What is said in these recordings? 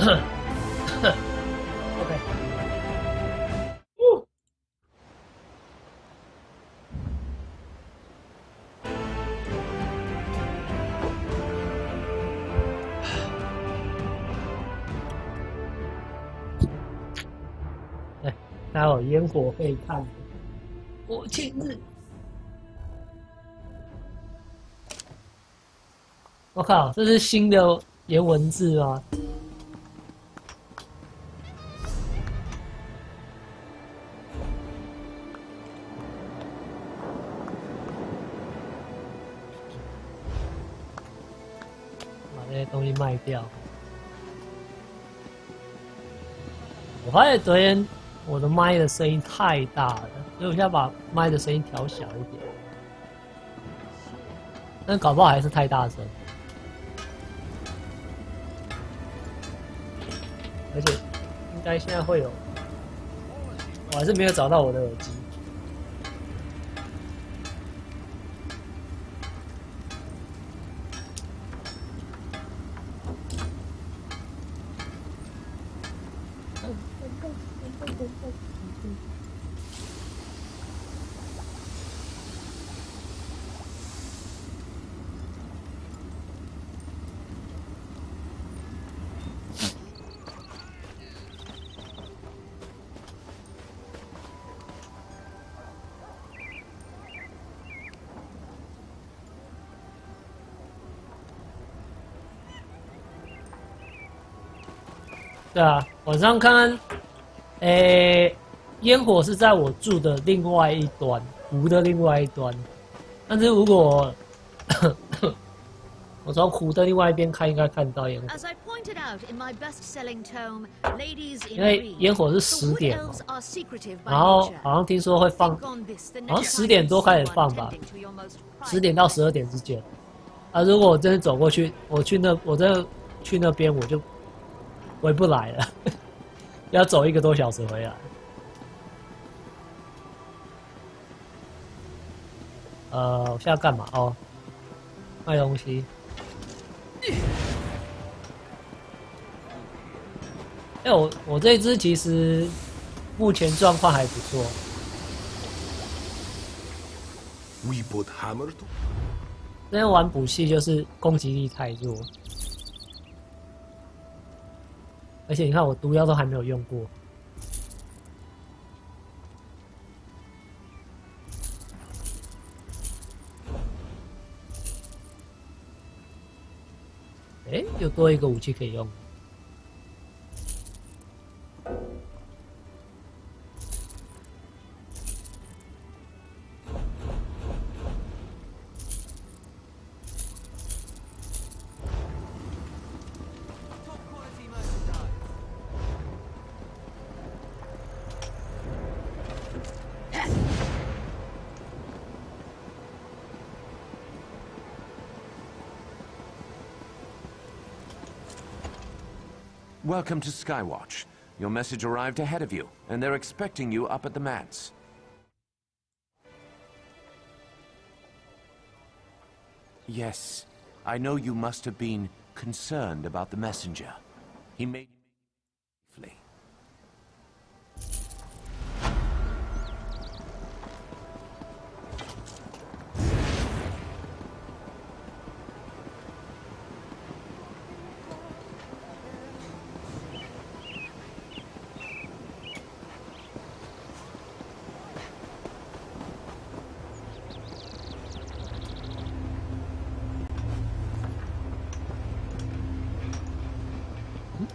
OK，哎，还有烟火可以看，国庆日。我靠，这是新的颜文字吗？把这些东西卖掉。我发现昨天我的麦的声音太大了，所以我现在把麦的声音调小一点。但搞不好还是太大声，而且应该现在会有，我还是没有找到我的耳机。对啊，晚上看看，烟火是在我住的另外一端，湖的另外一端。但是如果我从湖的另外一边看，应该看到烟火。因为烟火是10点嘛，然后好像听说会放，好像10点多开始放吧，10点到12点之间。啊，如果我真的走过去，我真的去那边，我就回不来了，要走1个多小时回来。我现在干嘛？哦，卖东西。我这只其实目前状况还不错。之前玩补系就是攻击力太弱，而且你看我毒药都还没有用过。又多一个武器可以用。Welcome to Skywatch. Your message arrived ahead of you, and they're expecting you up at the mats. Yes, I know you must have been concerned about the messenger. He made you flee.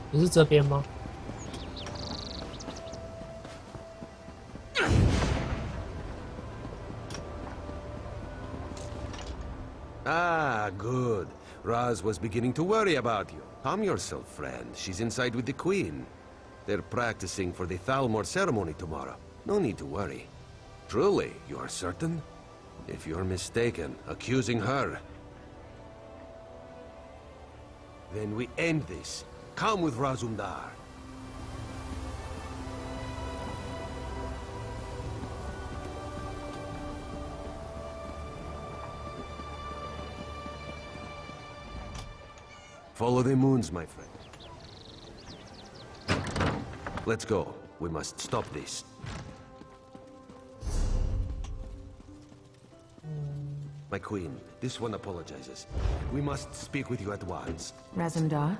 不是这边吗？ Ah, good. Raz was beginning to worry about you. Calm yourself, friend. She's inside with the Queen. They're practicing for the Thalmor ceremony tomorrow. No need to worry. Truly, you are certain? If you're mistaken, accusing her... Then we end this. Come with Razumdar. Follow the moons, my friend. Let's go. We must stop this. My queen, this one apologizes. We must speak with you at once. Razumdar,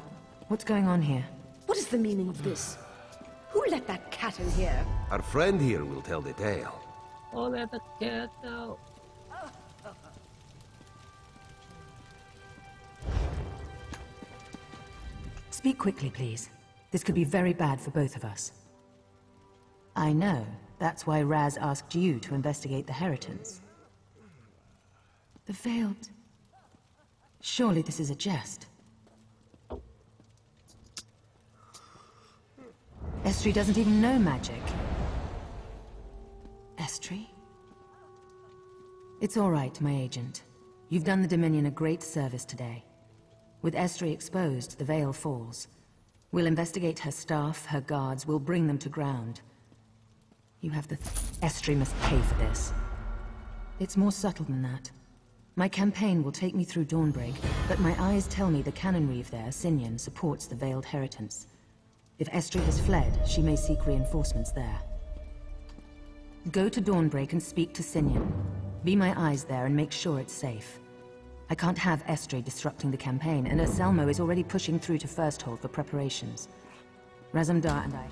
what's going on here? What is the meaning of this? Who let that cat in here? Our friend here will tell the tale. Oh, let the cat out. Speak quickly, please. This could be very bad for both of us. I know. That's why Raz asked you to investigate the Heritons. The Veiled... Surely this is a jest. Estri doesn't even know magic. Estri? It's all right, my agent. You've done the Dominion a great service today. With Estri exposed, the Veil falls. We'll investigate her staff, her guards, we'll bring them to ground. You have the... Estri must pay for this. It's more subtle than that. My campaign will take me through Dawnbreak, but my eyes tell me the Cannon Reeve there, Sinyan, supports the Veiled Heritance. If Estri has fled, she may seek reinforcements there. Go to Dawnbreak and speak to Sinyan. Be my eyes there and make sure it's safe. I can't have Estri disrupting the campaign, and Anselmo is already pushing through to Firsthold for preparations. Razumdar and I...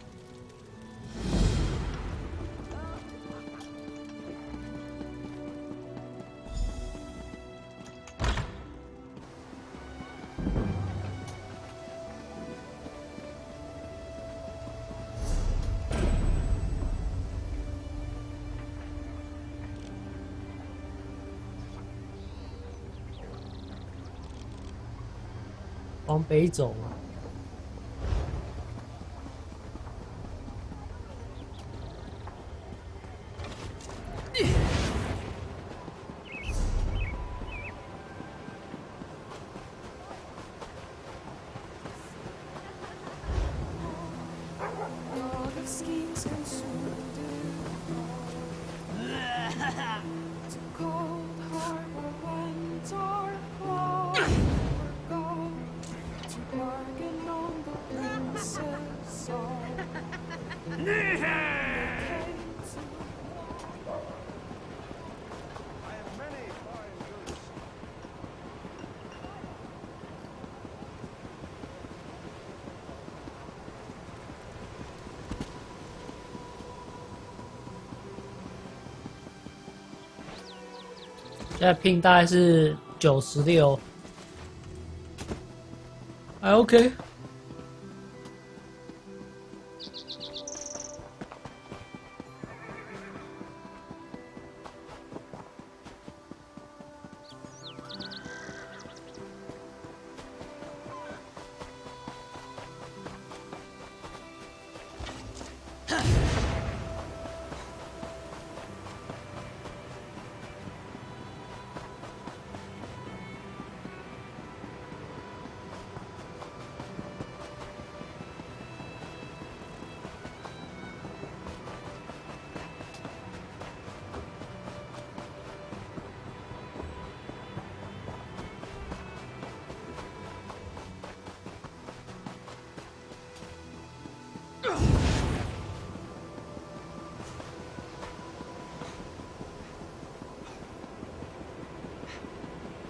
往北走啊。现在拼大概是96，还 OK。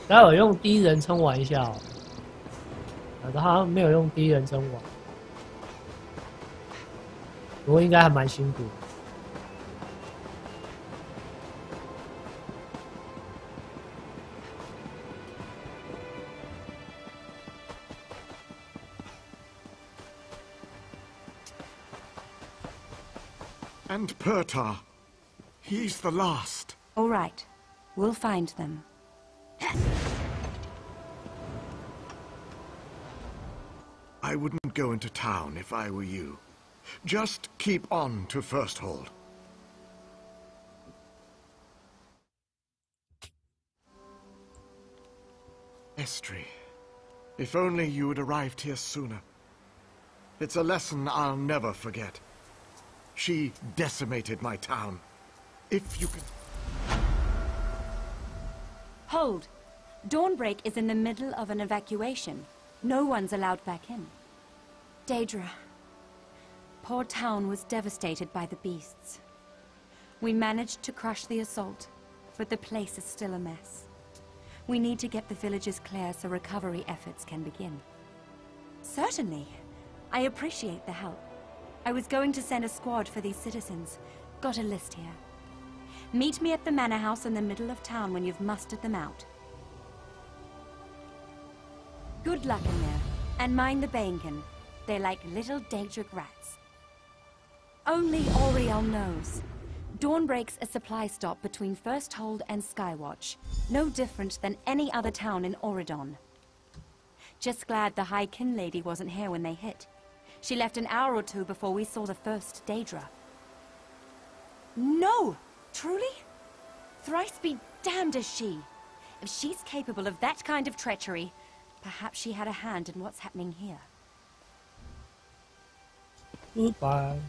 待会用第一人称玩一下哦，他好像没有用第一人称玩，不过应该还蛮辛苦的。And Pertar, he's the last. All right, we'll find them. I wouldn't go into town if I were you. Just keep on to Firsthold. Estri, if only you had arrived here sooner. It's a lesson I'll never forget. She decimated my town. If you can... Hold! Dawnbreak is in the middle of an evacuation. No one's allowed back in. Daedra. Poor town was devastated by the beasts. We managed to crush the assault, but the place is still a mess. We need to get the villages clear so recovery efforts can begin. Certainly. I appreciate the help. I was going to send a squad for these citizens. Got a list here. Meet me at the manor house in the middle of town when you've mustered them out. Good luck in there, and mind the Bainkin. They're like little Daedric rats. Only Auriel knows. Dawnbreak's a supply stop between Firsthold and Skywatch. No different than any other town in Auridon. Just glad the High Kin lady wasn't here when they hit. She left an hour or two before we saw the first Daedra. No! Truly? Thrice be damned is she. If she's capable of that kind of treachery, perhaps she had a hand in what's happening here. Goodbye.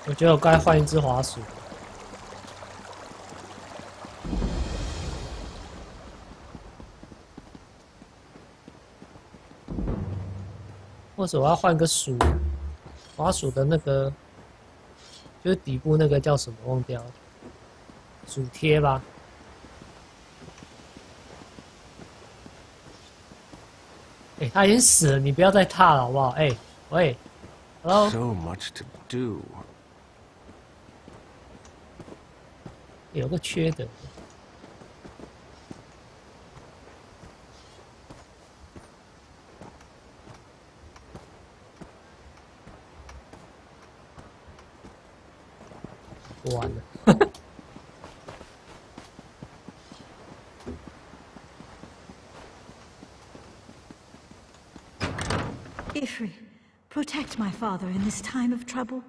我觉得我该换一只滑鼠。或者我要换个鼠，滑鼠的那个，就是底部那个叫什么忘掉了，鼠贴吧。哎，他已经死了，你不要再踏了好不好？哎，喂 ，Hello。 So much to do. 有个缺的。完了。Ifri, protect my father in this time of trouble.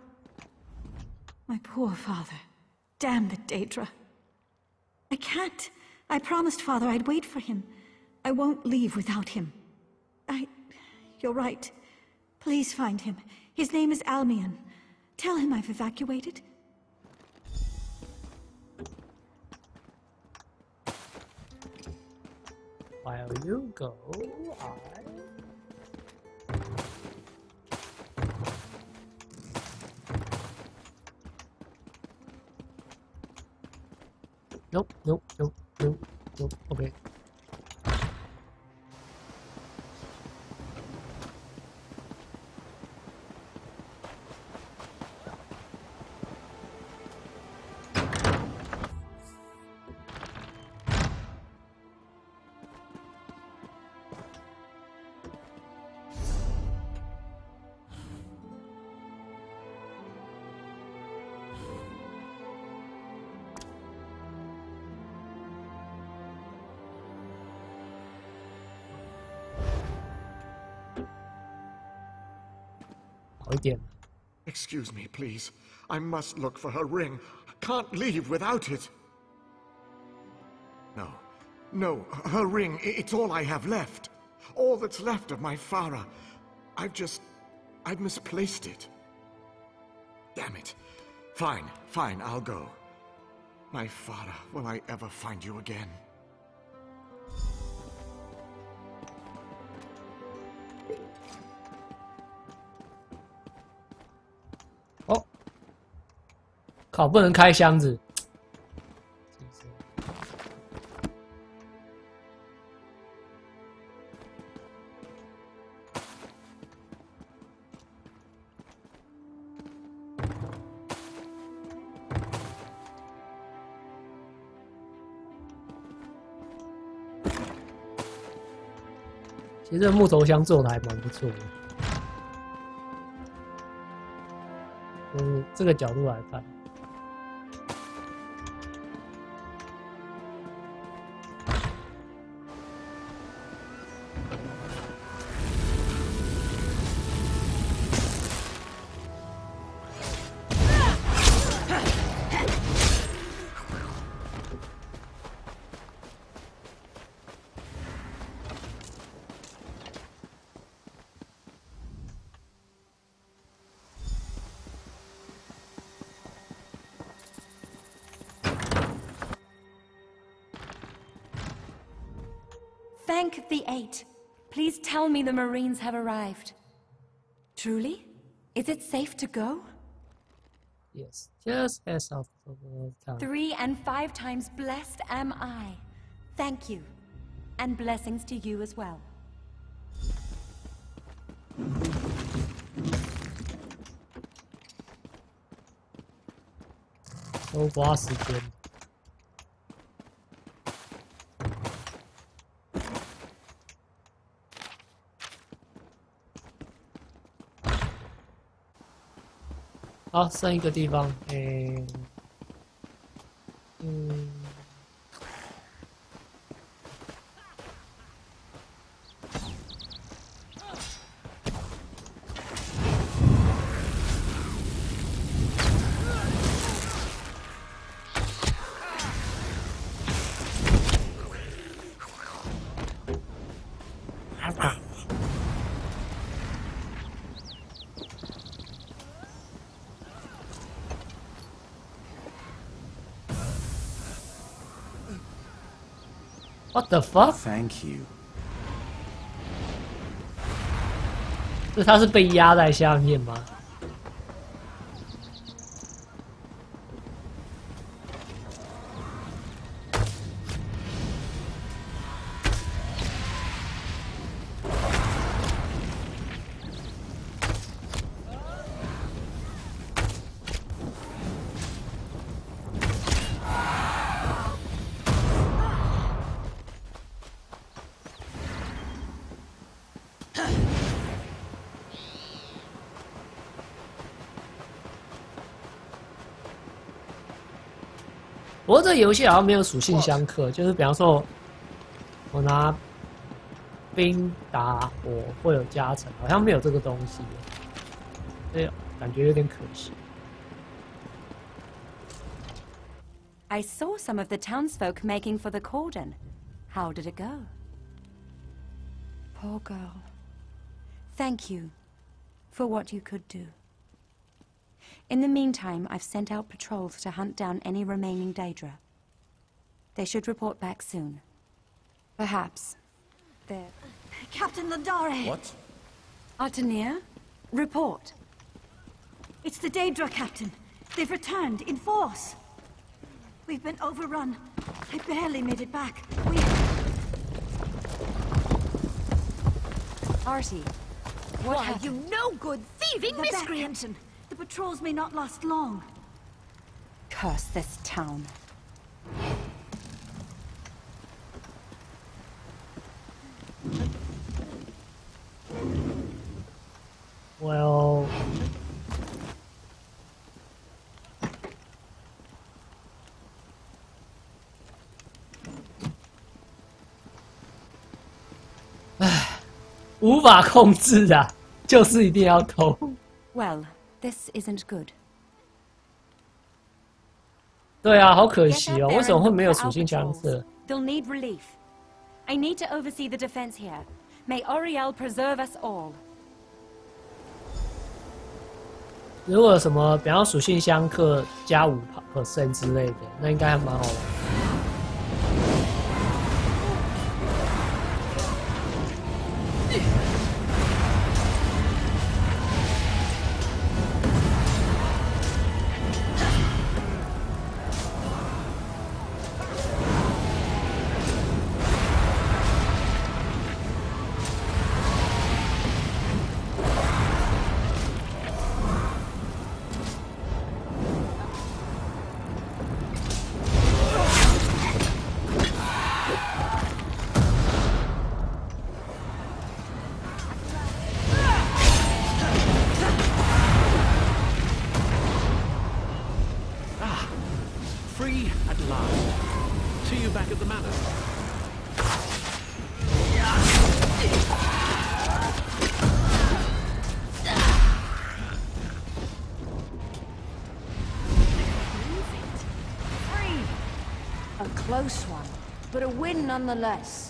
My poor father. Damn it, Daedra. I can't. I promised father I'd wait for him. I won't leave without him. You're right. Please find him. His name is Almion. Tell him I've evacuated. While you go, Nope, nope, nope, nope, nope. Okay. Excuse me, please. I must look for her ring. I can't leave without it. No, her ring, it's all I have left. All that's left of my Farah. I've misplaced it. Damn it. Fine, I'll go. My Farah, will I ever find you again? Oh. 靠，不能开箱子。其实这木头箱做的还蛮不错的，就是这个角度来看。Thank the Eight. Please tell me the Marines have arrived. Truly? Is it safe to go? Yes, just as of the time. 3 and 5 times blessed am I. Thank you. And blessings to you as well. 都花时间。好，剩一个地方， What the fuck？ Thank you. 是他是被压在下面吗？不过这游戏好像没有属性相克，就是比方说，我拿冰打火会有加成，好像没有这个东西，所以感觉有点可惜。I saw some of the townsfolk making for the cordon. How did it go? Poor girl. Thank you for what you could do. In the meantime, I've sent out patrols to hunt down any remaining Daedra. They should report back soon. Perhaps they're... Captain Landare! What? Artania? Report. It's the Daedra, Captain. They've returned in force. We've been overrun. I barely made it back. Artie, what Why, happened? you no-good, thieving They're back, miscreant! Captain. The patrols may not last long. Curse this town. Well, 无法控制啊，就是一定要偷。Well, this isn't good. 对啊，好可 Get 惜 out 哦， there 为什么 and 会 look 没有 for 属 our 性相 patrols. 克？ They'll need relief. I need to oversee the defense here. May Oriel preserve us all. 如果有什么，比方属性相克加5% 之类的，那应该还蛮好玩。Free at last. See you back at the manor. Free! A close one, but a win nonetheless.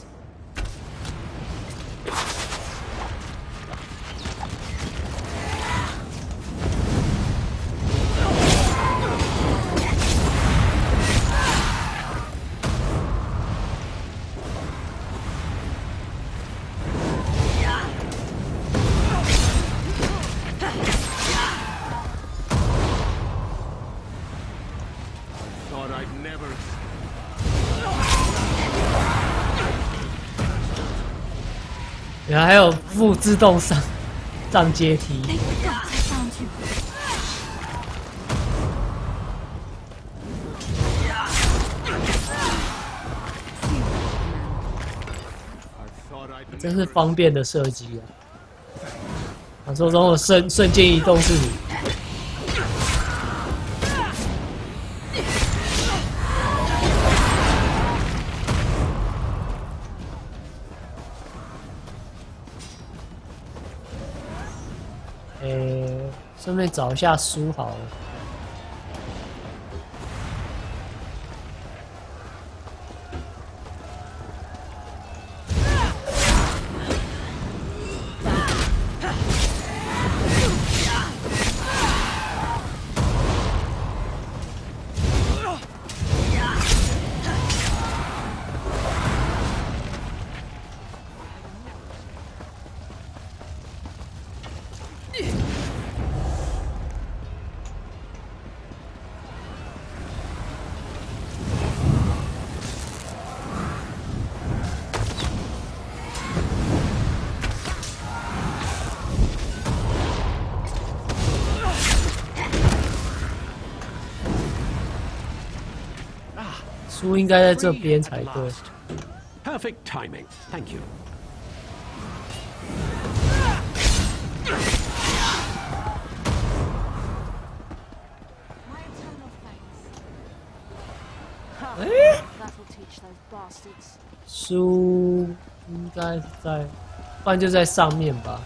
Thought I'd never... 原来还有副自动上阶梯。 Thank God I found you. I thought I'd 真是方便的设计啊！传说中的瞬间移动是你。顺便找一下书好了。书应该在这边才对。Perfect timing. Thank you. 书应该是在，不然就在上面吧。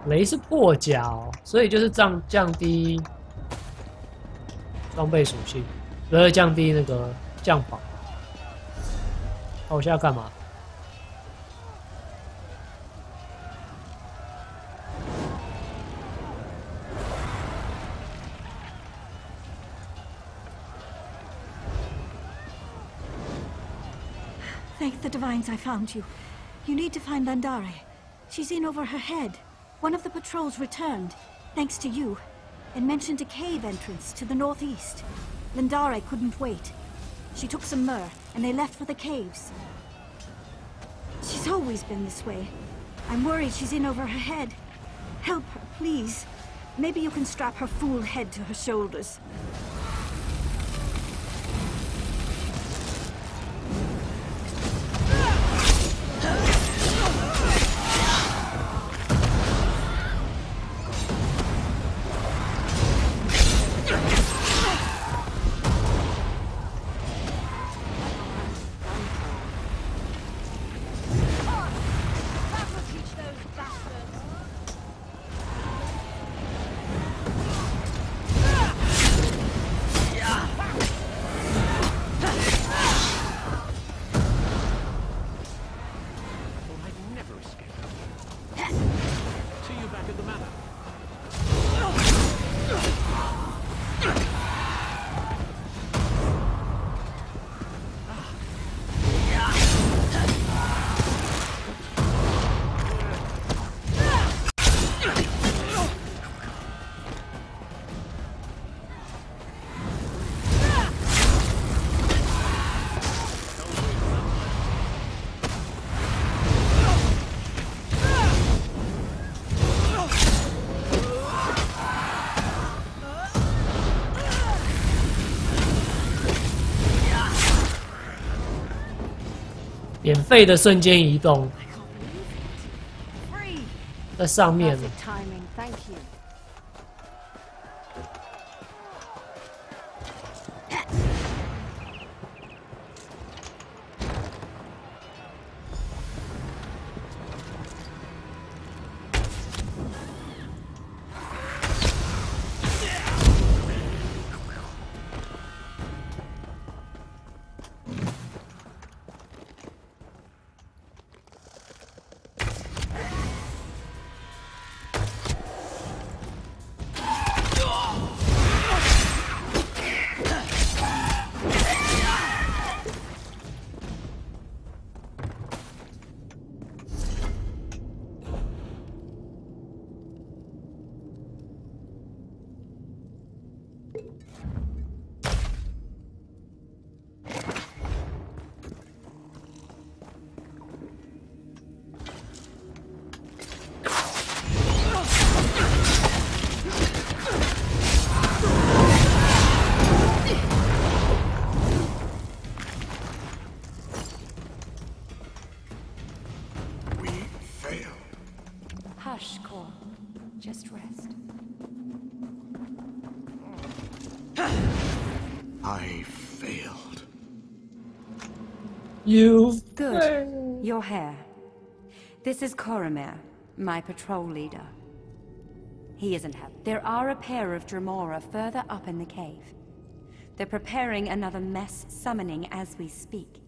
雷是破甲哦，所以就是降低装备属性，不会降低那个降法。我现在要干嘛？Thank the divines I found you. You need to find Landare. She's in over her head. One of the patrols returned, thanks to you, and mentioned a cave entrance to the northeast. Landare couldn't wait. She took some myrrh, and they left for the caves. She's always been this way. I'm worried she's in over her head. Help her, please. Maybe you can strap her fool head to her shoulders.免费的瞬间移动，在上面。Hush, Cor. Just rest. I failed. You Good. failed. Your hair. This is Coromir, my patrol leader. He isn't happy. There are a pair of Dremora further up in the cave. They're preparing another mess summoning as we speak.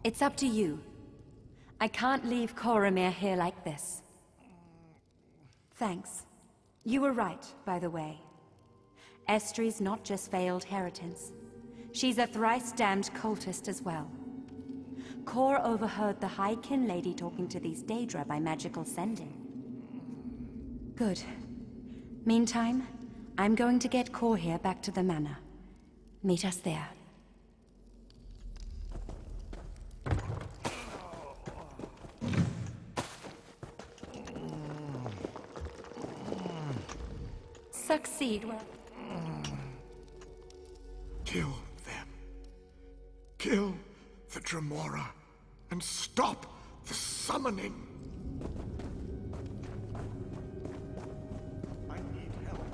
It's up to you. I can't leave Coromir here like this. Thanks. You were right, by the way. Estri's not just failed heritance. She's a thrice-damned cultist as well. Cor overheard the High Kin Lady talking to these Daedra by magical sending. Good. Meantime, I'm going to get Cor here back to the manor. Meet us there. succeed well. Kill them. Kill the Dremora and stop the summoning. I need help.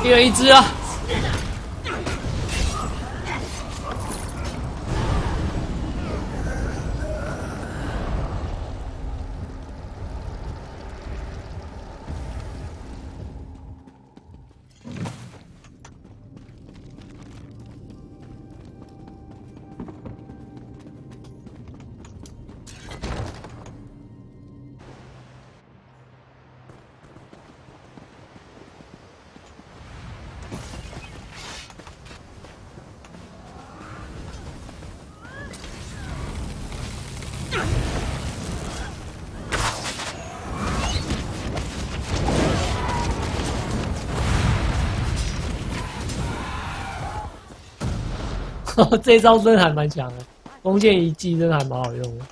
一人一只啊！这招真的还蛮强的，弓箭一击真的还蛮好用的。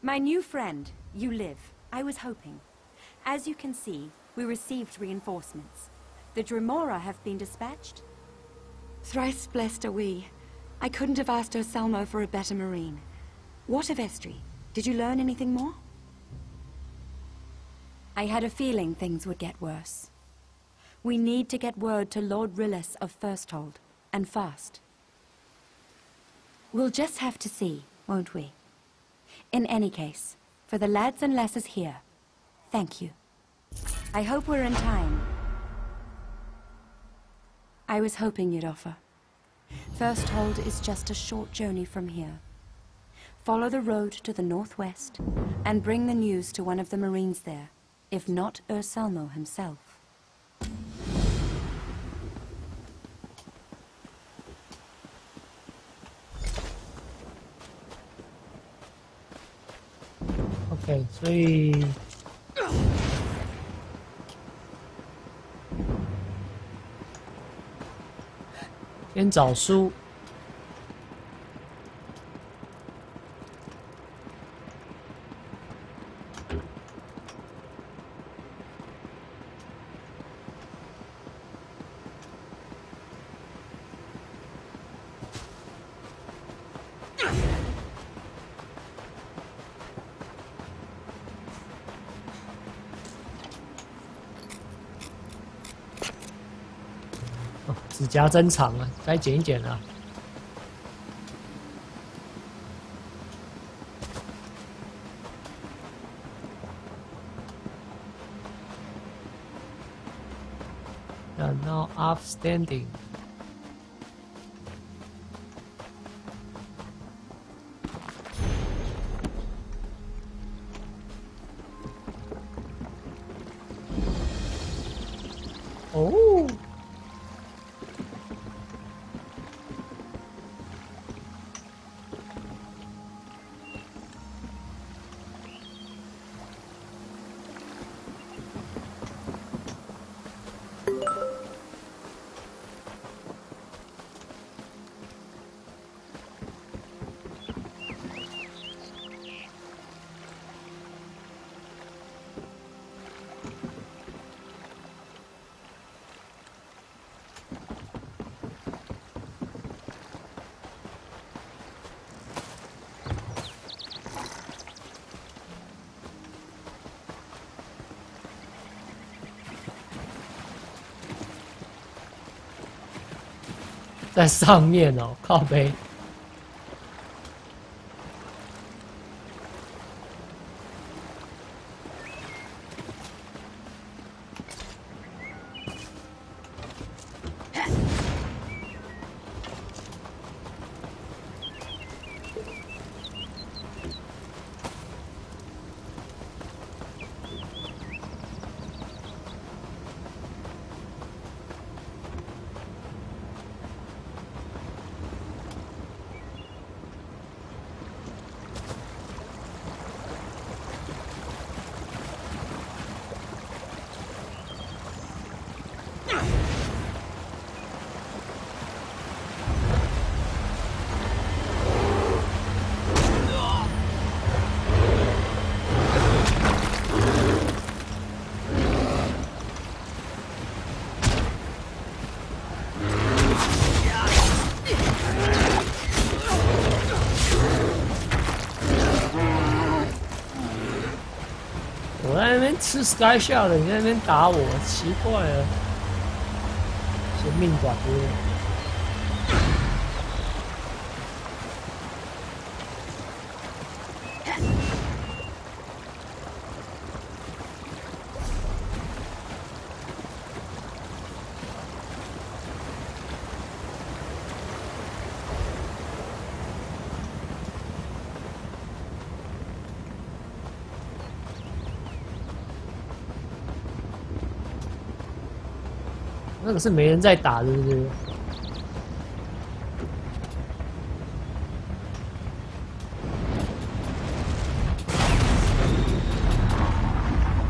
My new friend, you live. I was hoping. As you can see, we received reinforcements. The Dremora have been dispatched. Thrice blessed are we. I couldn't have asked Urselmo for a better marine. What of Estri? Did you learn anything more? I had a feeling things would get worse. We need to get word to Lord Rillis of Firsthold, and fast. We'll just have to see, won't we? In any case, for the lads and lasses here, thank you. I hope we're in time. I was hoping you'd offer. Firsthold is just a short journey from here. Follow the road to the northwest, and bring the news to one of the Marines there, if not Urselmo himself. OK， 所以先找书。指甲真长啊，该剪一剪了。Now upstanding. Oh. 在上面哦，靠背。我在那边吃 Sky Shot 的，你在那边打我，奇怪了，嫌命短的。那个是没人在打，是不是？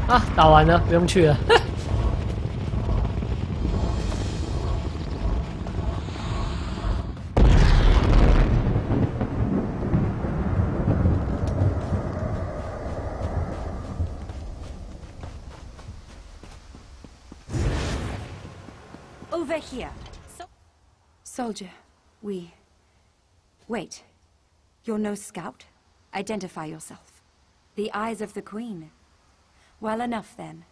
啊，打完了，不用去了。Over here. Soldier, we... Wait. You're no scout? Identify yourself. The eyes of the Queen. Well enough, then.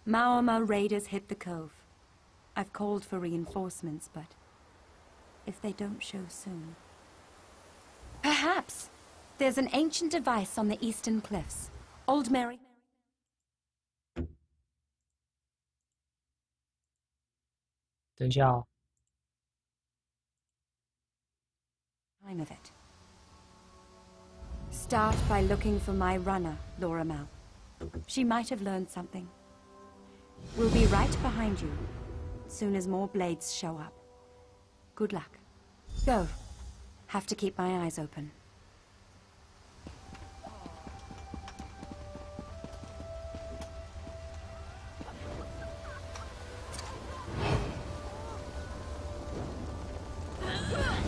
Maoma raiders hit the cove. I've called for reinforcements, but... if they don't show soon... Perhaps! There's an ancient device on the eastern cliffs. Old Mary...等一下哦。Time of it. Start by looking for my runner, Laura Mal. She might have learned something. We'll be right behind you, soon as more blades show up. Good luck. Go. Have to keep my eyes open.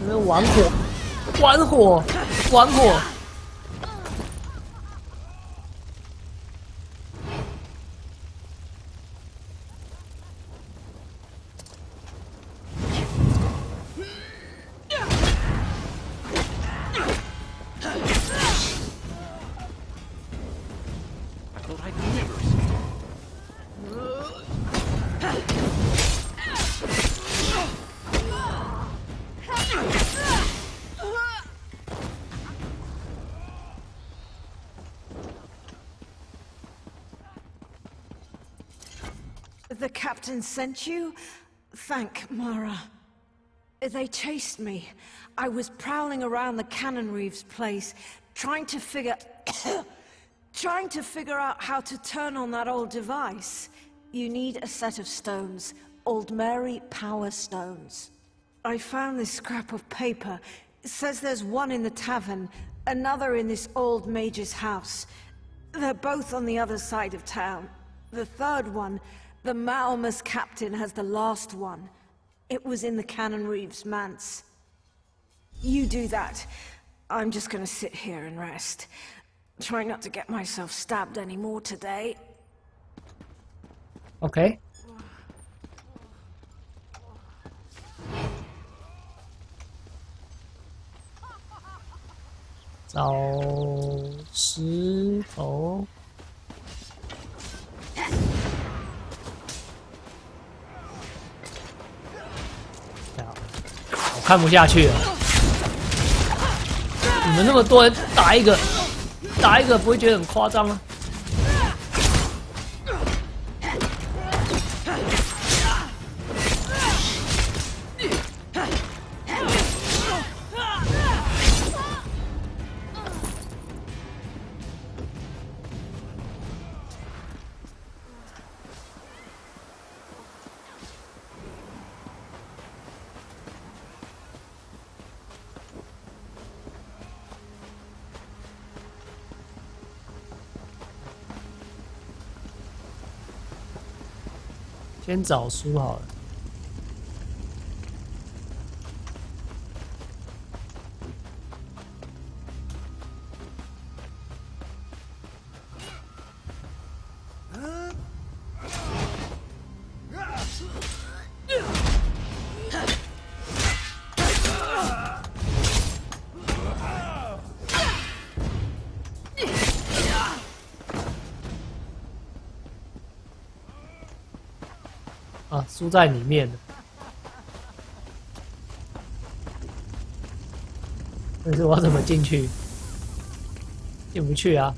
No, 玩火，玩火，玩火！The captain sent you? Thank Mara. They chased me. I was prowling around the Cannon Reeves place, trying to figure out how to turn on that old device. You need a set of stones. Old Mary Power Stones. I found this scrap of paper. It says there's one in the tavern, another in this old mage's house. They're both on the other side of town. The third one, the Maoma's captain, has the last one. It was in the Cannon Reeves manse. You do that. I'm just gonna sit here and rest. Try not to get myself stabbed anymore today. Okay. 找石头。看不下去了。你们那么多人打一个不会觉得很夸张吗？先找书好了。啊，书在里面的，但是我怎么进去？进不去啊！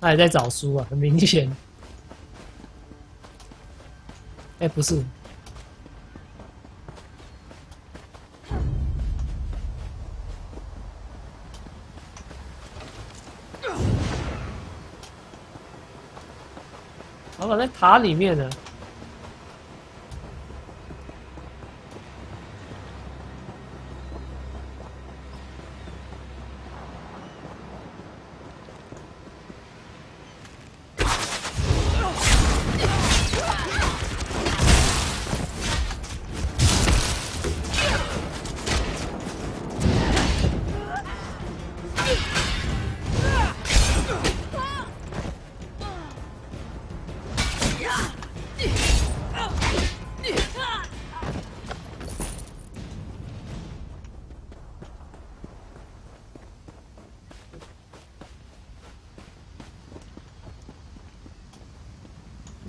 他也在找书啊，很明显。哎，不是。老板在塔里面呢。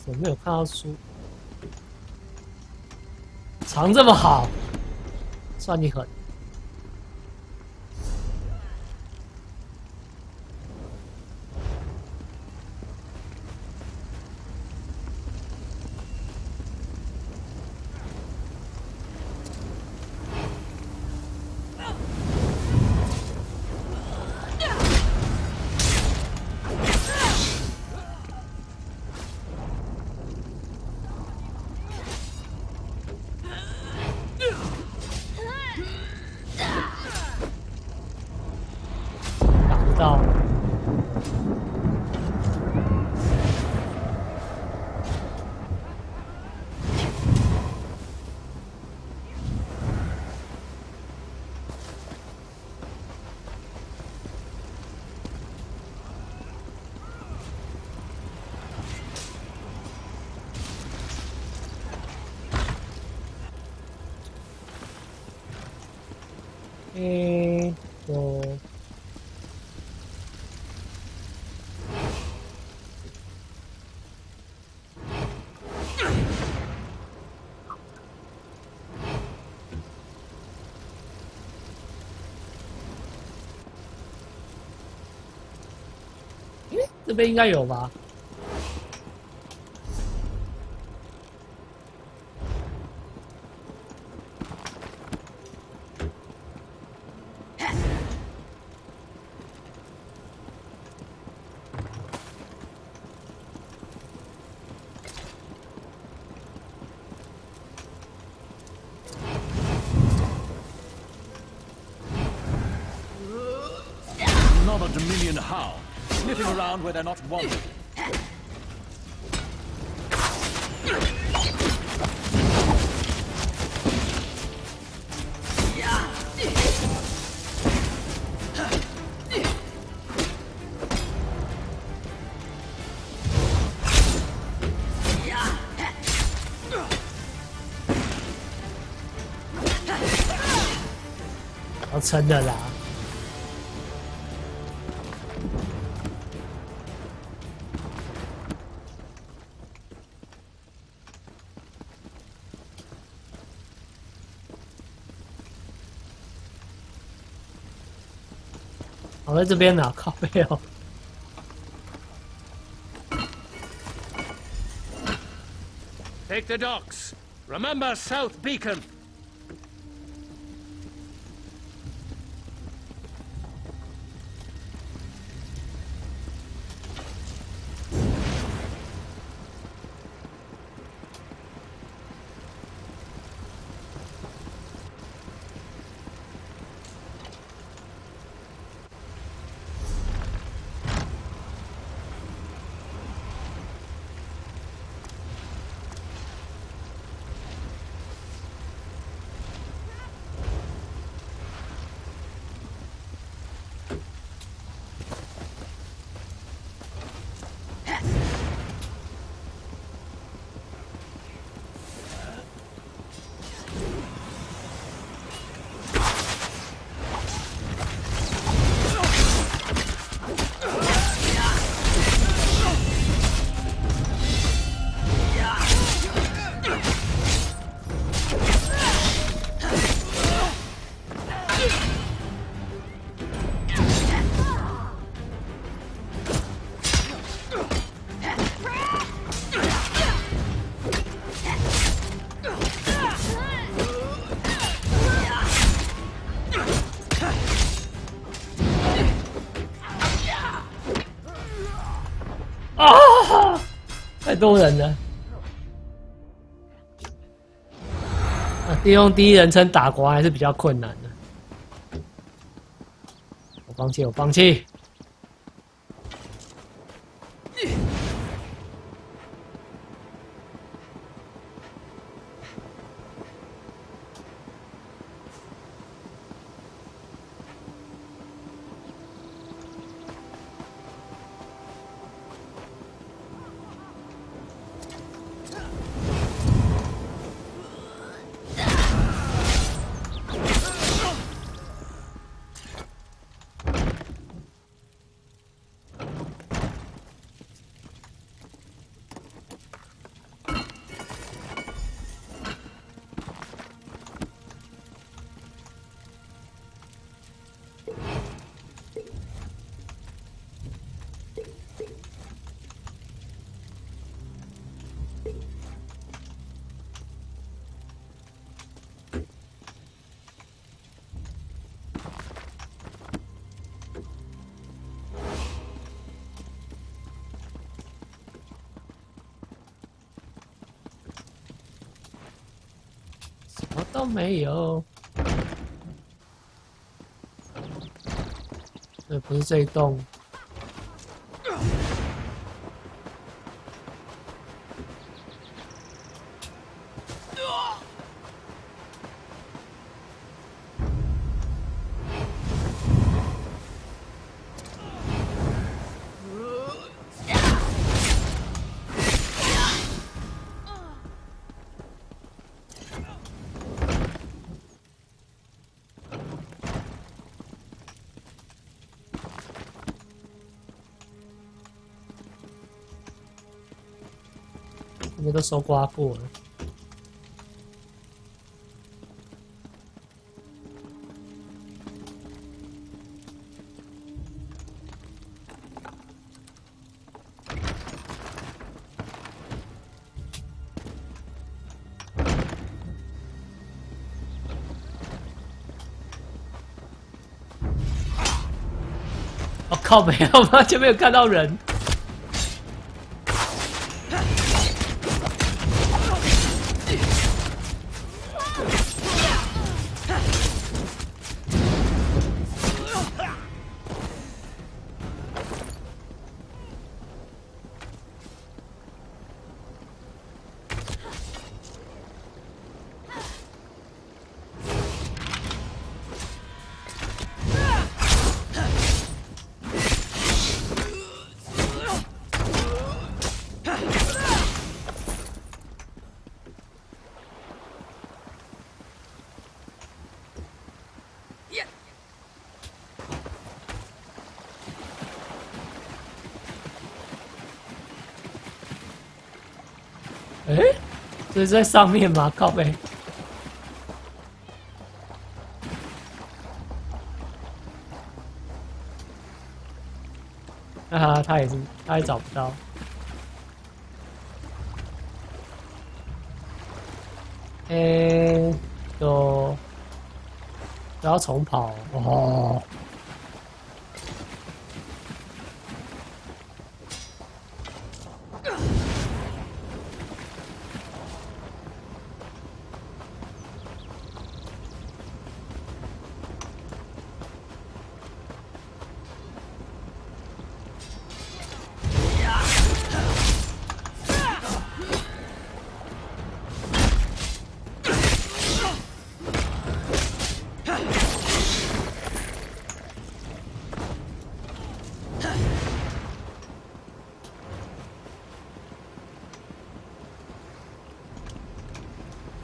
怎么没有看到书？藏这么好，算你狠。到。这边应该有吧？Another Dominion howl, sniffing around where they're not wanted.要撑的啦。我在这边呢，靠背哦。Take the docks. Remember South Beacon.啊！太多人了。用第一人称打国还是比较困难的。我放弃，我放弃。什么都没有。这不是这一栋。那边都搜刮过了。哦靠！没有，完全没有看到人。哎，这是在上面吗？靠背。啊，他也找不到。都要重跑哦。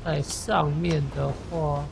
在上面的话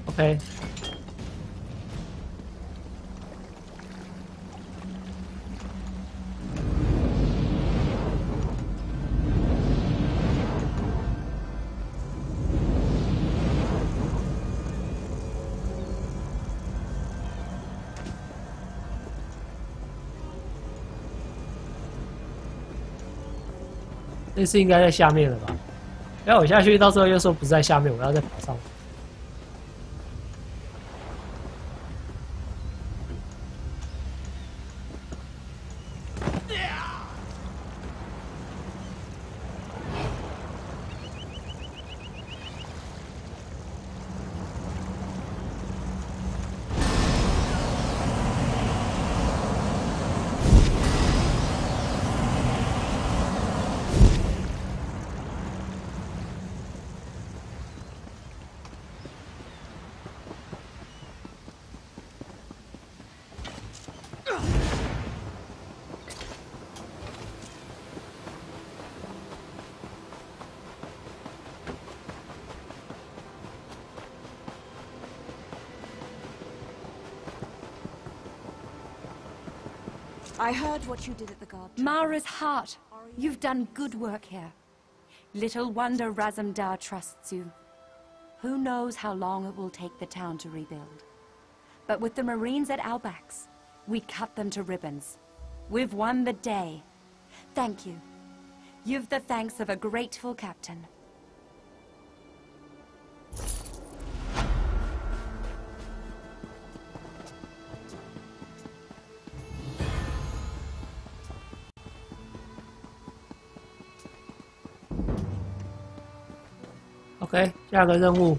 ，OK。这次应该在下面了吧？不要我下去，到时候又说不在下面，我要再爬上。I heard what you did at the guard. Mara's heart. You've done good work here. Little wonder Razumdar trusts you. Who knows how long it will take the town to rebuild. But with the Marines at our backs, we cut them to ribbons. We've won the day. Thank you. You've the thanks of a grateful captain. OK， 下个任务。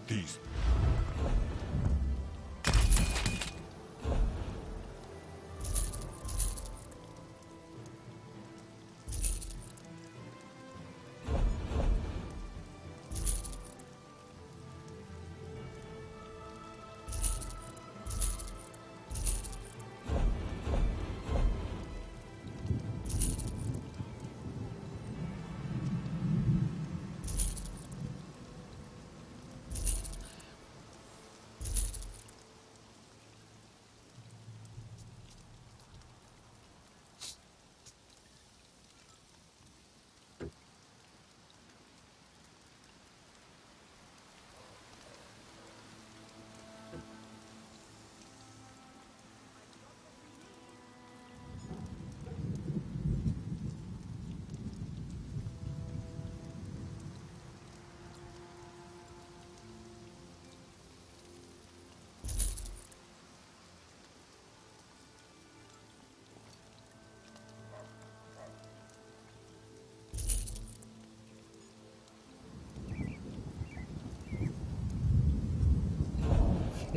These.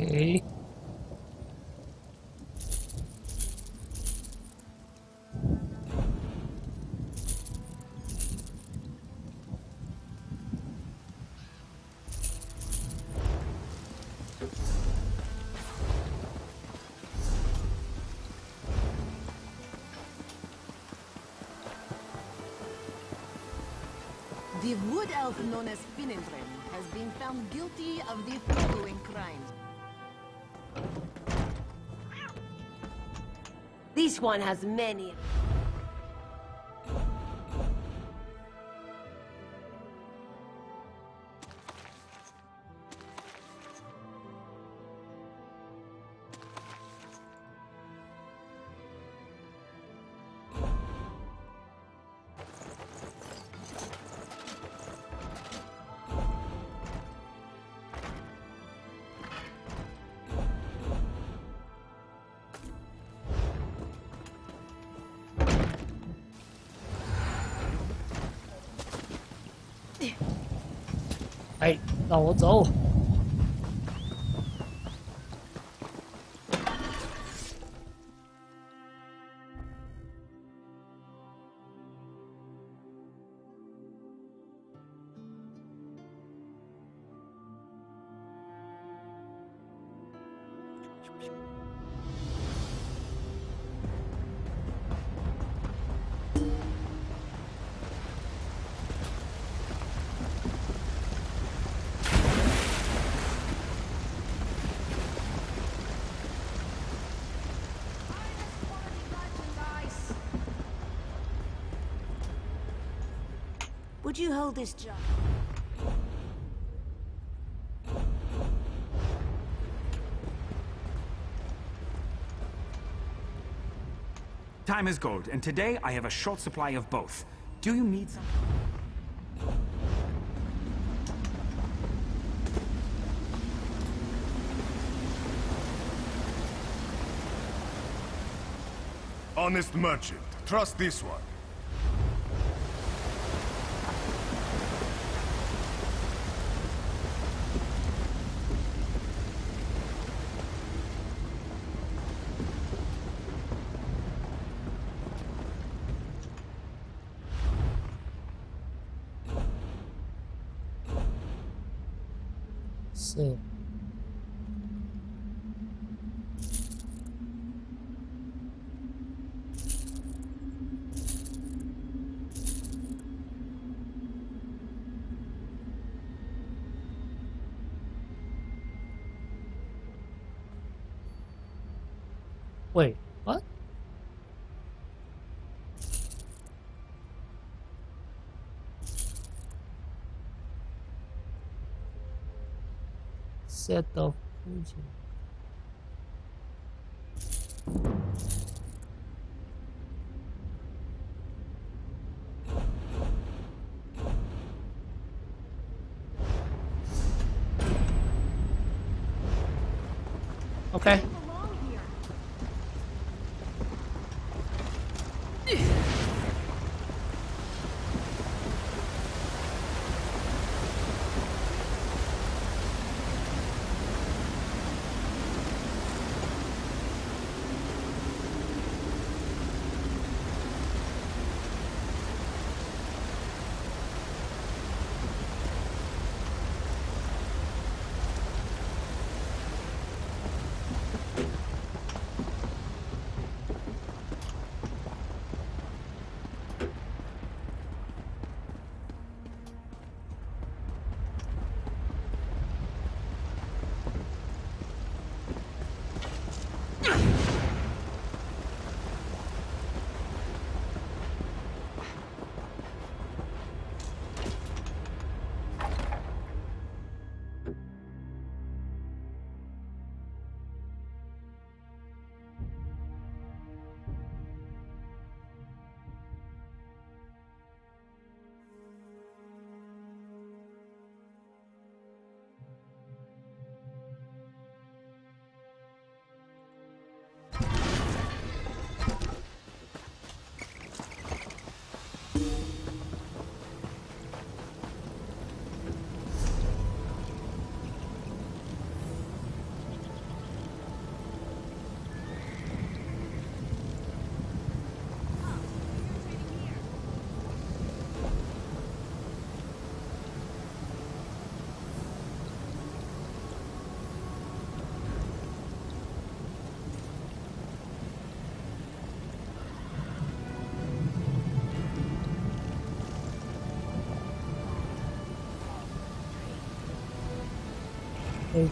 OK。The wood elf known as Finindren has been found guilty of the following crimes. This one has many.哎，让我走。Would you hold this jar? Time is gold, and today I have a short supply of both. Do you need some? Honest merchant, trust this one.是。Wait, what? Set of fusion. Okay.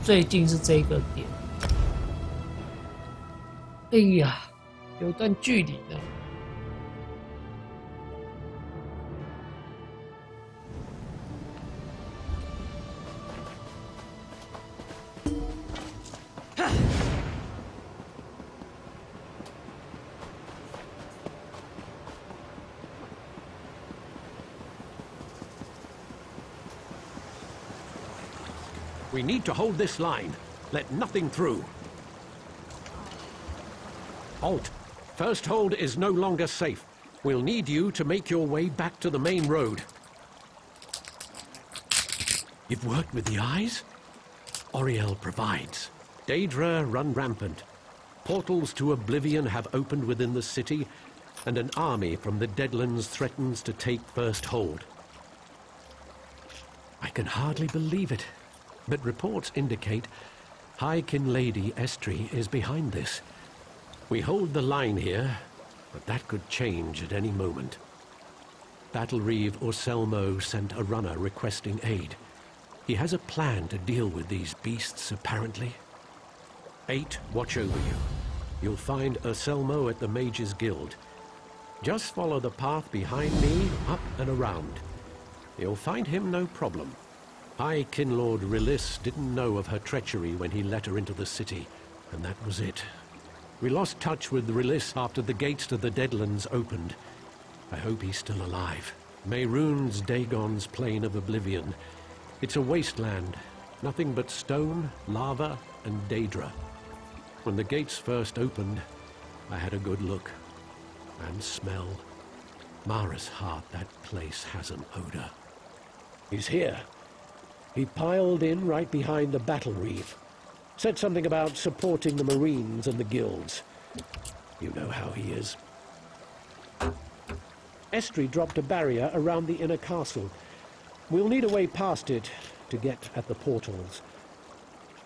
最近是这个点。哎呀，有段距离呢。We need to hold this line. Let nothing through. Halt. First hold is no longer safe. We'll need you to make your way back to the main road. You've worked with the eyes? Oriel provides. Daedra run rampant. Portals to oblivion have opened within the city, and an army from the Deadlands threatens to take first hold. I can hardly believe it. But reports indicate High Kin Lady Estri is behind this. We hold the line here, but that could change at any moment. Battle Reeve Orselmo sent a runner requesting aid. He has a plan to deal with these beasts, apparently. 8 watch over you. You'll find Orselmo at the Mages Guild. Just follow the path behind me, up and around. You'll find him no problem. High Kinlord Rilis didn't know of her treachery when he let her into the city, and that was it. We lost touch with Rilis after the gates to the Deadlands opened. I hope he's still alive. Mehrunes Dagon's Plain of Oblivion. It's a wasteland, nothing but stone, lava, and Daedra. When the gates first opened, I had a good look and smell. Mara's heart, that place has an odor. He's here. He piled in right behind the battle reef. Said something about supporting the Marines and the guilds. You know how he is. Estri dropped a barrier around the inner castle. We'll need a way past it to get at the portals.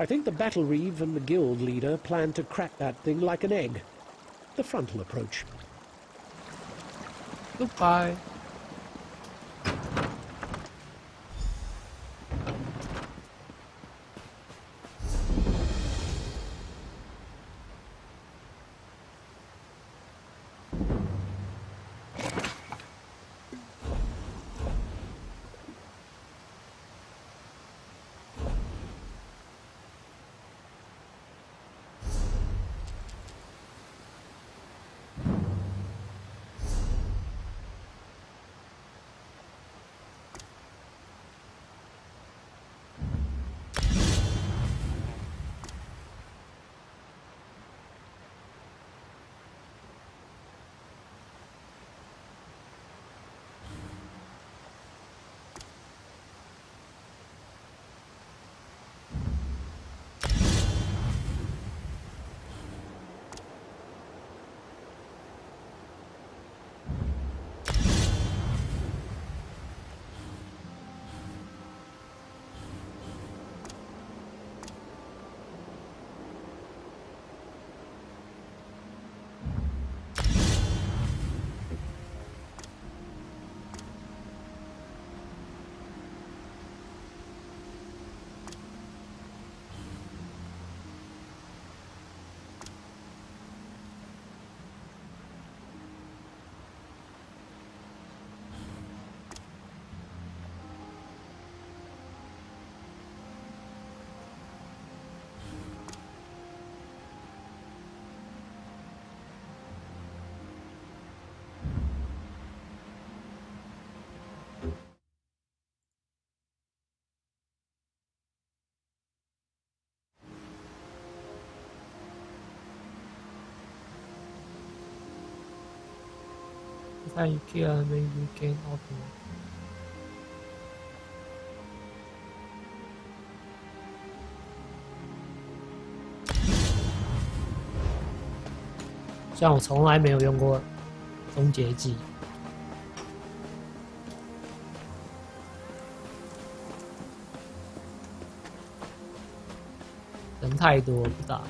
I think the battle reeve and the guild leader plan to crack that thing like an egg. The frontal approach. Goodbye. Time you kill and then you gain ultimate. 像我从来没有用过终结技，人太多不打。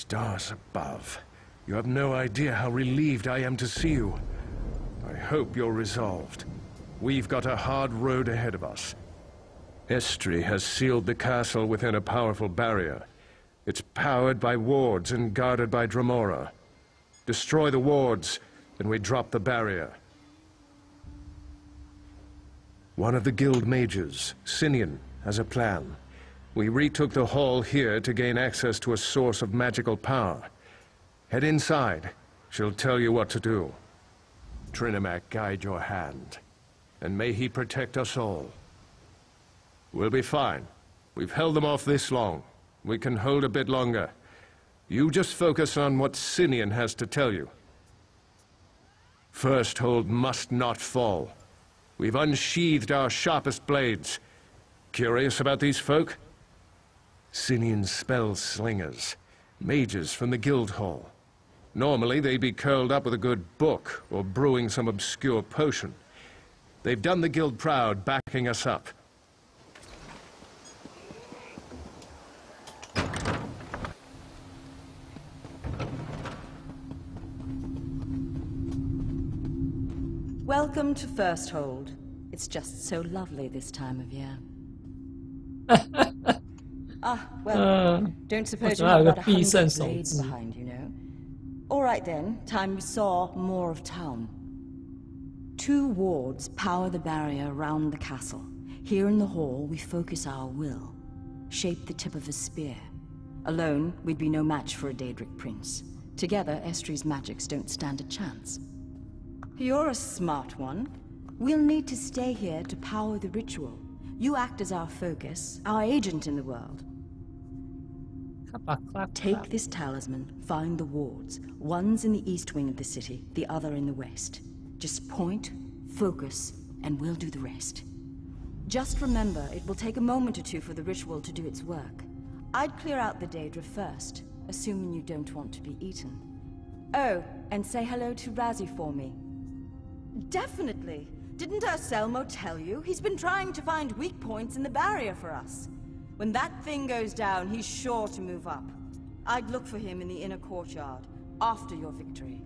Stars above. You have no idea how relieved I am to see you. I hope you're resolved. We've got a hard road ahead of us. Estri has sealed the castle within a powerful barrier. It's powered by wards and guarded by Dremora. Destroy the wards, and we drop the barrier. One of the guild mages, Sinian, has a plan. We retook the hall here to gain access to a source of magical power. Head inside. She'll tell you what to do. Trinimac guide your hand. And may he protect us all. We'll be fine. We've held them off this long. We can hold a bit longer. You just focus on what Sinian has to tell you. First hold must not fall. We've unsheathed our sharpest blades. Curious about these folk? Sinian's spell slingers, mages from the guild hall. Normally, they'd be curled up with a good book or brewing some obscure potion. They've done the guild proud, backing us up. Welcome to First Hold. It's just so lovely this time of year. Don't suppose you have about 100 blades behind you, no? All right then, time we saw more of town. 2 wards power the barrier around the castle. Here in the hall, we focus our will, shape the tip of a spear. Alone, we'd be no match for a Daedric prince. Together, Estri's magics don't stand a chance. You're a smart one. We'll need to stay here to power the ritual. You act as our focus, our agent in the world. Take this talisman, find the wards. One's in the east wing of the city, the other in the west. Just point, focus, and we'll do the rest. Just remember, it will take a moment or 2 for the ritual to do its work. I'd clear out the Daedra first, assuming you don't want to be eaten. Oh, and say hello to Razzie for me. Definitely. Didn't Selmo tell you? He's been trying to find weak points in the barrier for us. When that thing goes down, he's sure to move up. I'd look for him in the inner courtyard, after your victory.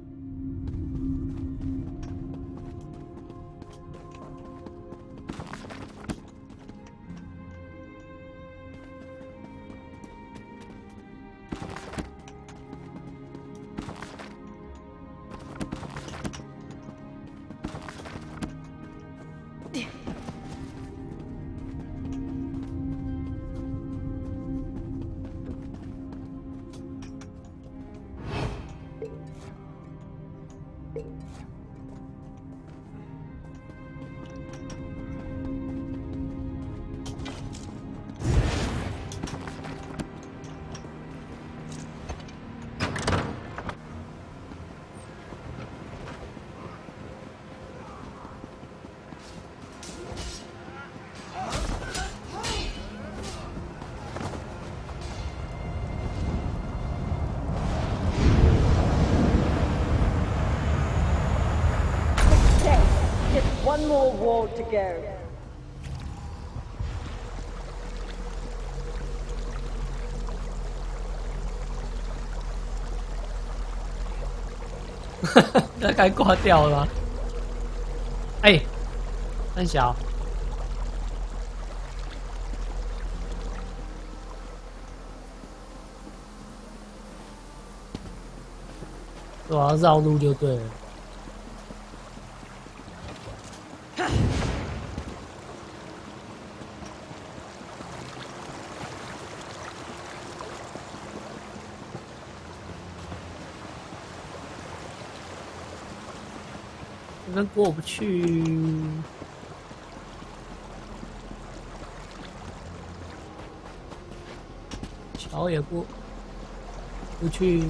One more ward to go.那该挂掉了。哎，很小。我要绕路就对了。这边过不去，桥也过不去。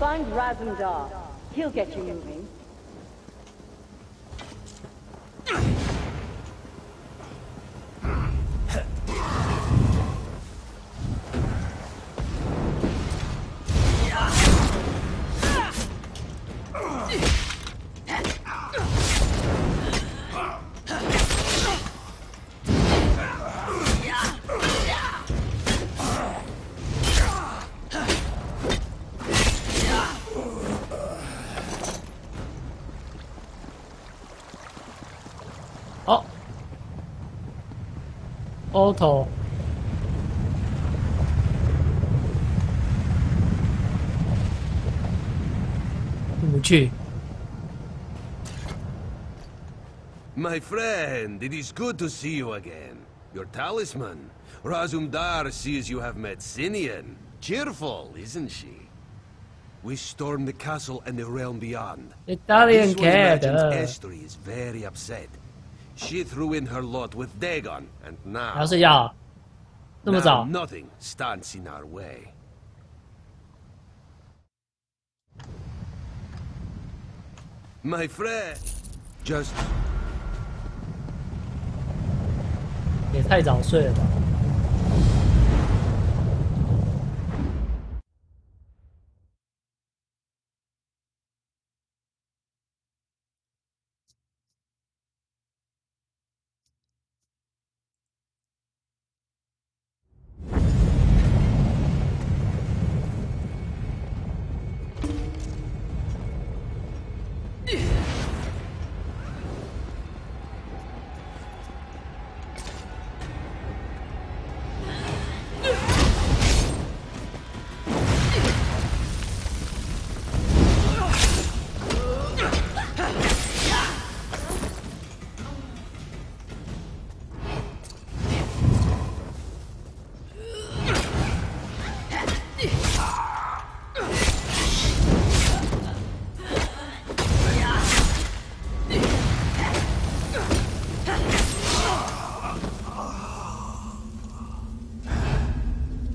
Find Razumdar. He'll get you moving. Auto。进不去。 My friend, it is good to see you again. Your talisman. Razumdar sees you have met Sinian. Cheerful, isn't she? We stormed the castle and the realm beyond. Italian This one imagines cat. Estri is very upset. She threw in her lot with Dagon, and 要 now... 睡觉，这么 now 早？ nothing stands in our way. My friend, just... 也太早睡了吧？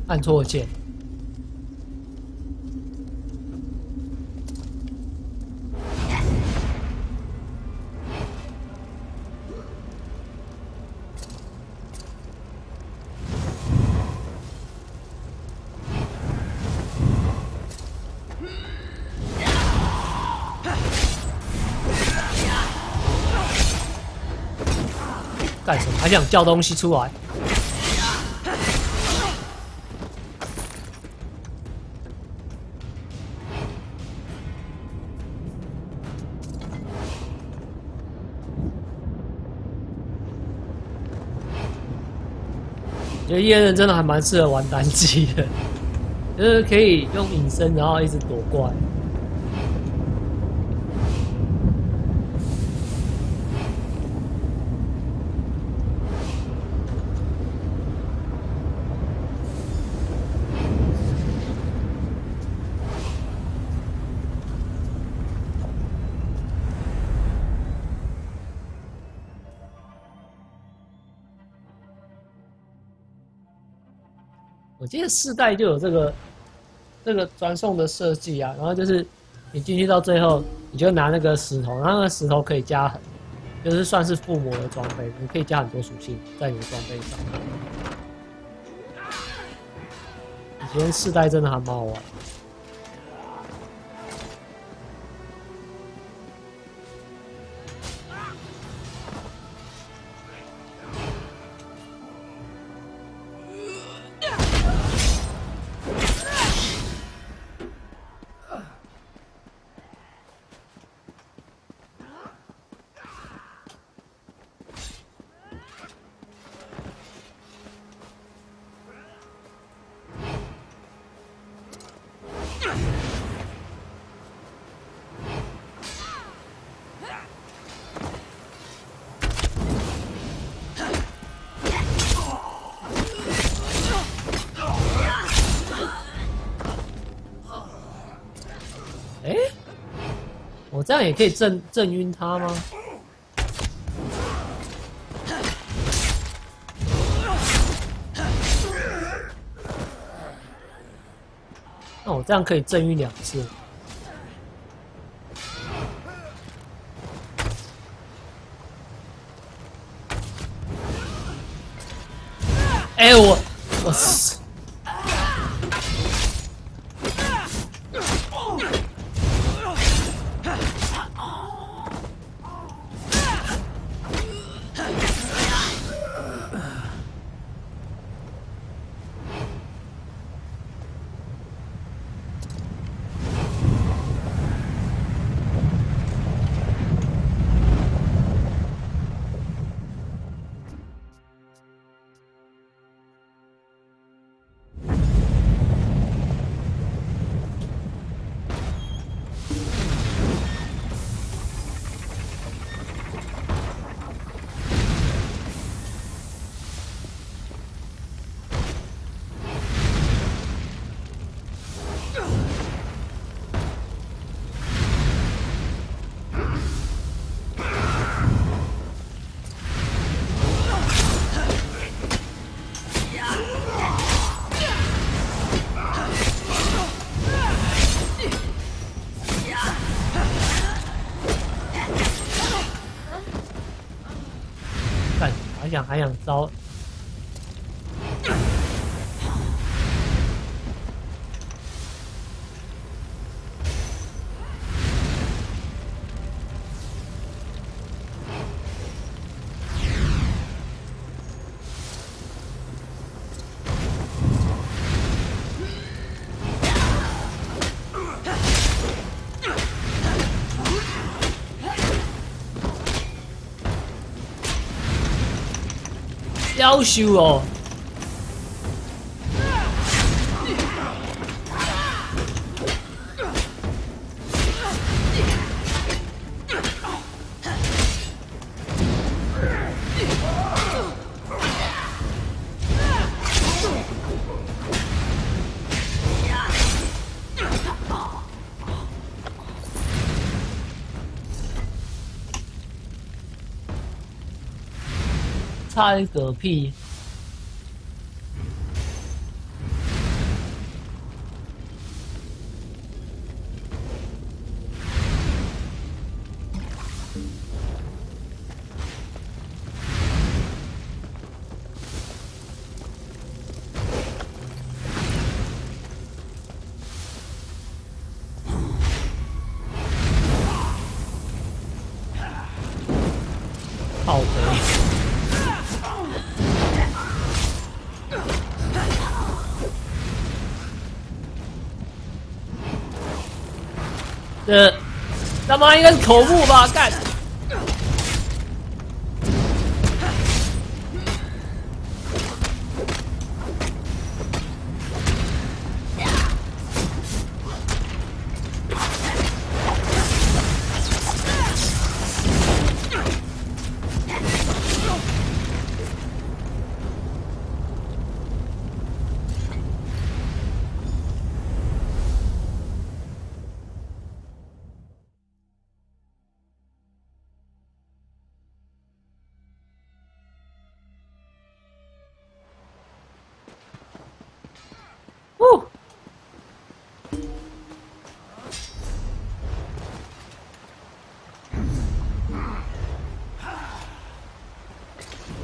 按错键。干什么？还想叫东西出来？ 觉得夜刃真的还蛮适合玩单机的，就是可以用隐身，然后一直躲怪。我记得4代就有这个传送的设计啊，然后就是你进去到最后，你就拿那个石头，然后那个石头可以加很，就是算是附魔的装备，你可以加很多属性在你的装备上。以前4代真的还蛮好玩。 我这样也可以震晕他吗？那我这样可以震晕2次。哎，我。还想招。夭壽哦！差点嗝屁。好的。他妈应该是口木吧？干！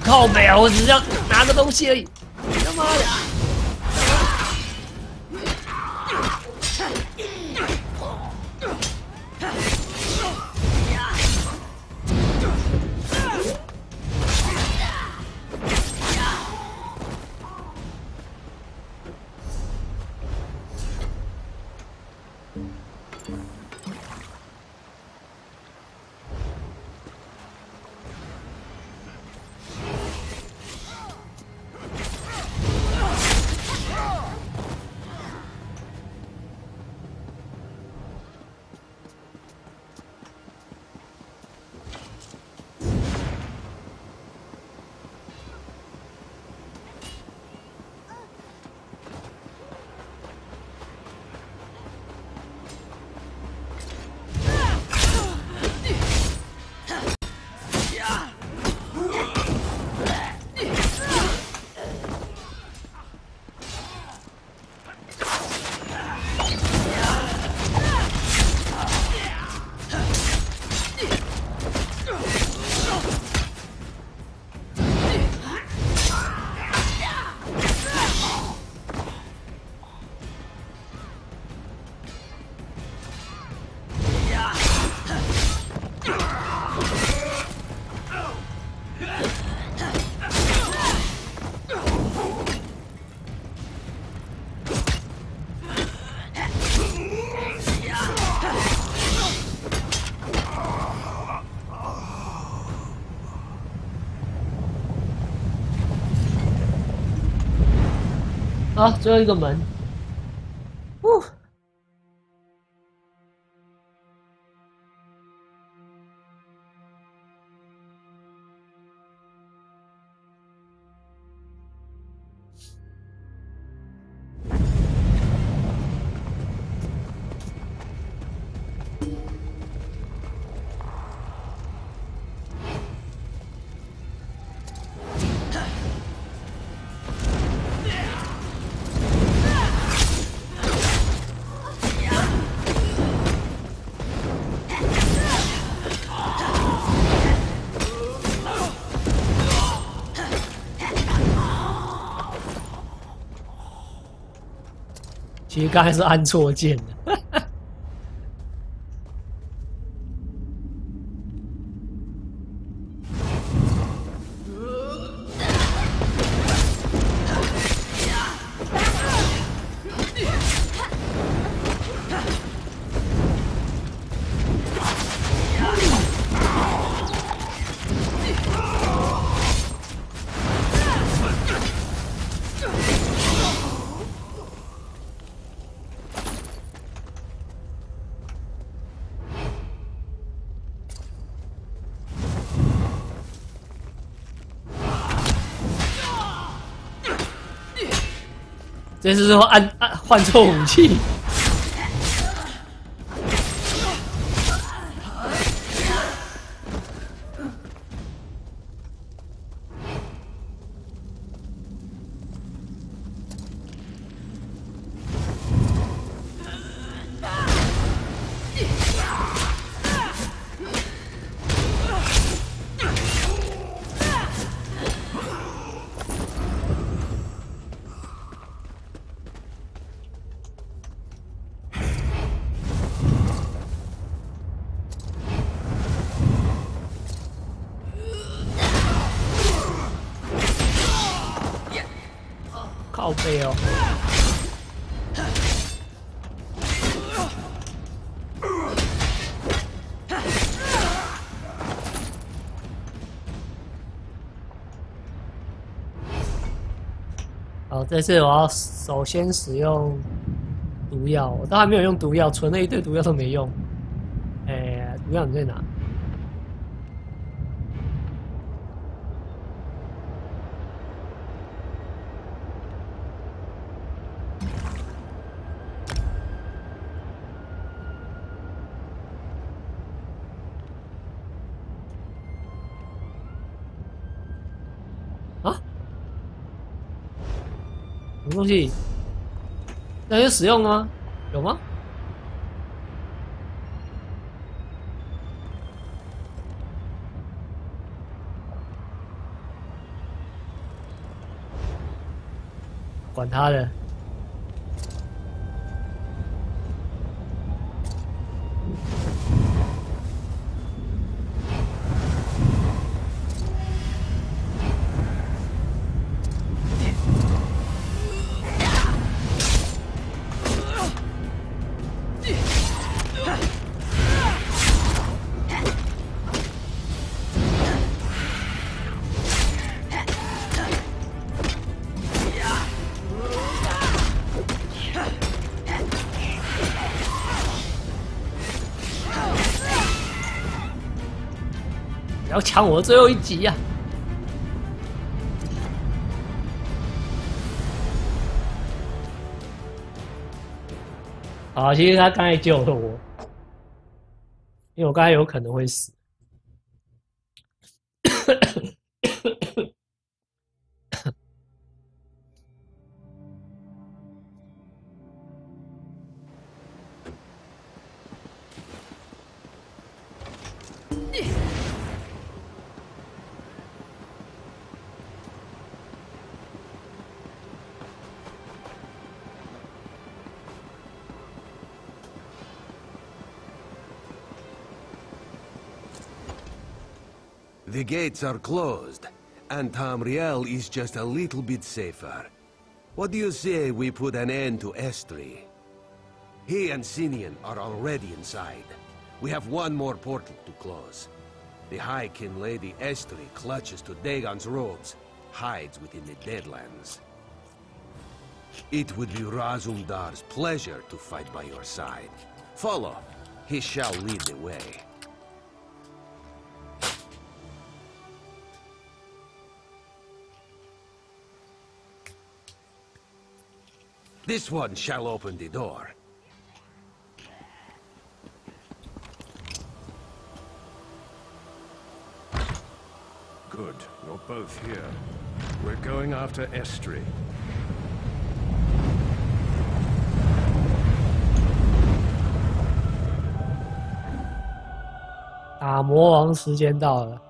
靠北啊！我只是要拿个东西而已。他妈的！好，最后一个门。其实刚才是按错键的。这是说按换错武器。靠背哦。好，这次我要首先使用毒药，我都还没有用毒药，存了一堆毒药都没用。毒药你在哪？啊？什么东西？那有使用吗？有吗？管他的。不要抢我最后一集呀！啊，其实他刚才救了我，因为我刚才有可能会死。The gates are closed, and Tamriel is just a little bit safer. What do you say we put an end to Estri? He and Sinian are already inside. We have one more portal to close. The High Kin Lady Estri clutches to Dagon's robes, hides within the Deadlands. It would be Razumdar's pleasure to fight by your side. Follow. He shall lead the way. This one shall open the door. Good. You're both here. We're going after Estri. 打魔王时间到了。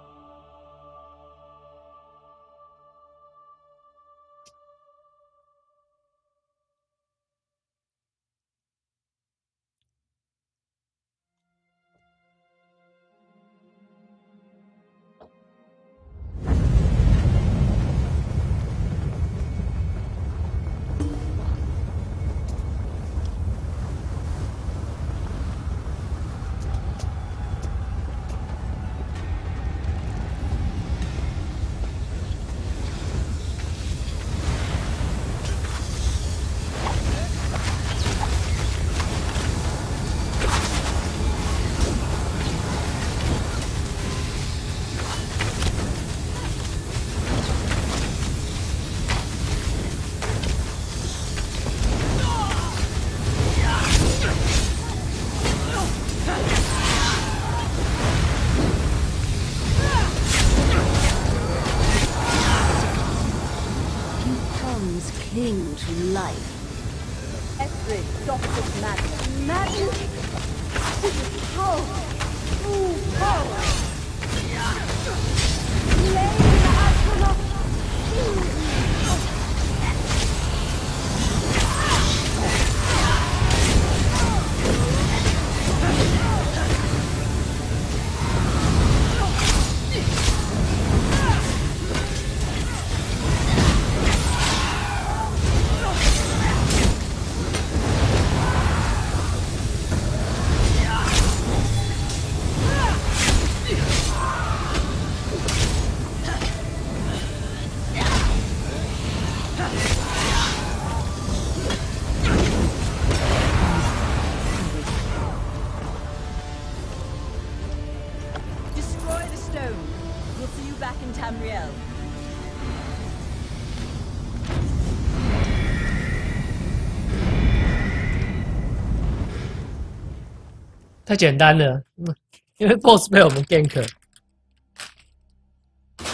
life. Estrid, stop this madness. Madness? This is power. True power. Lady Atula. Destroy the stone. We'll see you back in Tamriel. 太简单了，因为 BOSS 被我们 gank。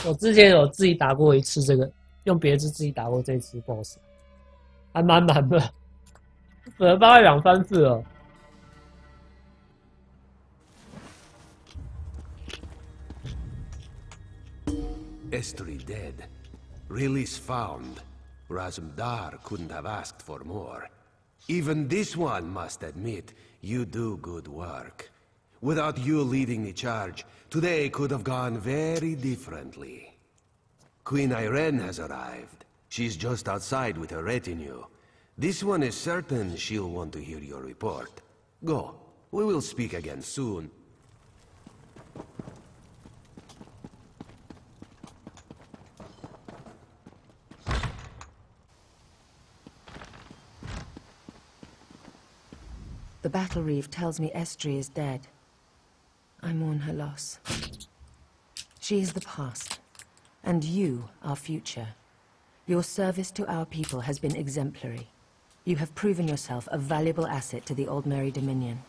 我之前有自己打过一次这个，用别致自己打过这一次 BOSS， 还蛮难的，死了大概2、3次了。Estri dead. Release found. Razumdar couldn't have asked for more. Even this one must admit, you do good work. Without you leading the charge, today could have gone very differently. Queen Irene has arrived. She's just outside with her retinue. This one is certain she'll want to hear your report. Go. We will speak again soon. The battle reeve tells me Estri is dead. I mourn her loss. She is the past, and you our future. Your service to our people has been exemplary. You have proven yourself a valuable asset to the Aldmeri Dominion.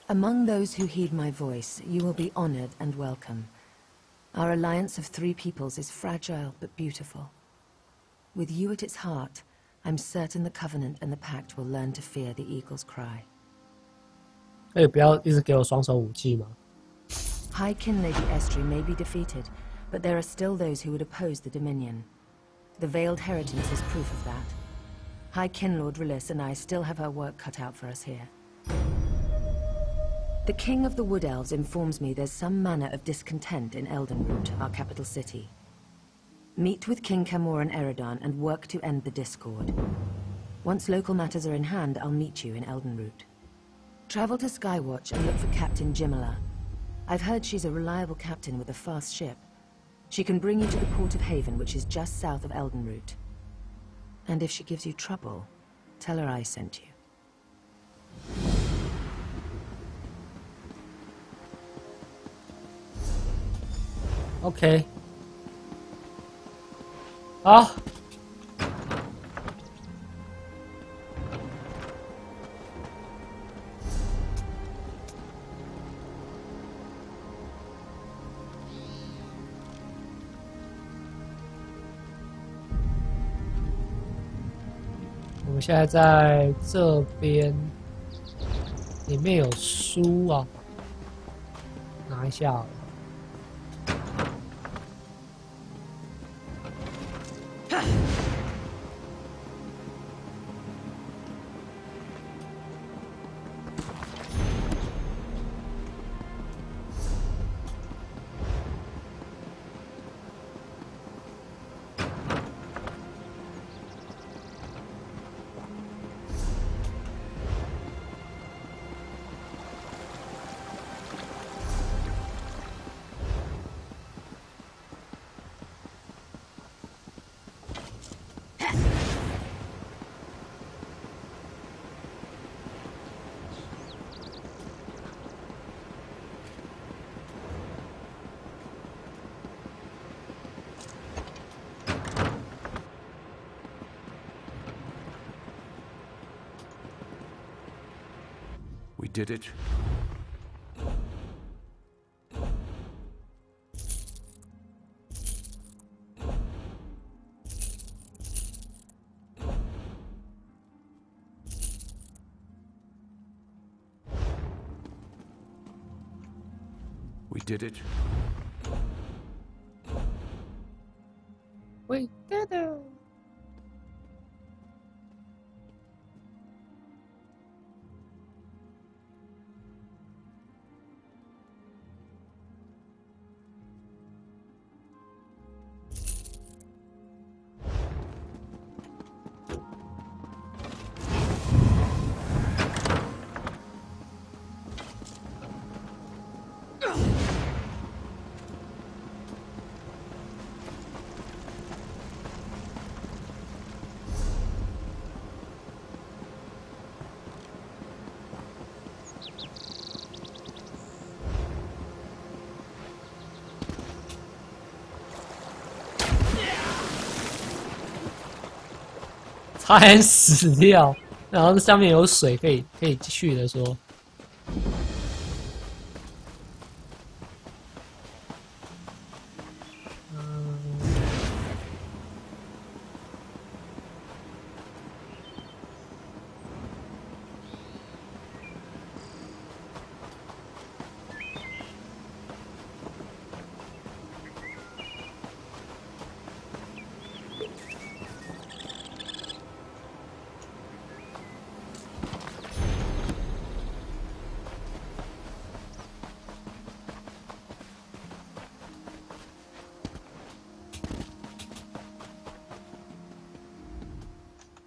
Among those who heed my voice, you will be honored and welcome. Our alliance of 3 peoples is fragile but beautiful. With you at its heart, I'm certain the Covenant and the Pact will learn to fear the Eagle's cry. 可以不要一直给我双手武器吗？ High Kin Lady Estri may be defeated, but there are still those who would oppose the Dominion. The Veiled Heritance is proof of that. High Kin Lord Rilis and I still have our work cut out for us here. The King of the Wood Elves informs me there's some manner of discontent in Eldenroot, our capital city. Meet with King Camor and Eridan and work to end the discord. Once local matters are in hand, I'll meet you in Eldenroot. Travel to Skywatch and look for Captain Jimala. I've heard she's a reliable captain with a fast ship. She can bring you to the Port of Haven, which is just south of Eldenroot. And if she gives you trouble, tell her I sent you. OK， 好。我们现在在这边，里面有书啊，拿一下好了。We did it. We did it. We did it.差点死掉，然后上面有水可以继续的说。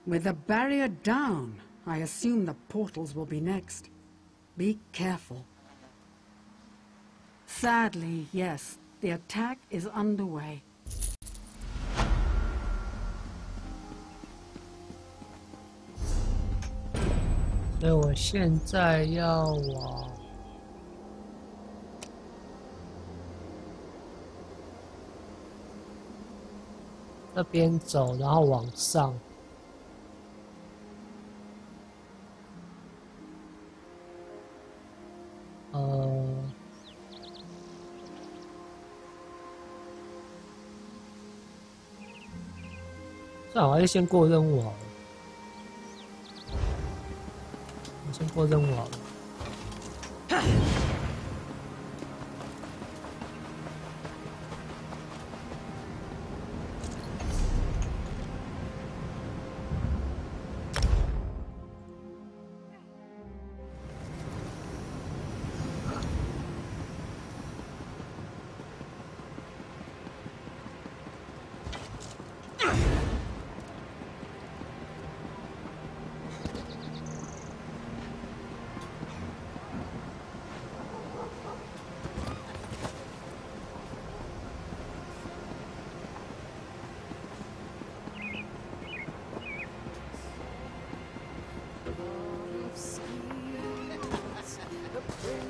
With the barrier down, I assume the portals will be next. Be careful. Sadly, yes, the attack is underway. 所以我现在要往这边走，然后往上。算了，我还是先过任务好了。我先过任务好了。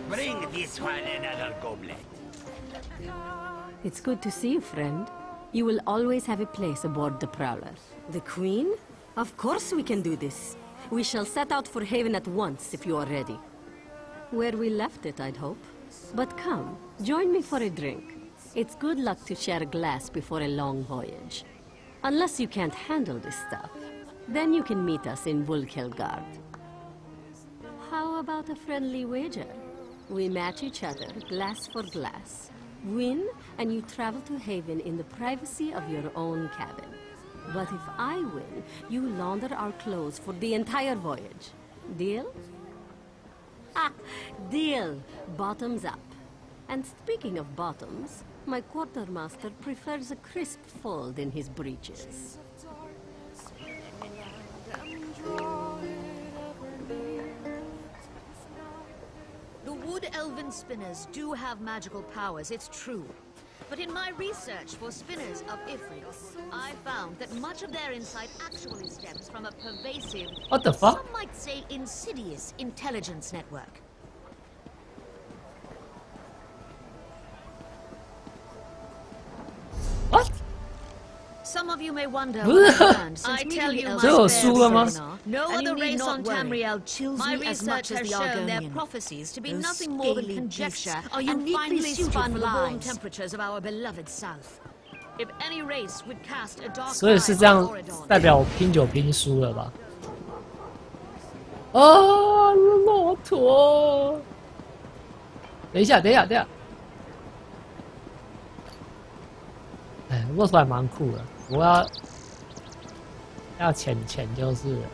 Bring this one another goblet. It's good to see you, friend. You will always have a place aboard the Prowler. The Queen? Of course we can do this. We shall set out for Haven at once, if you are ready. Where we left it, I'd hope. But come, join me for a drink. It's good luck to share a glass before a long voyage. Unless you can't handle this stuff. Then you can meet us in Vulkelgard. How about a friendly wager? We match each other, glass for glass. Win, and you travel to Haven in the privacy of your own cabin. But if I win, you launder our clothes for the entire voyage. Deal? Ah, deal! Bottoms up. And speaking of bottoms, my quartermaster prefers a crisp fold in his breeches. The Wood Elven spinners do have magical powers, it's true. But in my research for spinners of Ifrit, I found that much of their insight actually stems from a pervasive, what the fuck? some might say insidious, intelligence network. What? Some of you may wonder what I've learned since meeting you my seminar. No other race on Tamriel chills me as much as the Argonian. Their prophecies to be nothing more than conjecture and finally suited for the warm temperatures of our beloved south. If any race would cast a dark 所以是这样，代表我拼酒拼输了吧？啊，骆驼！等一下，等一下，等一下！做出来蛮酷的，不过要钱就是了。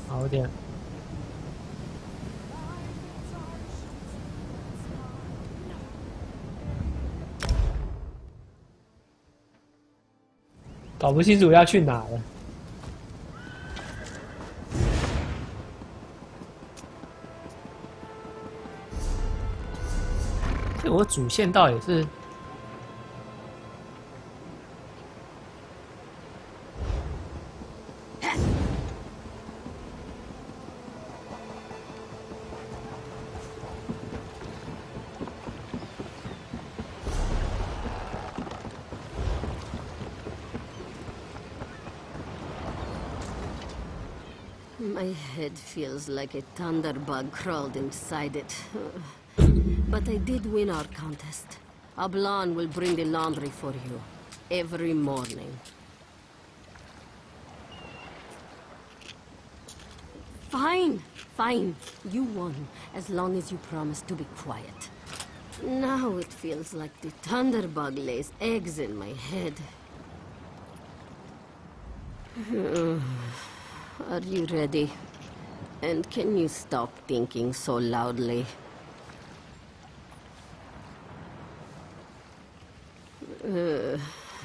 好点。搞不清楚要去哪了。所以我主线到底是？My head feels like a thunderbug crawled inside it. But I did win our contest. Ablan will bring the laundry for you every morning. Fine, fine. You won, as long as you promise to be quiet. Now it feels like the thunderbug lays eggs in my head. Are you ready? And can you stop thinking so loudly?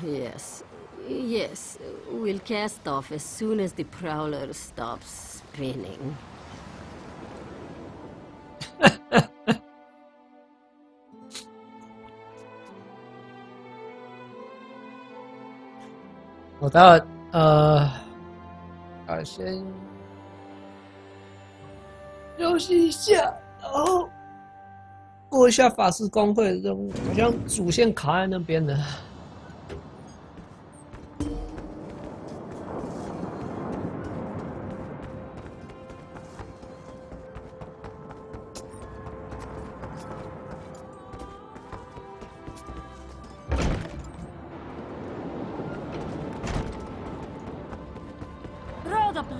Yes. Yes, we'll cast off as soon as the prowler stops spinning. 我待会先休息一下，然后过一下法师公会的任务，好像主线卡在那边了。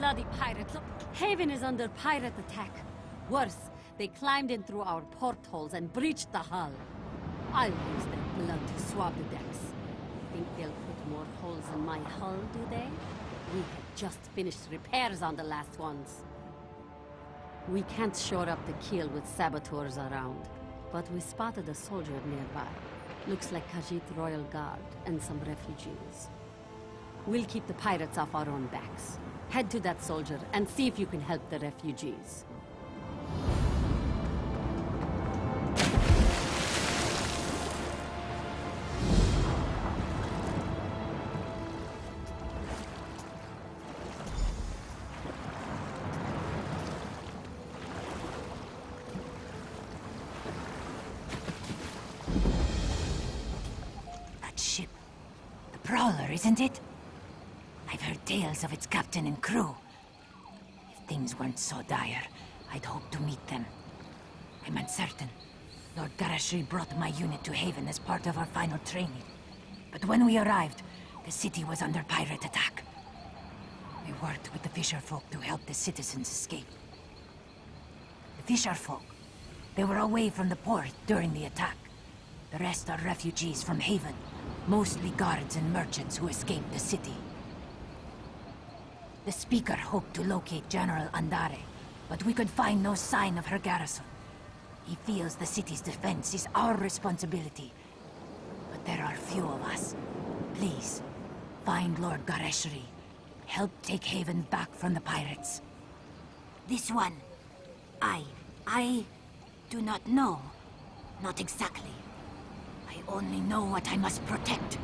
Bloody pirates! Haven is under pirate attack. Worse, they climbed in through our portholes and breached the hull. I'll use their blood to swab the decks. Think they'll put more holes in my hull, do they? We had just finished repairs on the last ones. We can't shore up the keel with saboteurs around, but we spotted a soldier nearby. Looks like Khajiit Royal Guard and some refugees. We'll keep the pirates off our own backs. Head to that soldier and see if you can help the refugees. That ship. The Prowler, isn't it? I've heard tales of its captain and crew. If things weren't so dire, I'd hope to meet them. I'm uncertain. Lord Garashri brought my unit to Haven as part of our final training. But when we arrived, the city was under pirate attack. We worked with the fisherfolk to help the citizens escape. The fisherfolk, they were away from the port during the attack. The rest are refugees from Haven, mostly guards and merchants who escaped the city. The Speaker hoped to locate General Andare, but we could find no sign of her garrison. He feels the city's defense is our responsibility. But there are few of us. Please, find Lord Gareshri. Help take Haven back from the pirates. This one, I do not know. Not exactly. I only know what I must protect.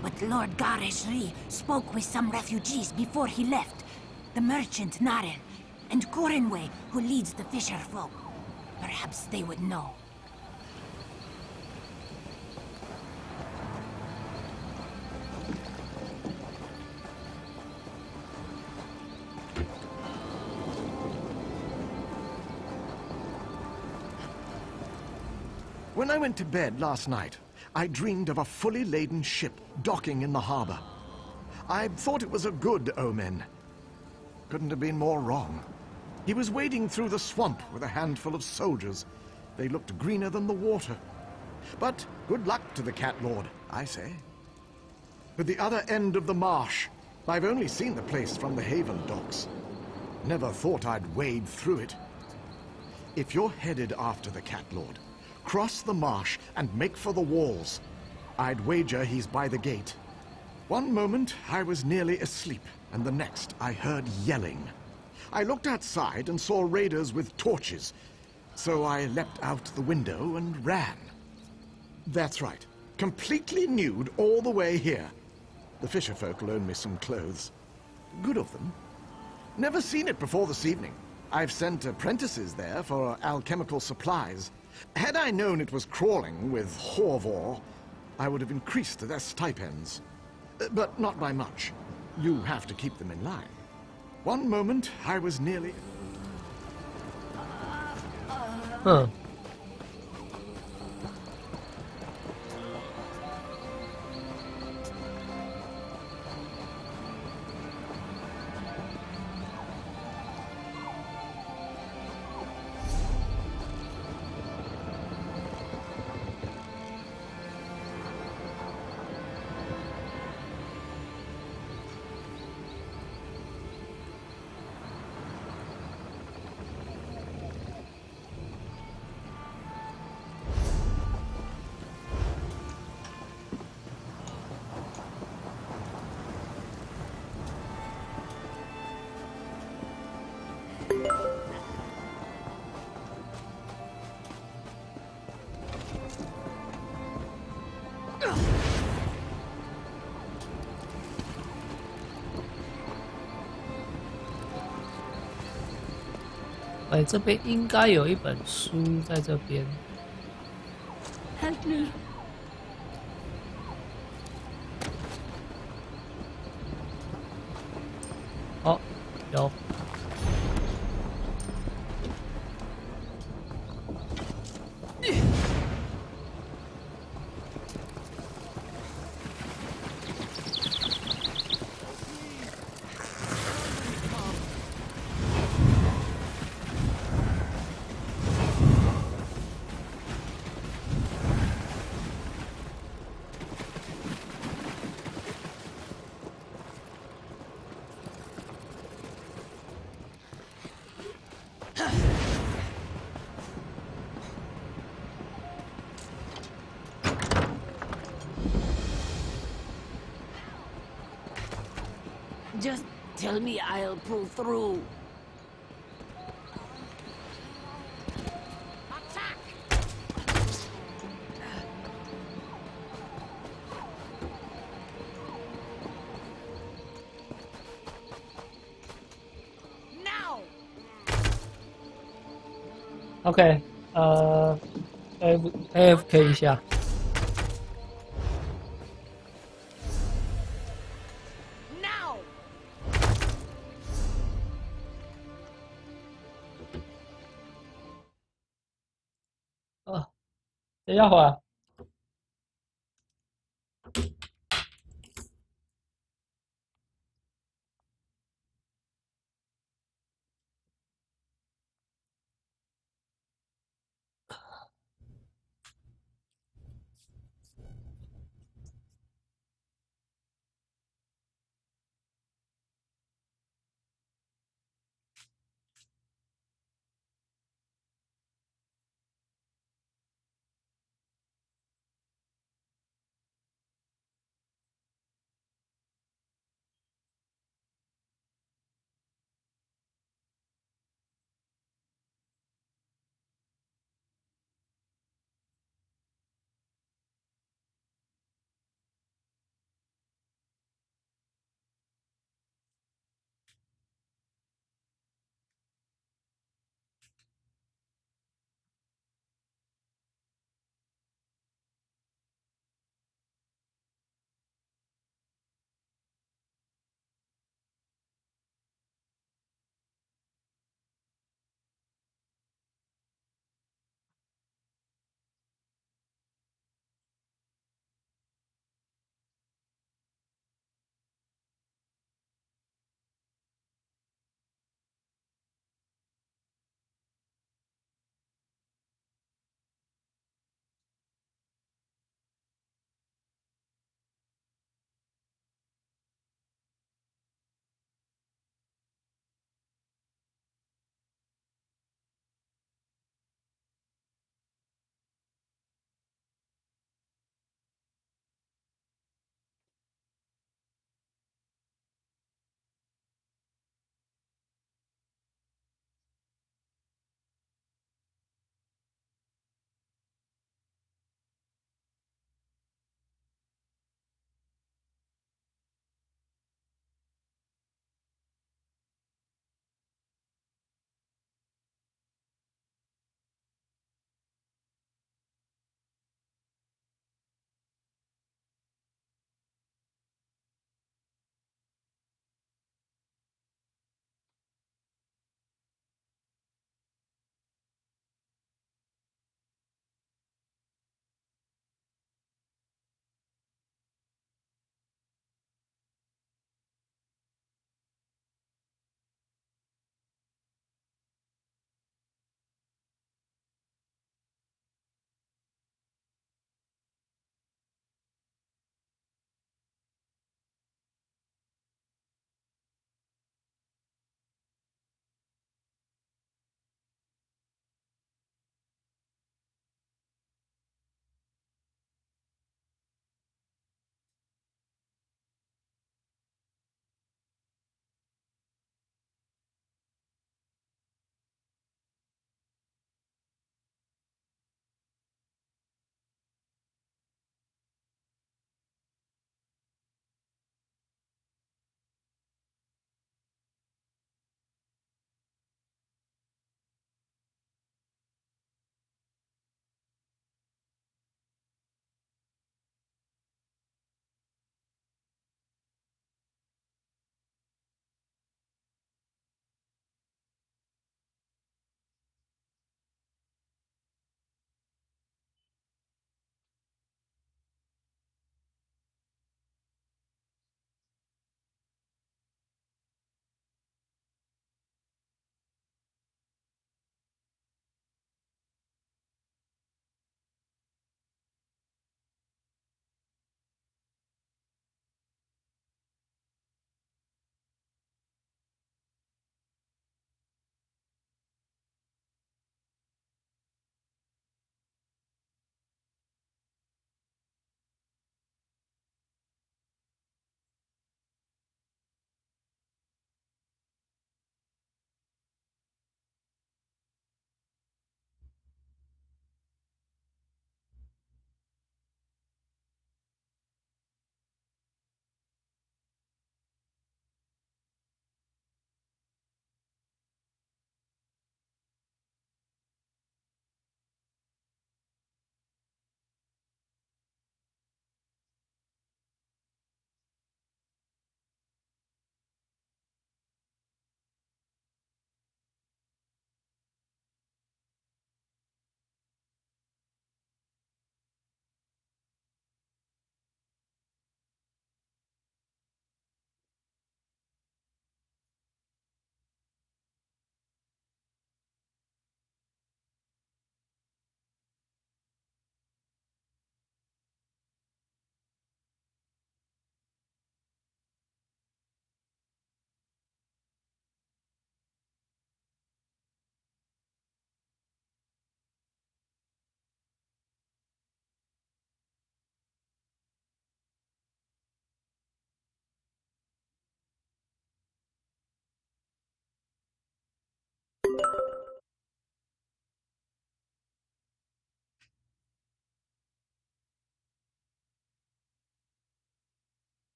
But Lord Gareshri spoke with some refugees before he left. The merchant Narel, and Korenwe, who leads the fisherfolk. Perhaps they would know. When I went to bed last night, I dreamed of a fully laden ship docking in the harbor. I thought it was a good omen. Couldn't have been more wrong. He was wading through the swamp with a handful of soldiers. They looked greener than the water. But good luck to the Cat Lord, I say. At the other end of the marsh, I've only seen the place from the Haven docks. Never thought I'd wade through it. If you're headed after the Cat Lord, cross the marsh and make for the walls. I'd wager he's by the gate. One moment I was nearly asleep, and the next I heard yelling. I looked outside and saw raiders with torches, so I leapt out the window and ran. That's right, completely nude all the way here. The fisherfolk loaned me some clothes. Good of them. Never seen it before this evening. I've sent apprentices there for alchemical supplies. Had I known it was crawling with Horvor, I would have increased their stipends. But not by much. You have to keep them in line. One moment, I was nearly... Huh.哎，这边应该有一本书在这边。Help me. 哦，有。Just tell me I'll pull through. Now. OK，AFK 一下。等一下会儿。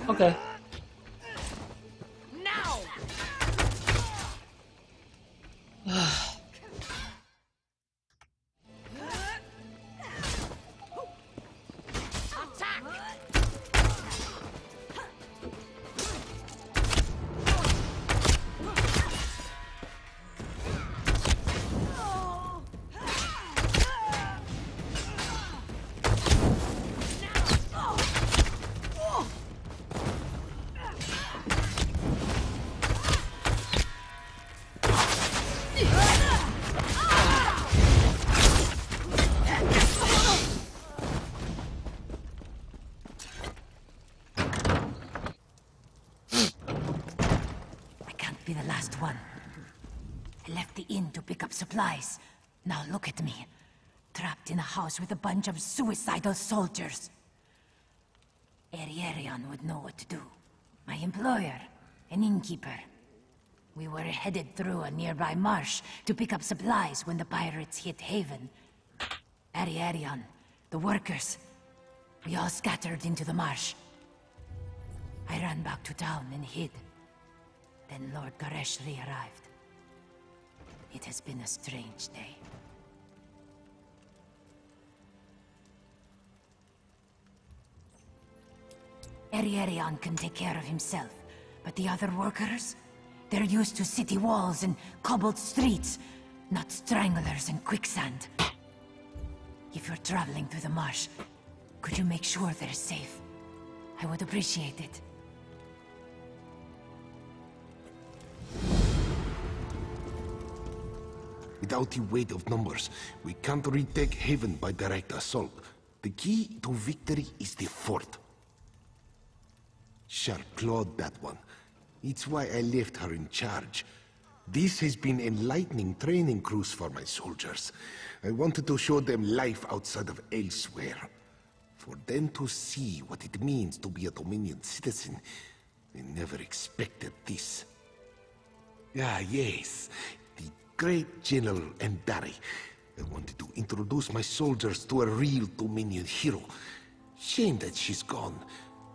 OK。Be the last one. I left the inn to pick up supplies. Now look at me, trapped in a house with a bunch of suicidal soldiers. Ariarion would know what to do. My employer, an innkeeper. We were headed through a nearby marsh to pick up supplies when the pirates hit Haven. Ariarion, the workers, we all scattered into the marsh. I ran back to town and hid. Then Lord Garesh re-arrived. It has been a strange day. Ariarion can take care of himself, but the other workers? They're used to city walls and cobbled streets, not stranglers and quicksand. If you're traveling through the marsh, could you make sure they're safe? I would appreciate it. Without the weight of numbers, we can't retake Haven by direct assault. The key to victory is the fort. Sharp clawed that one. It's why I left her in charge. This has been an enlightening training cruise for my soldiers. I wanted to show them life outside of elsewhere. For them to see what it means to be a Dominion citizen. I never expected this. Ah, yes. Great General Endari. I wanted to introduce my soldiers to a real Dominion hero. Shame that she's gone.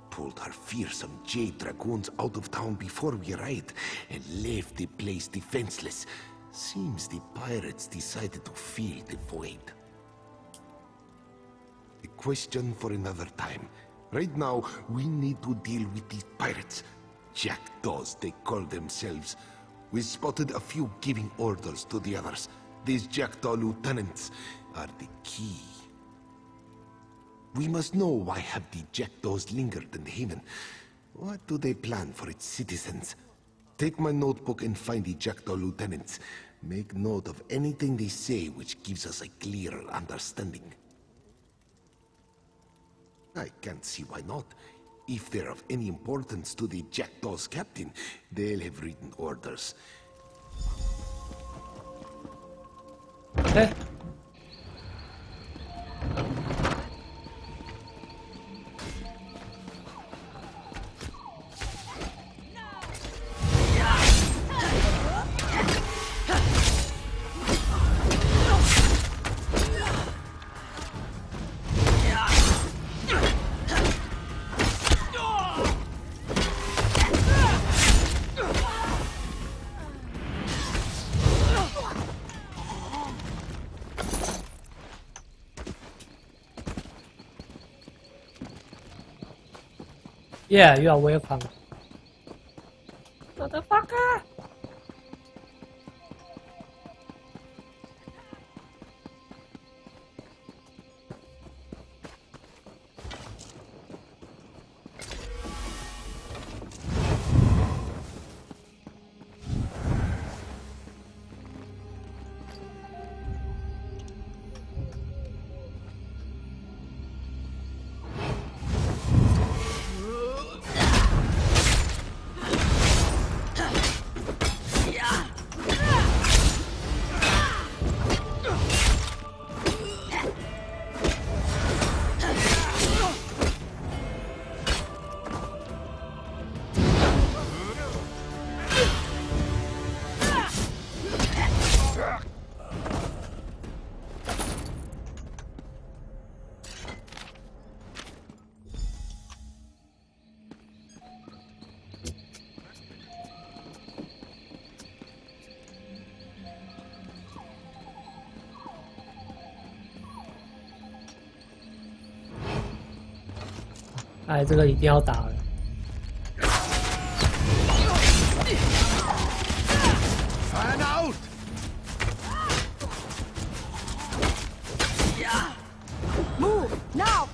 Pulled her fearsome Jade Dragoons out of town before we arrived and left the place defenseless. Seems the pirates decided to fill the void. A question for another time. Right now, we need to deal with these pirates. Jackdaws, they call themselves. We spotted a few giving orders to the others. These Jackdaw lieutenants are the key. We must know why have the Jackdaws lingered in Haven. What do they plan for its citizens? Take my notebook and find the Jackdaw lieutenants. Make note of anything they say which gives us a clearer understanding. I can't see why not. If they're of any importance to the Jackdaw's captain, they'll have written orders. Okay. Yeah, you are welcome. Motherfucker! 哎，这个一定要打了。Fan out! Move now!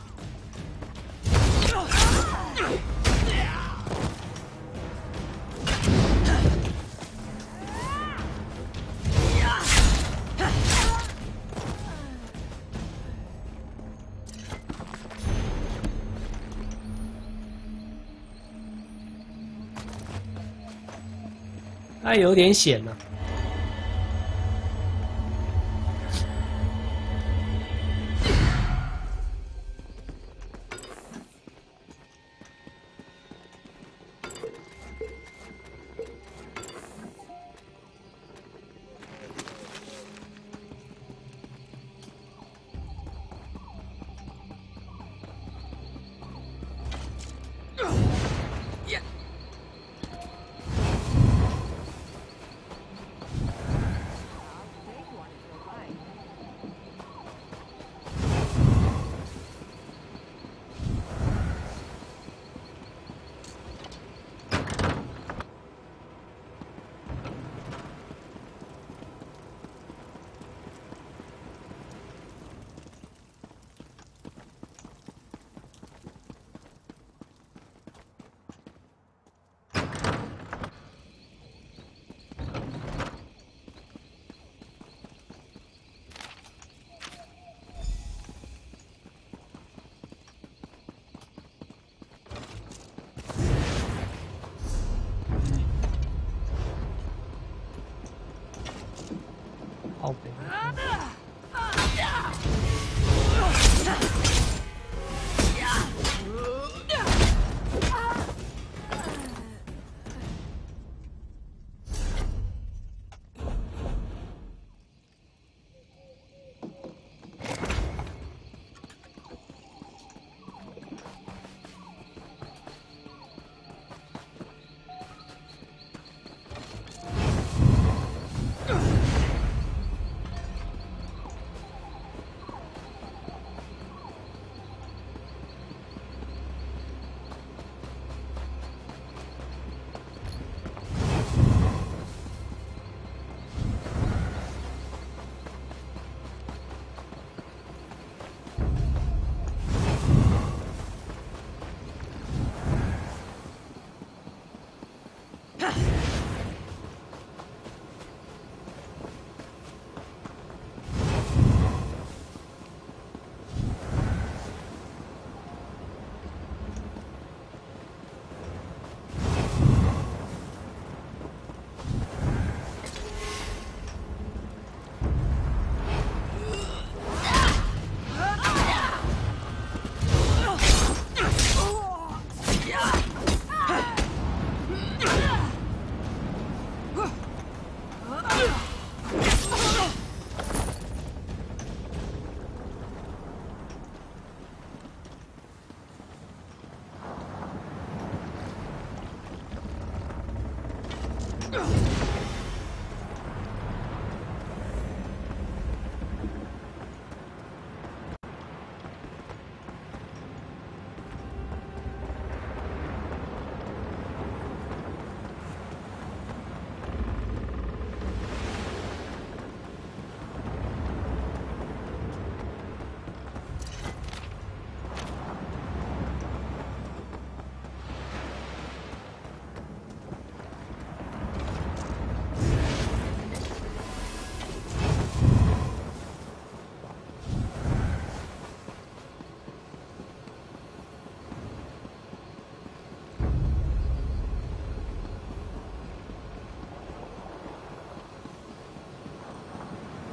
哎，有点险了。好北。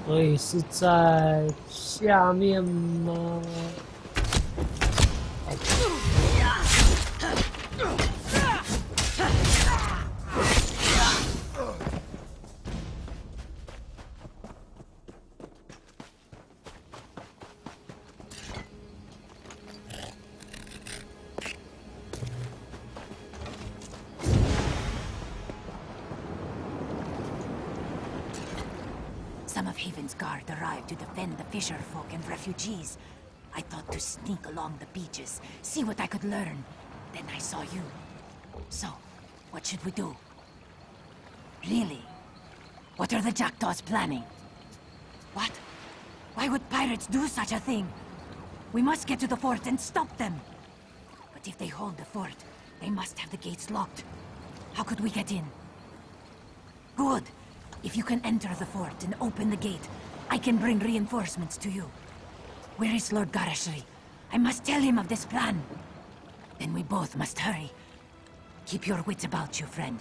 所以是在下面吗？ Some of Haven's guard arrived to defend the fisher folk and refugees. I thought to sneak along the beaches, see what I could learn. Then I saw you. So, what should we do? Really? What are the Jackdaws planning? What? Why would pirates do such a thing? We must get to the fort and stop them. But if they hold the fort, they must have the gates locked. How could we get in? Good. If you can enter the fort and open the gate, I can bring reinforcements to you. Where is Lord Garashri? I must tell him of this plan. Then we both must hurry. Keep your wits about you, friend.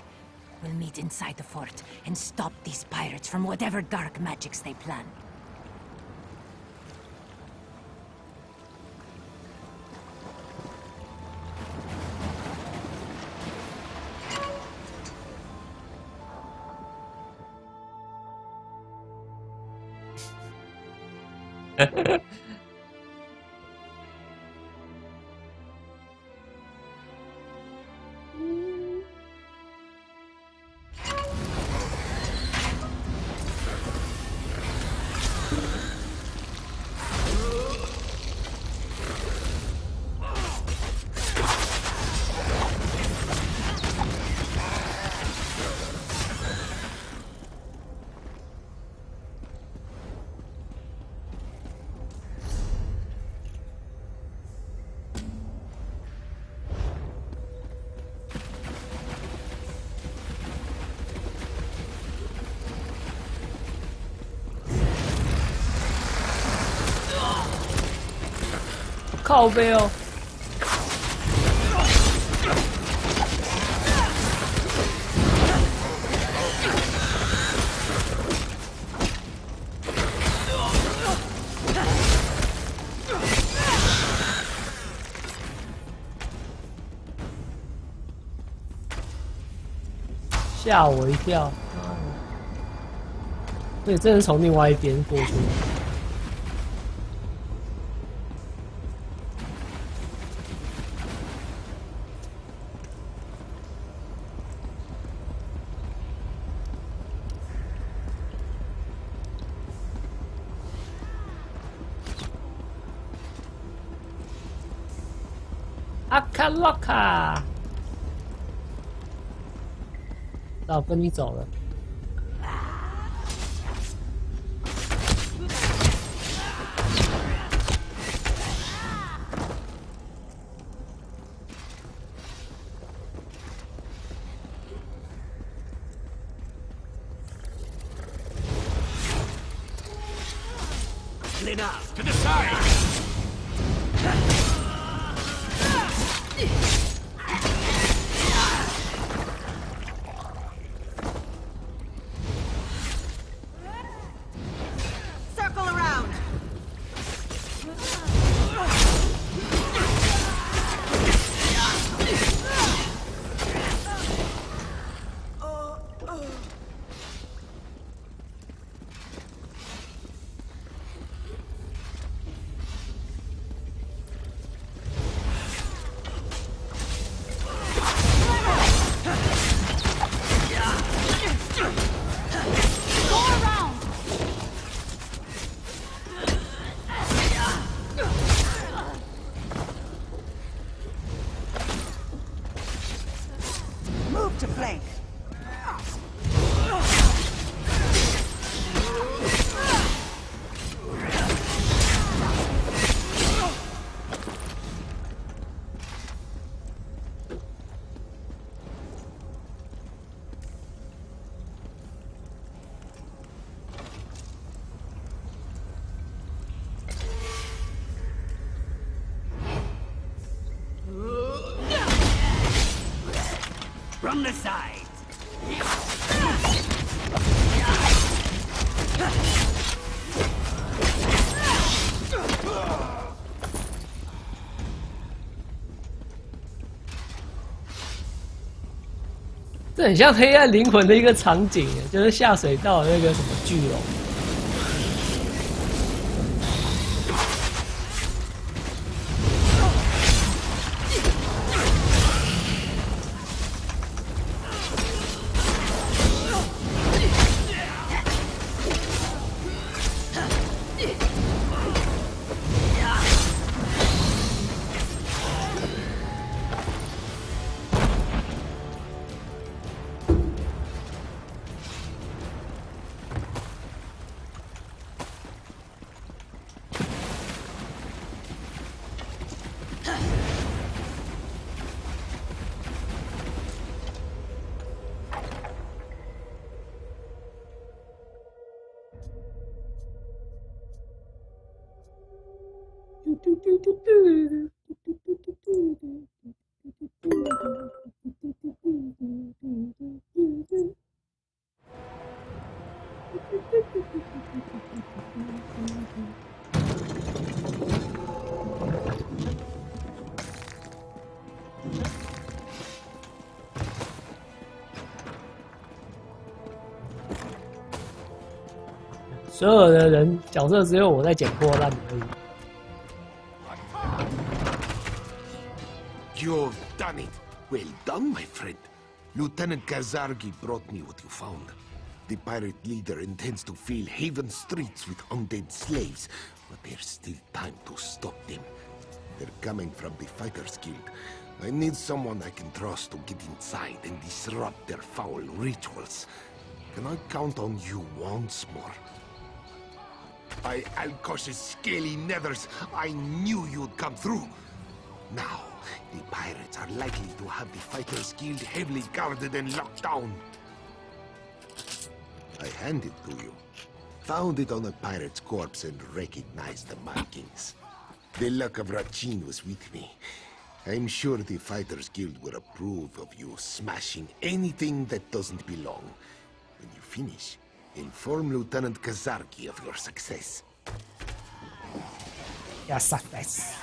We'll meet inside the fort and stop these pirates from whatever dark magics they plan.靠背哦。吓我一跳！对，真是从另外一边过去。阿卡洛卡，那我跟你走了。Clean up to the side. Circle around. Move to flank. From the sides. 这很像《黑暗灵魂》的一个场景，就是下水道的那个什么巨龙。所有的人角色只有我在捡破烂而已。 You've done it. Well done, my friend. Lieutenant Kazargi brought me what you found. The pirate leader intends to fill Haven streets with undead slaves, but there's still time to stop them. They're coming from the Fighters Guild. I need someone I can trust to get inside and disrupt their foul rituals. Can I count on you once more? By Alkosh's scaly nethers, I knew you'd come through. Now, the pirates are likely to have the Fighters Guild heavily guarded and locked down. I hand it to you. Found it on a pirate's corpse and recognized the markings. The luck of Rachin was with me. I'm sure the Fighters Guild will approve of you smashing anything that doesn't belong. When you finish, inform Lieutenant Kazargi of your success. Your success.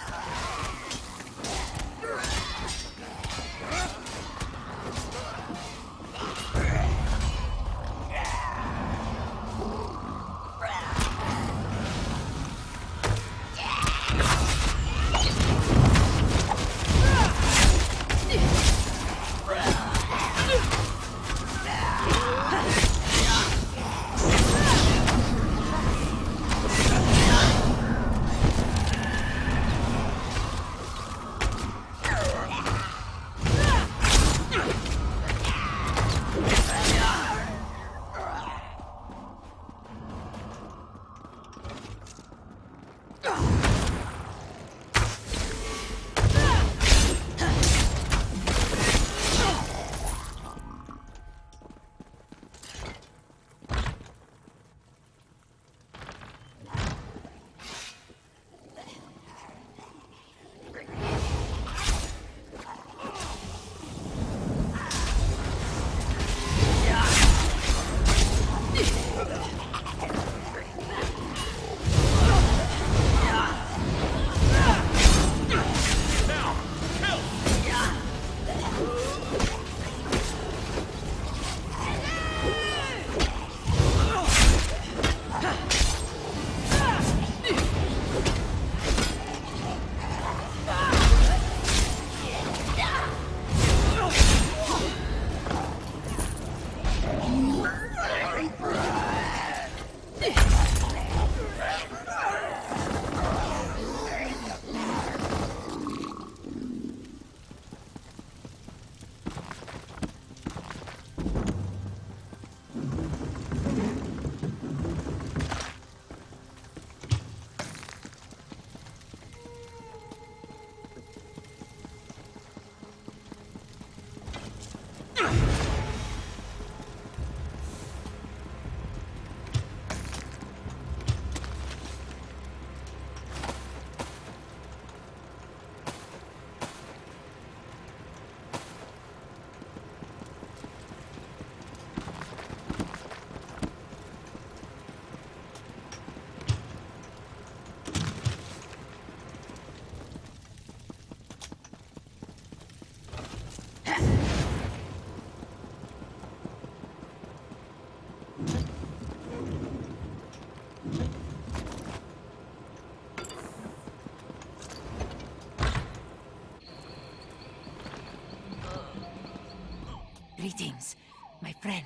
Greetings, my friend.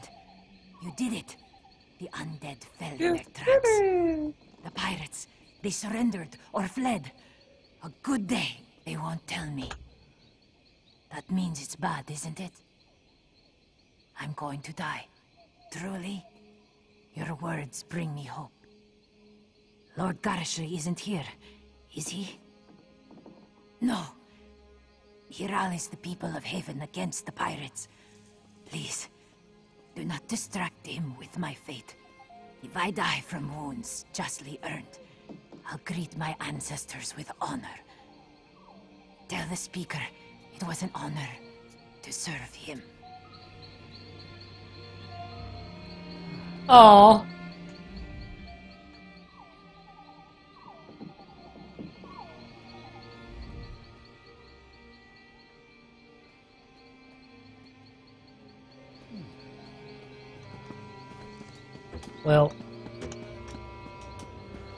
You did it. The undead fell in their traps. The pirates, they surrendered or fled. A good day, they won't tell me. That means it's bad, isn't it? I'm going to die. Truly, your words bring me hope. Lord Garishri isn't here, is he? No. He rallies the people of Haven against the pirates. Please, do not distract him with my fate. If I die from wounds justly earned, I'll greet my ancestors with honor. Tell the speaker it was an honor to serve him. Oh. Well，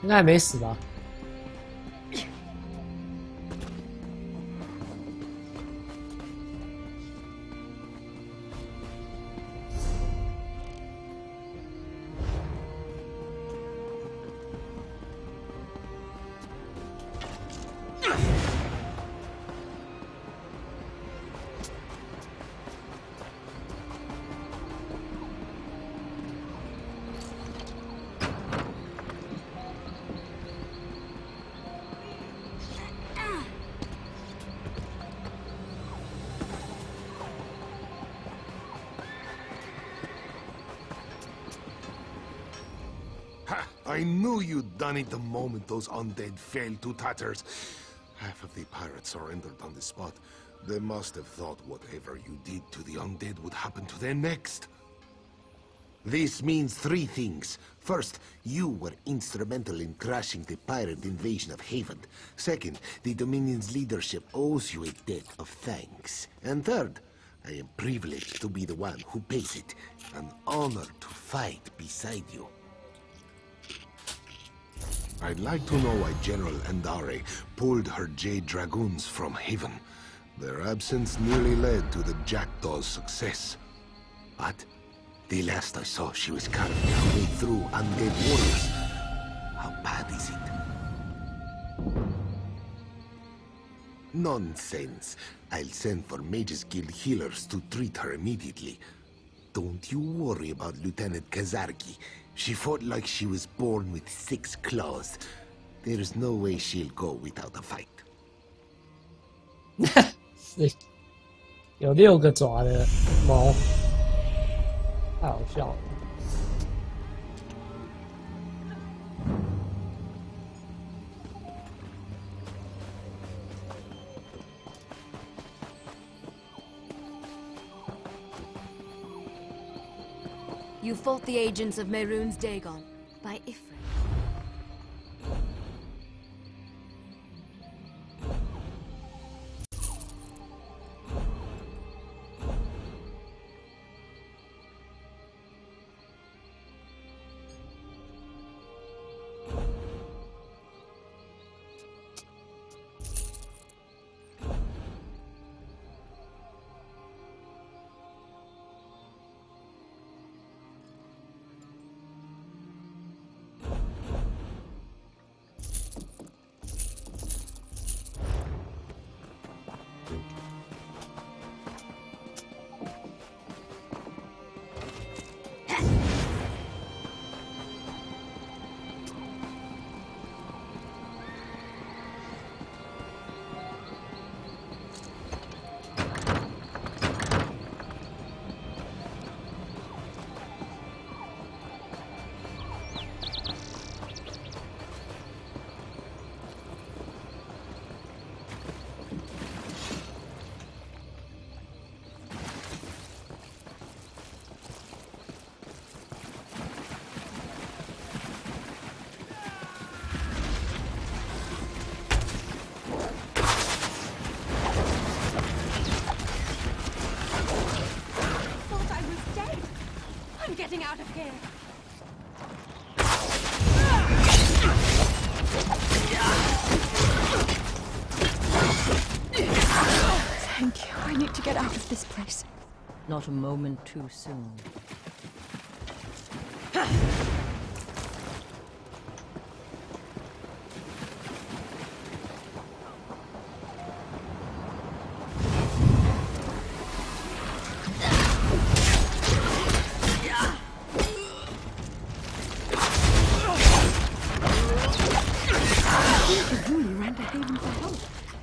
应该还没死吧？I knew you'd done it the moment those undead fell to tatters. Half of the pirates surrendered on the spot. They must have thought whatever you did to the undead would happen to them next. This means three things. First, you were instrumental in crashing the pirate invasion of Haven. Second, the Dominion's leadership owes you a debt of thanks. And third, I am privileged to be the one who pays it. An honor to fight beside you. I'd like to know why General Andare pulled her Jade Dragoons from Haven. Their absence nearly led to the Jackdaw's success. What? The last I saw, she was carving her way through undead warriors. How bad is it? Nonsense. I'll send for Mages Guild healers to treat her immediately. Don't you worry about Lieutenant Kazargi. She fought like she was born with 6 claws. There's no way she'll go without a fight. 有6个爪的猫，太好笑了。You fought the agents of Mehrunes Dagon by Ifrit. Getting out of here. Thank you. I need to get out of this place. Not a moment too soon.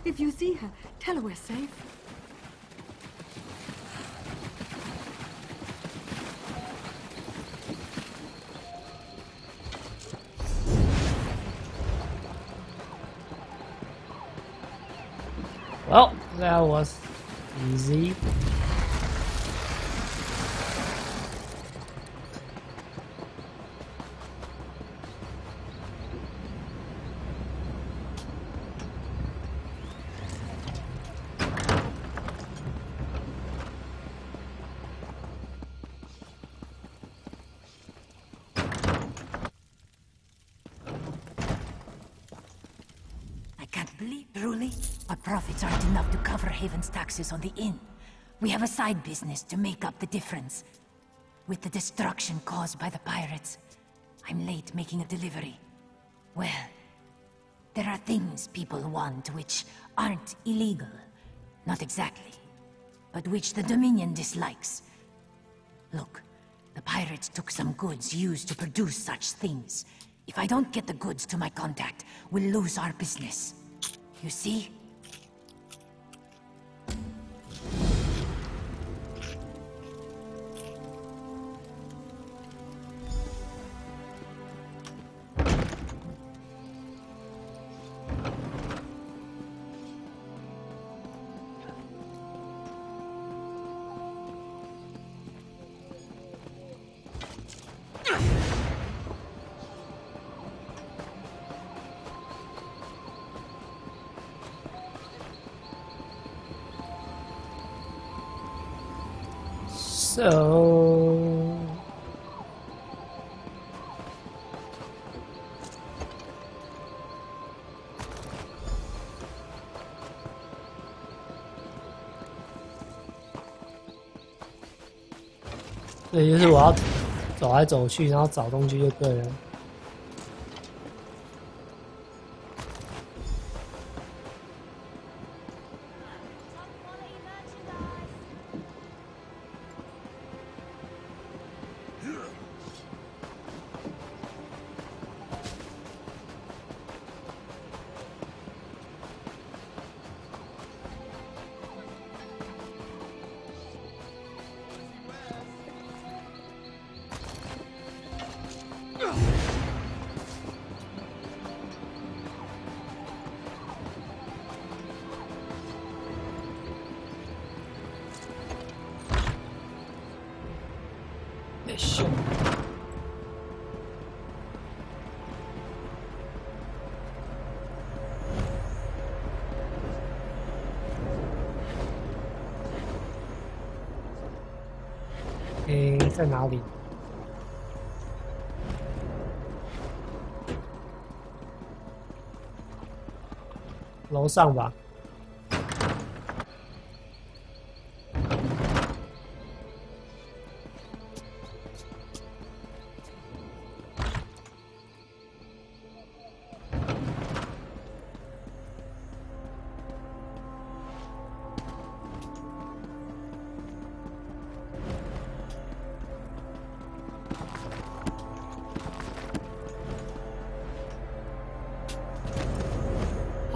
If you see her, tell her we're safe. Well, that was easy. Truly, our profits aren't enough to cover Haven's taxes on the inn. We have a side business to make up the difference. With the destruction caused by the pirates, I'm late making a delivery. Well, there are things people want which aren't illegal. Not exactly. But which the Dominion dislikes. Look, the pirates took some goods used to produce such things. If I don't get the goods to my contact, we'll lose our business. You see? So这就是我要走来走去，然后找东西就对了。在哪里？楼上吧。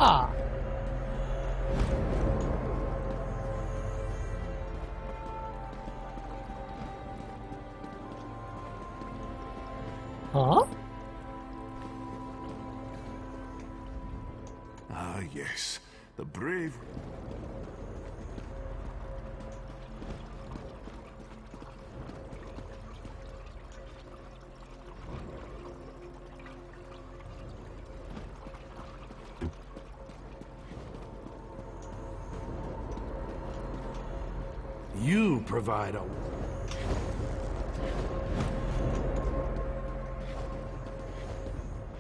啊！啊 Ah, yes. The brave... You provide a...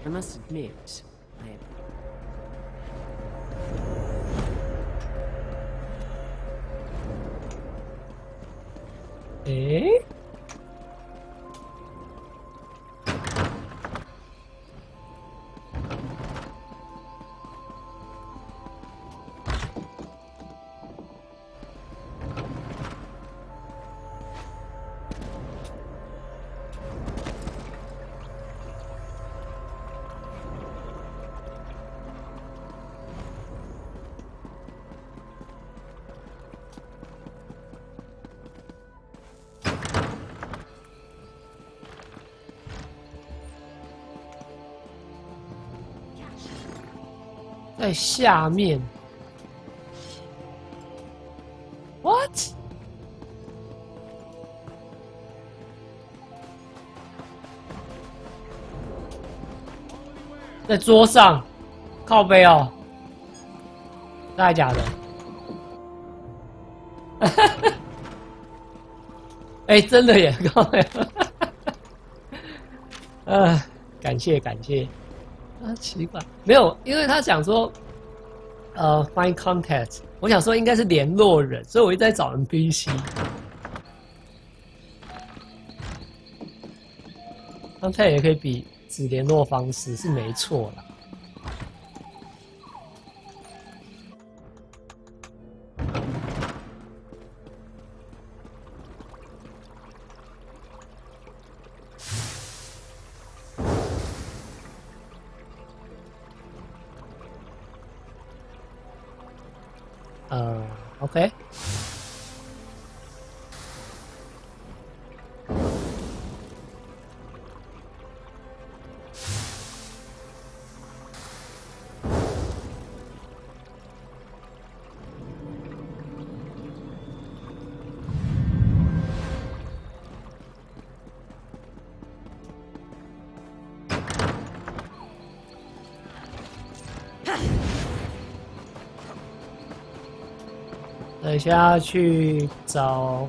I must admit, Eh?在下面。在桌上，靠背哦，真的假的？哎，真的耶，靠背。感谢感谢。啊，奇怪，没有，因为他讲说，find contact， 我想说应该是联络人，所以我一直在找 NPC。contact 也可以比指联络方式，是没错啦。OK。等一下去找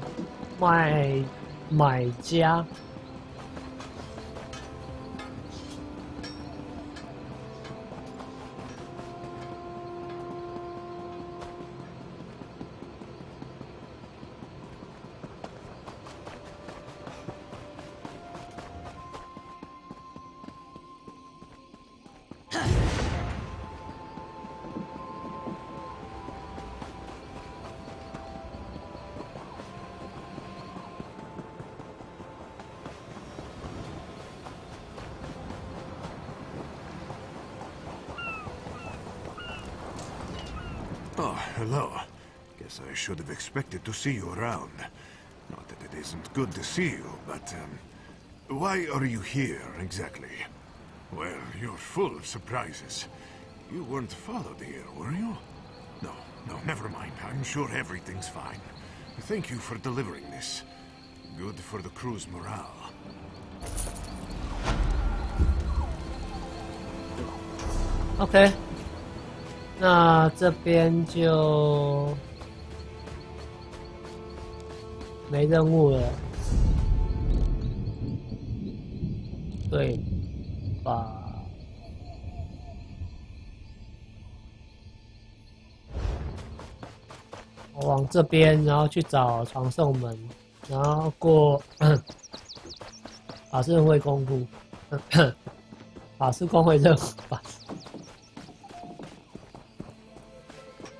买家。Oh, hello. Guess I should have expected to see you around. Not that it isn't good to see you, but, why are you here, exactly? Well, you're full of surprises. You weren't followed here, were you? No, never mind. I'm sure everything's fine. Thank you for delivering this. Good for the crew's morale. OK。那这边就没任务了，对吧？我往这边，然后去找传送门，然后过法师人会公布，法师公会任务吧。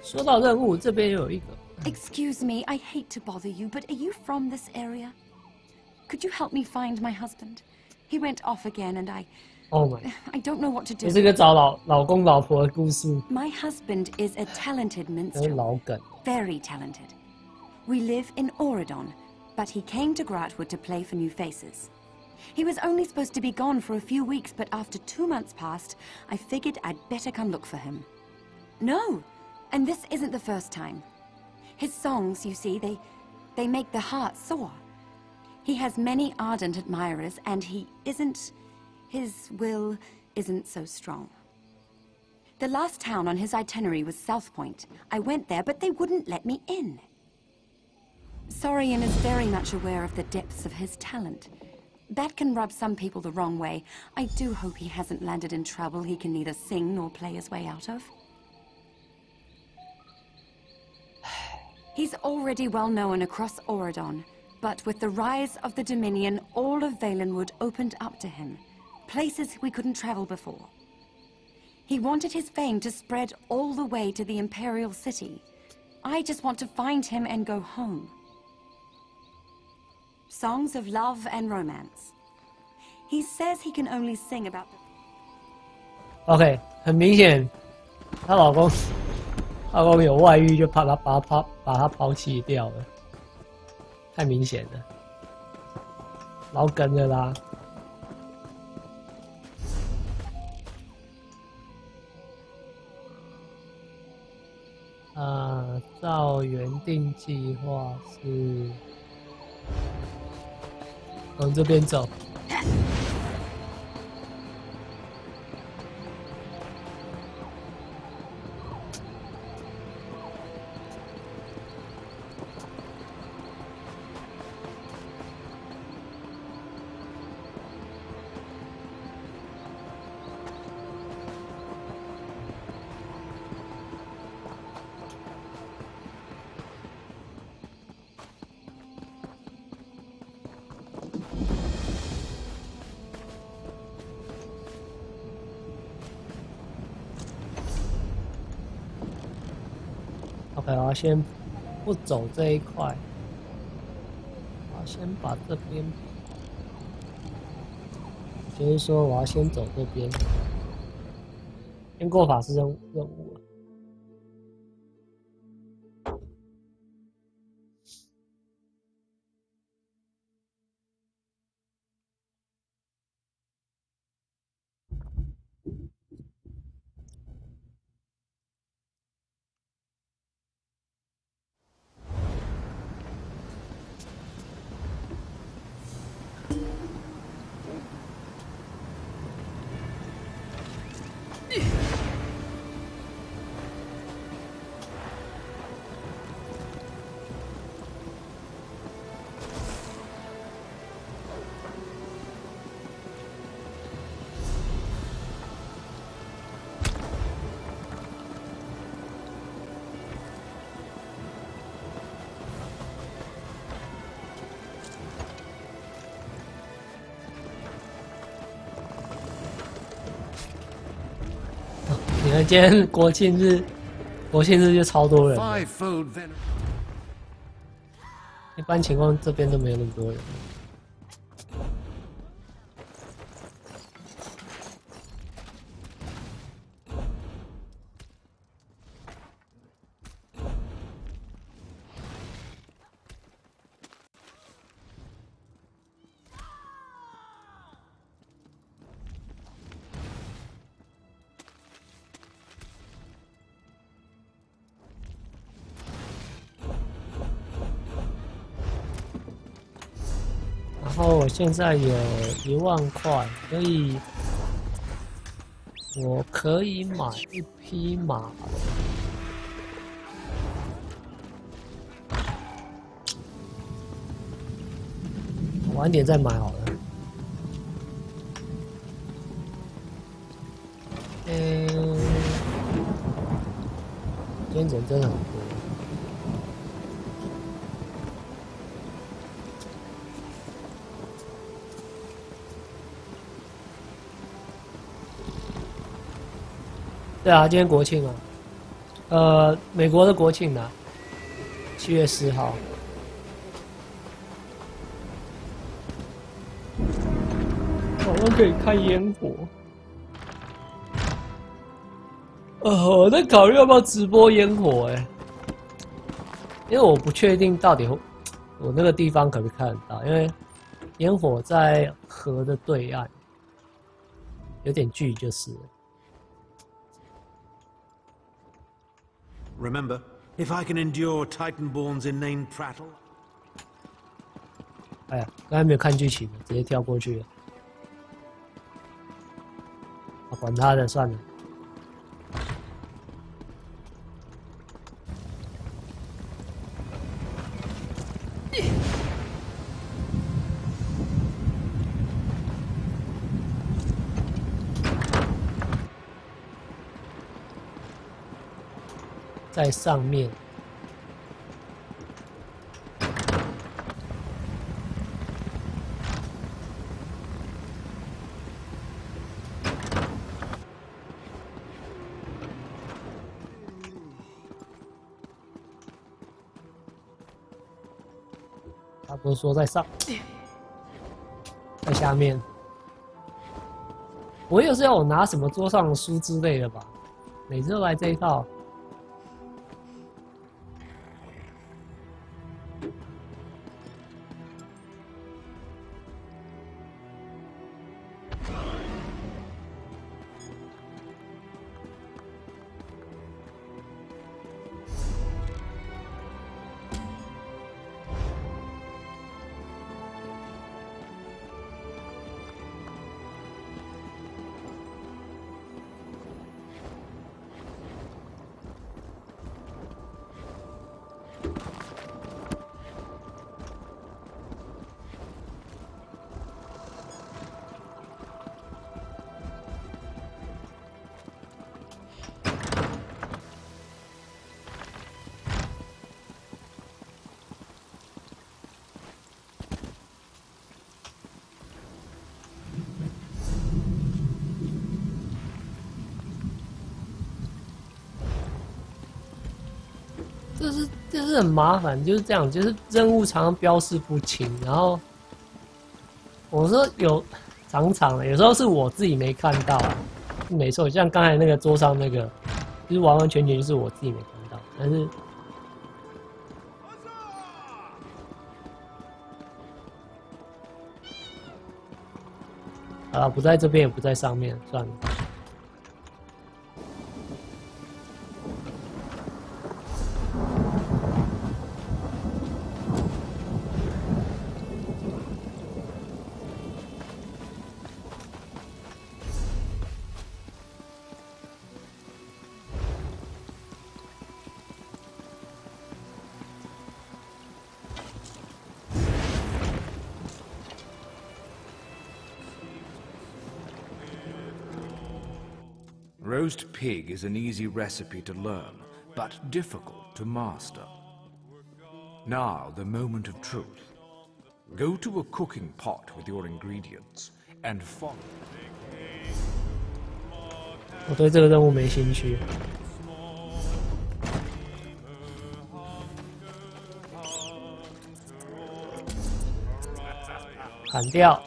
说到任务，这边有一个。Excuse me, I hate to bother you, but are you from this area? Could you help me find my husband? He went off again, and Oh my! I don't know what to do. 也是个找老公老婆的故事。My husband is a talented minstrel. 老梗。Very talented. We live in Auridon, but he came to Gratwood to play for New Faces. He was only supposed to be gone for a few weeks, but after 2 months passed, I figured I'd better come look for him. No! And this isn't the first time. His songs, you see, they make the heart soar. He has many ardent admirers, and his will isn't so strong. The last town on his itinerary was South Point. I went there, but they wouldn't let me in. Sorian is very much aware of the depths of his talent. That can rub some people the wrong way. I do hope he hasn't landed in trouble he can neither sing nor play his way out of. He's already well known across Auridon, but with the rise of the Dominion, all of Valenwood opened up to him, places we couldn't travel before. He wanted his fame to spread all the way to the Imperial City. I just want to find him and go home. Songs of love and romance. He says he can only sing about the... OK， 很明显，她老公有外遇，就把他抛弃掉了，太明显了，老梗了啦。照原定计划是往这边走。我要先不走这一块，我要先把这边，就是说我要先走这边，先过法师任务了。你看今天国庆日就超多人的，一般情况这边都没有那么多人。然后我现在有10000块，所以我可以买一匹马。晚点再买好了。今天人真的很多。对啊，今天国庆啊，美国的国庆啊，7月10号。好像可以看烟火。我在考虑要不要直播烟火因为我不确定到底我那个地方可不可以看得到，因为烟火在河的对岸，有点距就是了。Remember, if I can endure Titanborn's inane prattle. 哎呀，刚才没有看剧情，直接跳过去了。管他的，算了。在上面。他不是说在上，在下面。我也是要我拿什么桌上的书之类的吧？每次都来这一套。就是很麻烦，就是这样，就是任务常常标示不清，然后我说有常常有时候是我自己没看到啊，没错，像刚才那个桌上那个，就是完完全全就是我自己没看到，但是。好了，不在这边，也不在上面，算了。Roast pig is an easy recipe to learn, but difficult to master. Now, the moment of truth. Go to a cooking pot with your ingredients and follow. 我对这个任务没兴趣。砍掉。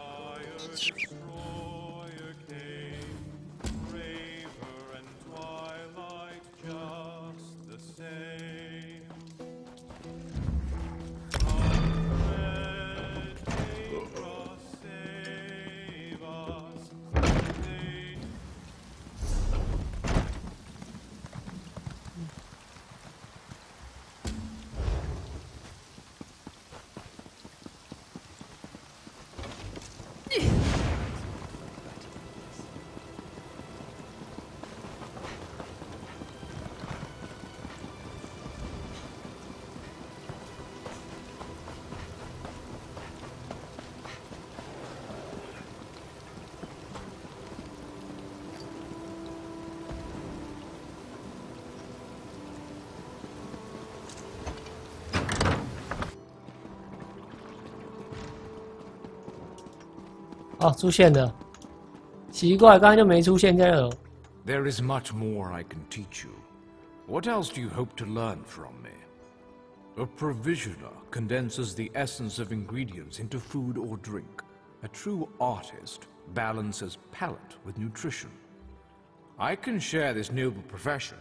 哦，出现了，奇怪，刚才就没出现，这有。There is much more I can teach you. What else do you hope to learn from me? A provisioner condenses the essence of ingredients into food or drink. A true artist balances palate with nutrition. I can share this noble profession,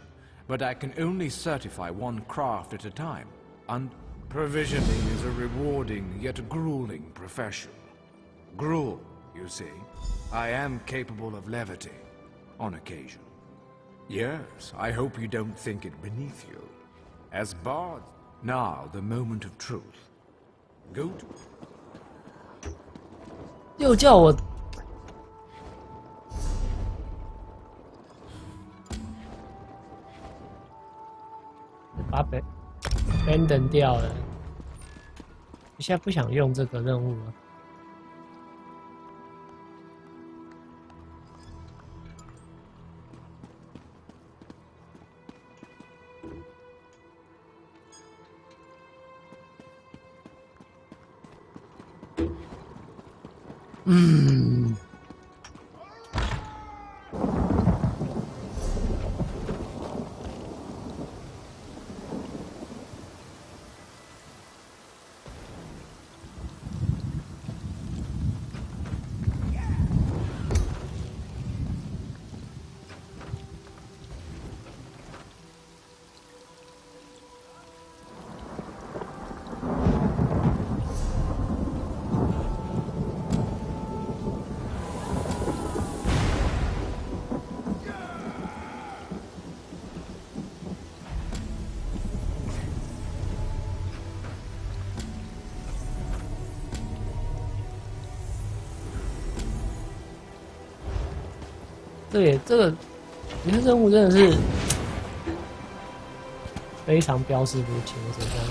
but I can only certify one craft at a time. And provisioning is a rewarding yet grueling profession. Gruel, you see. I am capable of levity, on occasion. Yes, I hope you don't think it beneath you. As bard, now the moment of truth. Go to... 又叫我把abandon 掉了，现在不想用这个任务了。嗯。对，这个你看任务真的是非常标示不清，是这样。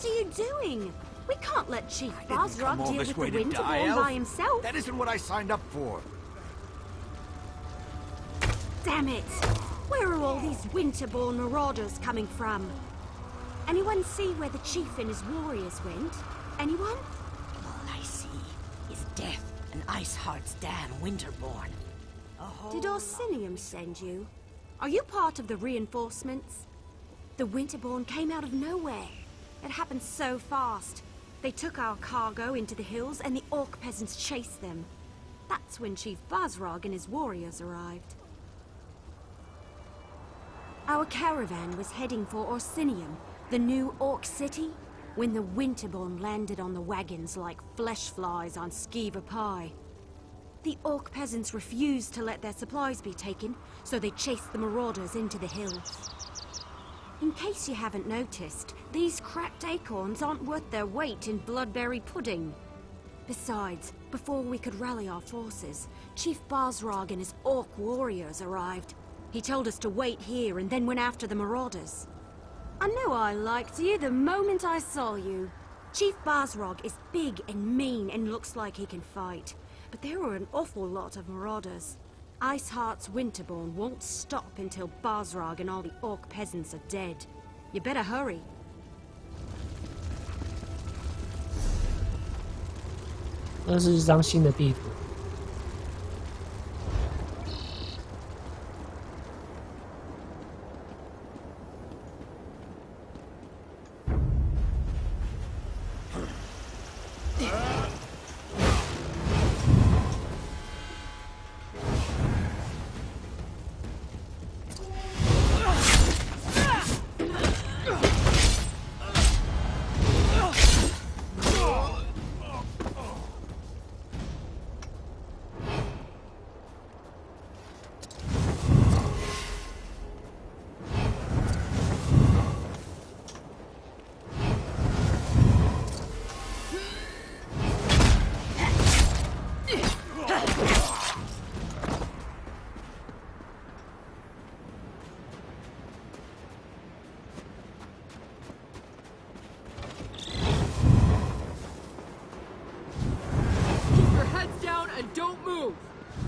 What are you doing? We can't let Chief Bosrog deal with the Winterborn Elf. by himself. That isn't what I signed up for. Damn it! Where are all these Winterborn marauders coming from? Anyone see where the chief and his warriors went? Anyone? All I see is death and Iceheart's dam Winterborn. Did Orsinium send you? Are you part of the reinforcements? The Winterborn came out of nowhere. It happened so fast. They took our cargo into the hills and the orc peasants chased them. That's when Chief Bosrog and his warriors arrived. Our caravan was heading for Orsinium, the new orc city, when the Winterborn landed on the wagons like flesh flies on skeever pie. The orc peasants refused to let their supplies be taken, so they chased the marauders into the hills. In case you haven't noticed, these cracked acorns aren't worth their weight in bloodberry pudding. Besides, before we could rally our forces, Chief Bosrog and his orc warriors arrived. He told us to wait here and then went after the marauders. I knew I liked you the moment I saw you. Chief Bosrog is big and mean and looks like he can fight. But there were an awful lot of marauders. Iceheart's Winterborn won't stop until Bosrog and all the orc peasants are dead. You better hurry. 那是一张新的地图。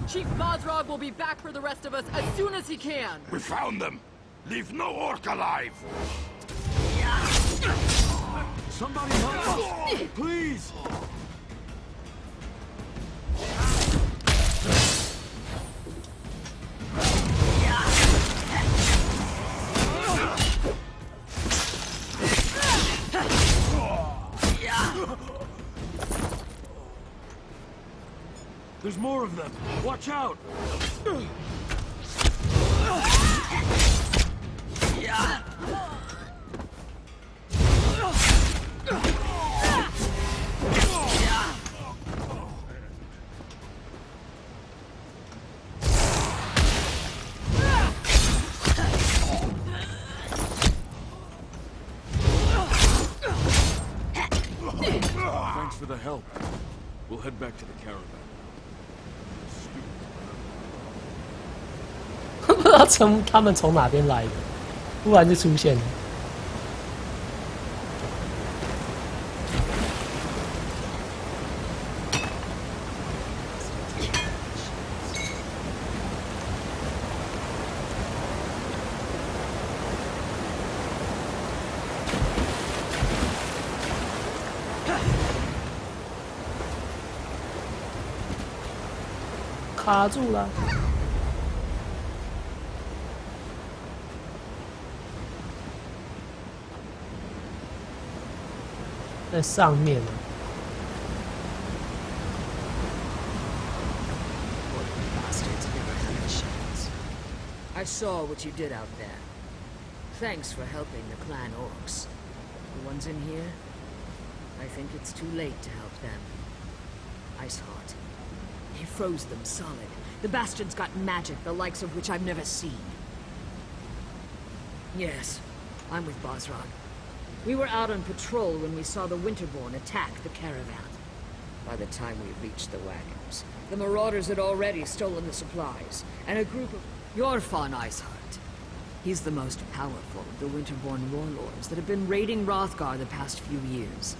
Chief Bosrog will be back for the rest of us as soon as he can. We found them. Leave no orc alive. Somebody help us, please. There's more of them. Watch out! Thanks for the help. We'll head back to the caravan. 不知道他们从哪边来的，突然就出现了。卡住了。 在上面呢。Bastards never had a chance. I saw what you did out there. Thanks for helping the clan orcs. The ones in here, I think it's too late to help them. Iceheart. He froze them solid. The bastards got magic, the likes of which I've never seen. Yes, I'm with Bosrog. We were out on patrol when we saw the Winterborn attack the caravan. By the time we reached the wagons, the marauders had already stolen the supplies, and a group of... You're fun, Iceheart. He's the most powerful of the Winterborn warlords that have been raiding Hrothgar the past few years.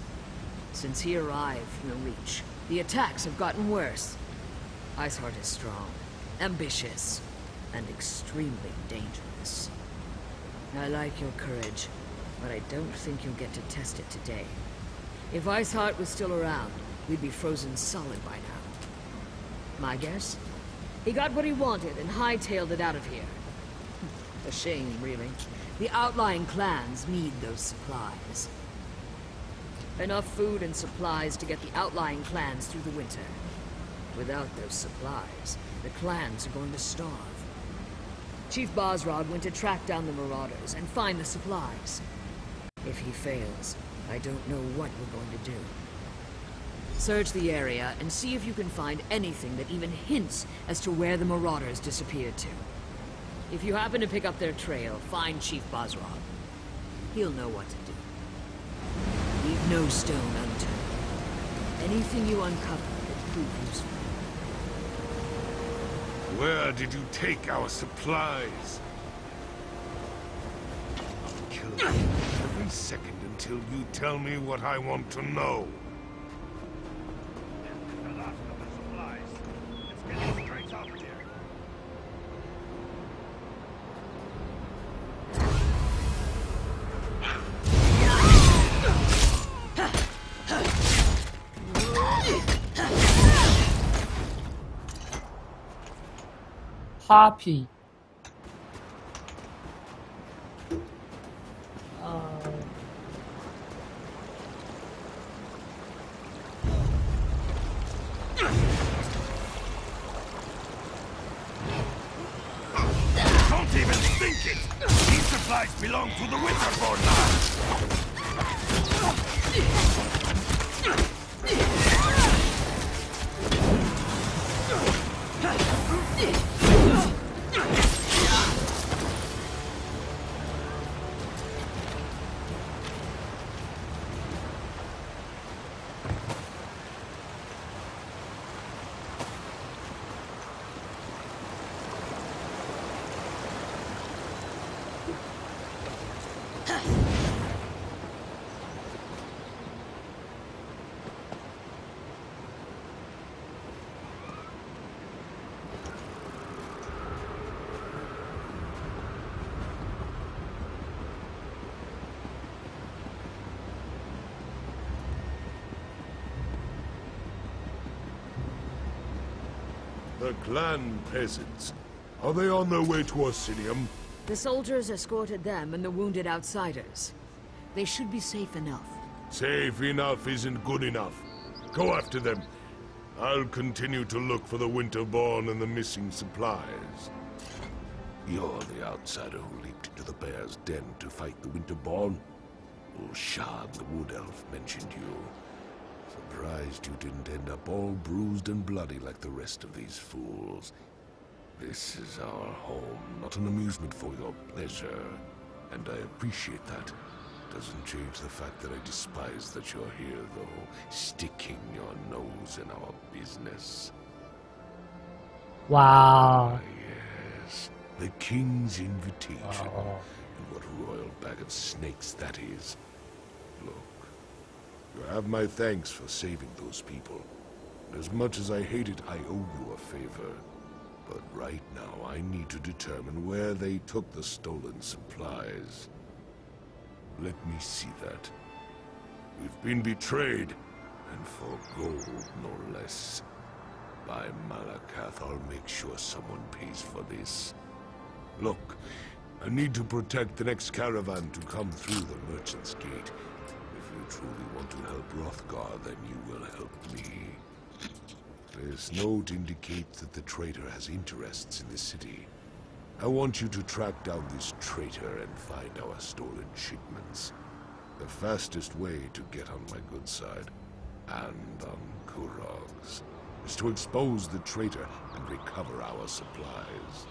Since he arrived from the Reach, the attacks have gotten worse. Iceheart is strong, ambitious, and extremely dangerous. I like your courage, but I don't think you'll get to test it today. If Iceheart was still around, we'd be frozen solid by now. My guess? He got what he wanted and hightailed it out of here. A shame, really. The outlying clans need those supplies. Enough food and supplies to get the outlying clans through the winter. Without those supplies, the clans are going to starve. Chief Bosrog went to track down the marauders and find the supplies. If he fails, I don't know what we're going to do. Search the area and see if you can find anything that even hints as to where the marauders disappeared to. If you happen to pick up their trail, find Chief Bosrog. He'll know what to do. Leave no stone unturned. Anything you uncover will prove useful. Where did you take our supplies? I'll kill you every second until you tell me what I want to know. The last of the supplies. Let's get straight up here. Happy. Don't even think it! These supplies belong to the Winterborn now! The clan peasants. Are they on their way to Orsinium? The soldiers escorted them and the wounded outsiders. They should be safe enough. Safe enough isn't good enough. Go after them. I'll continue to look for the Winterborn and the missing supplies. You're the outsider who leaped into the bear's den to fight the Winterborn? Shad, the Wood Elf, mentioned you. Surprised you didn't end up all bruised and bloody like the rest of these fools. This is our home, not an amusement for your pleasure. And I appreciate that. Doesn't change the fact that I despise that you're here, though, sticking your nose in our business. Wow. Yes, the king's invitation. And what a royal bag of snakes that is. Look, you have my thanks for saving those people. As much as I hate it, I owe you a favor. But right now, I need to determine where they took the stolen supplies. Let me see that. We've been betrayed, and for gold, no less. By Malakath, I'll make sure someone pays for this. Look, I need to protect the next caravan to come through the Merchant's Gate. If you truly want to help Hrothgar, then you will help me. This note indicates that the traitor has interests in the city. I want you to track down this traitor and find our stolen shipments. The fastest way to get on my good side, and on Kurog's, is to expose the traitor and recover our supplies.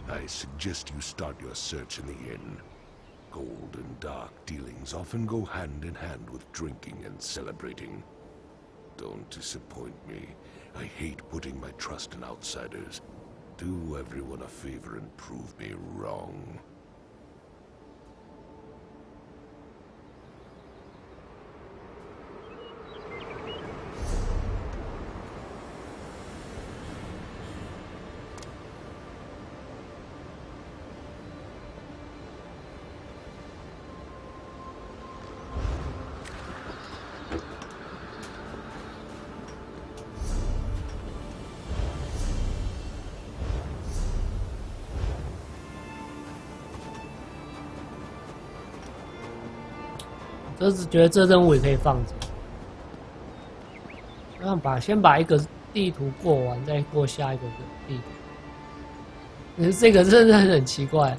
I suggest you start your search in the inn. Gold and dark dealings often go hand in hand with drinking and celebrating. Don't disappoint me. I hate putting my trust in outsiders. Do everyone a favor and prove me wrong.就是觉得这任务也可以放着，先把一个地图过完，再过下一个地图。这个真的很奇怪。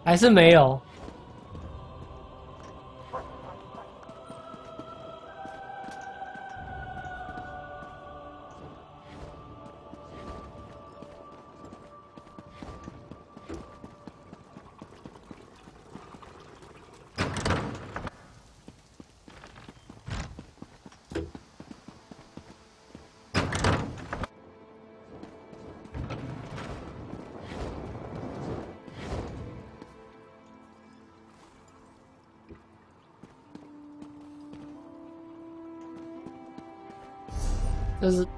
还是没有。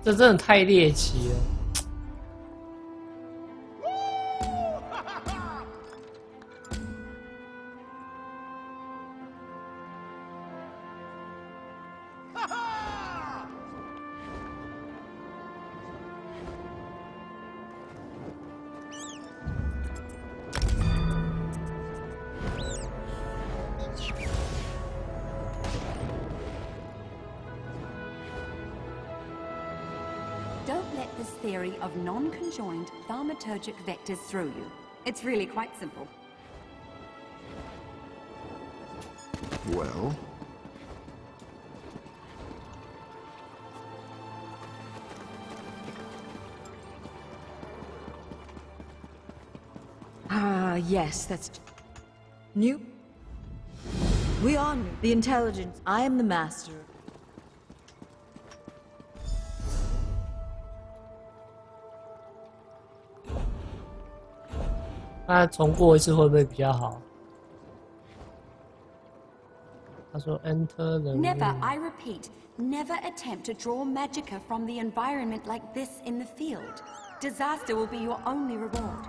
这真的太猎奇了。Don't let this theory of non-conjoined thaumaturgic vectors throw you. It's really quite simple. Well? Yes, that's... New? We are new. The intelligence. I am the master. 那重过一次会不会比较好？他说 Enter the Never, I repeat, never attempt to draw magicka from the environment like this in the field. Disaster will be your only reward.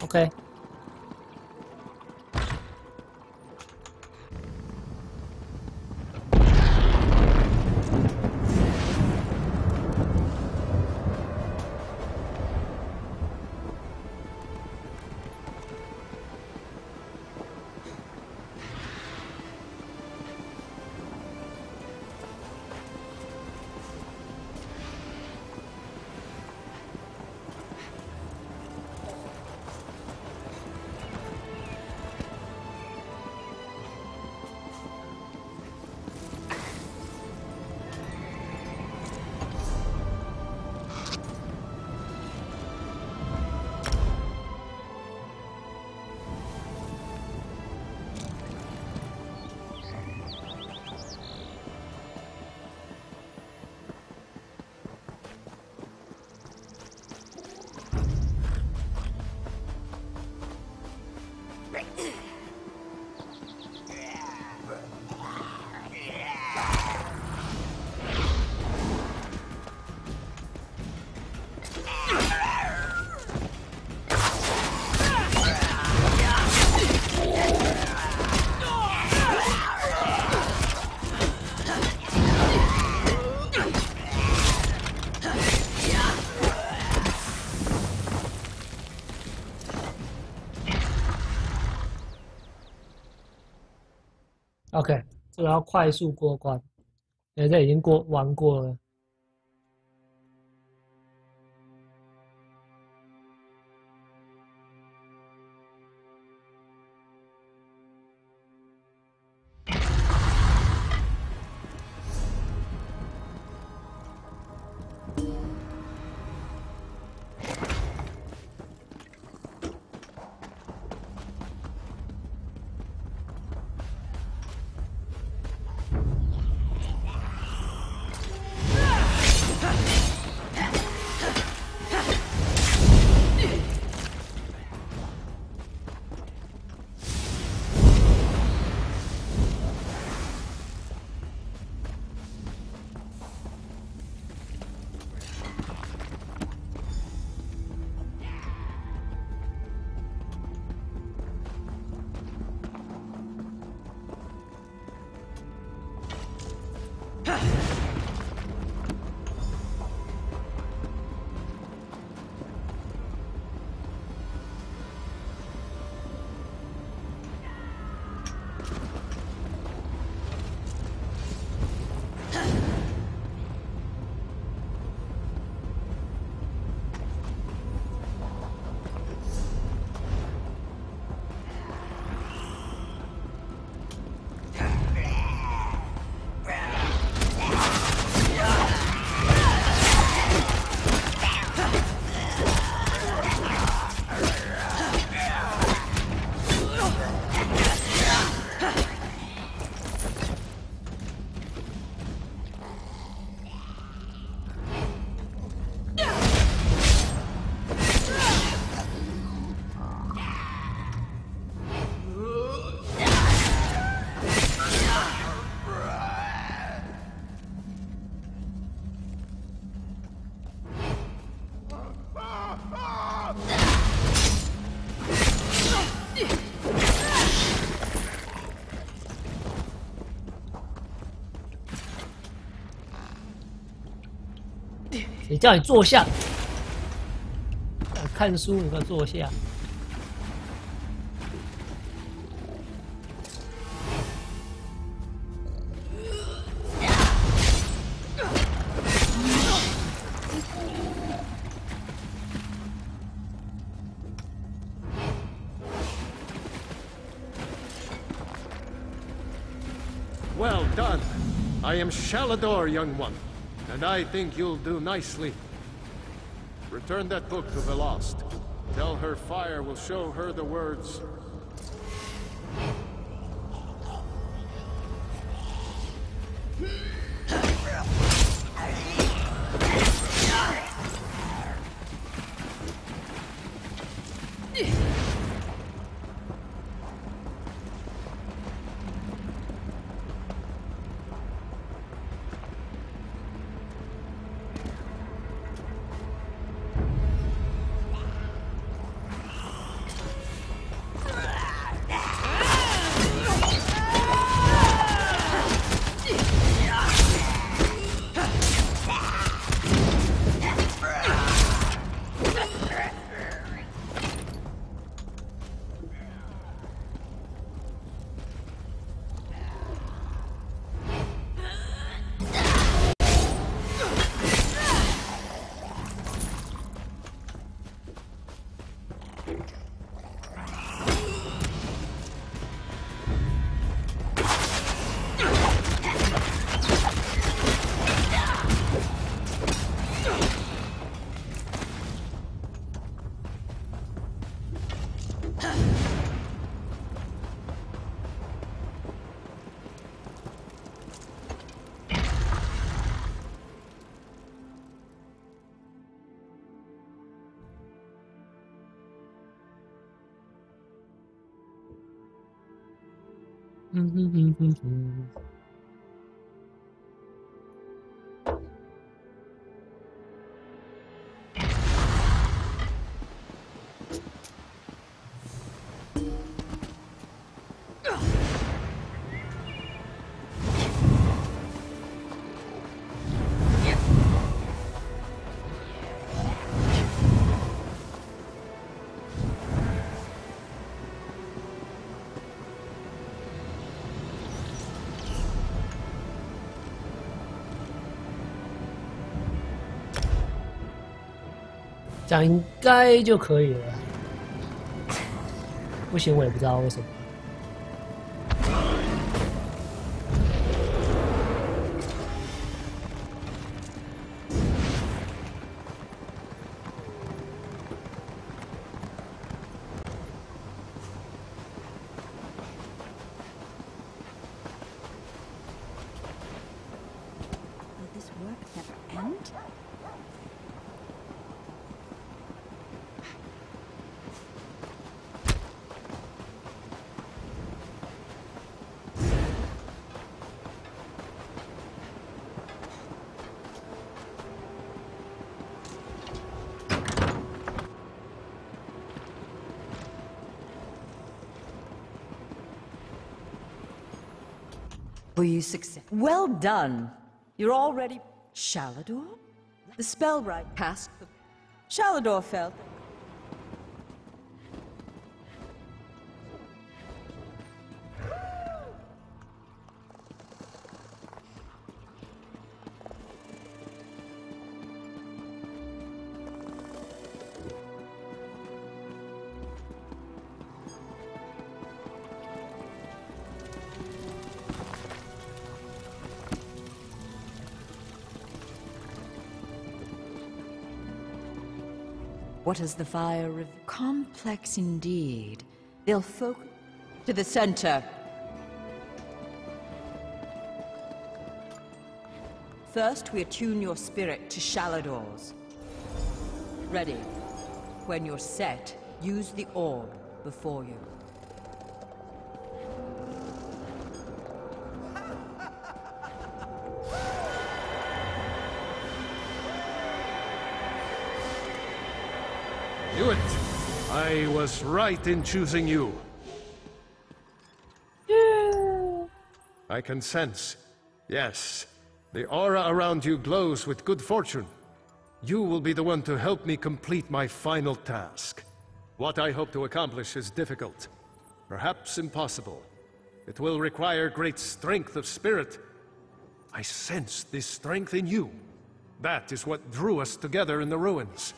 OK。OK， 这个要快速过关，因为这已经玩过了。谁叫你坐下？看书，你给我坐下。Well done. I am Shalador, young one, and I think you'll do nicely. Return that book to the Lost. Tell her fire will show her the words. 这样应该就可以了。不行，我也不知道为什么。Will this work never end? Will you succeed? Well done. You're already... Shalador? The spell right cast... Shalador felt... What is the fire rev... Complex indeed. They'll focus... To the center. First, we attune your spirit to Shalador's. Ready. When you're set, use the orb before you. Do it! I was right in choosing you. I can sense. Yes. The aura around you glows with good fortune. You will be the one to help me complete my final task. What I hope to accomplish is difficult. Perhaps impossible. It will require great strength of spirit. I sense this strength in you. That is what drew us together in the ruins.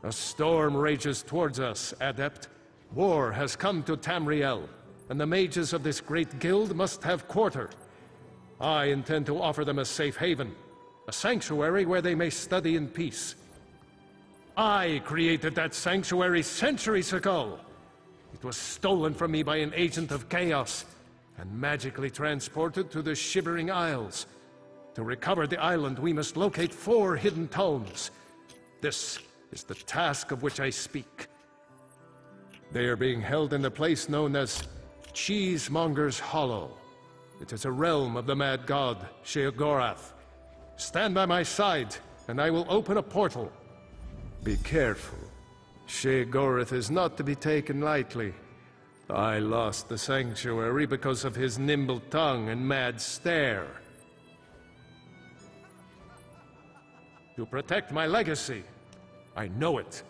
A storm rages towards us, Adept. War has come to Tamriel, and the mages of this great guild must have quarter. I intend to offer them a safe haven, a sanctuary where they may study in peace. I created that sanctuary centuries ago. It was stolen from me by an agent of chaos, and magically transported to the Shivering Isles. To recover the island, we must locate 4 hidden tomes. This is the task of which I speak. They are being held in a place known as Cheesemonger's Hollow. It is a realm of the mad god, Sheogorath. Stand by my side, and I will open a portal. Be careful. Sheogorath is not to be taken lightly. I lost the sanctuary because of his nimble tongue and mad stare. To protect my legacy, I know it.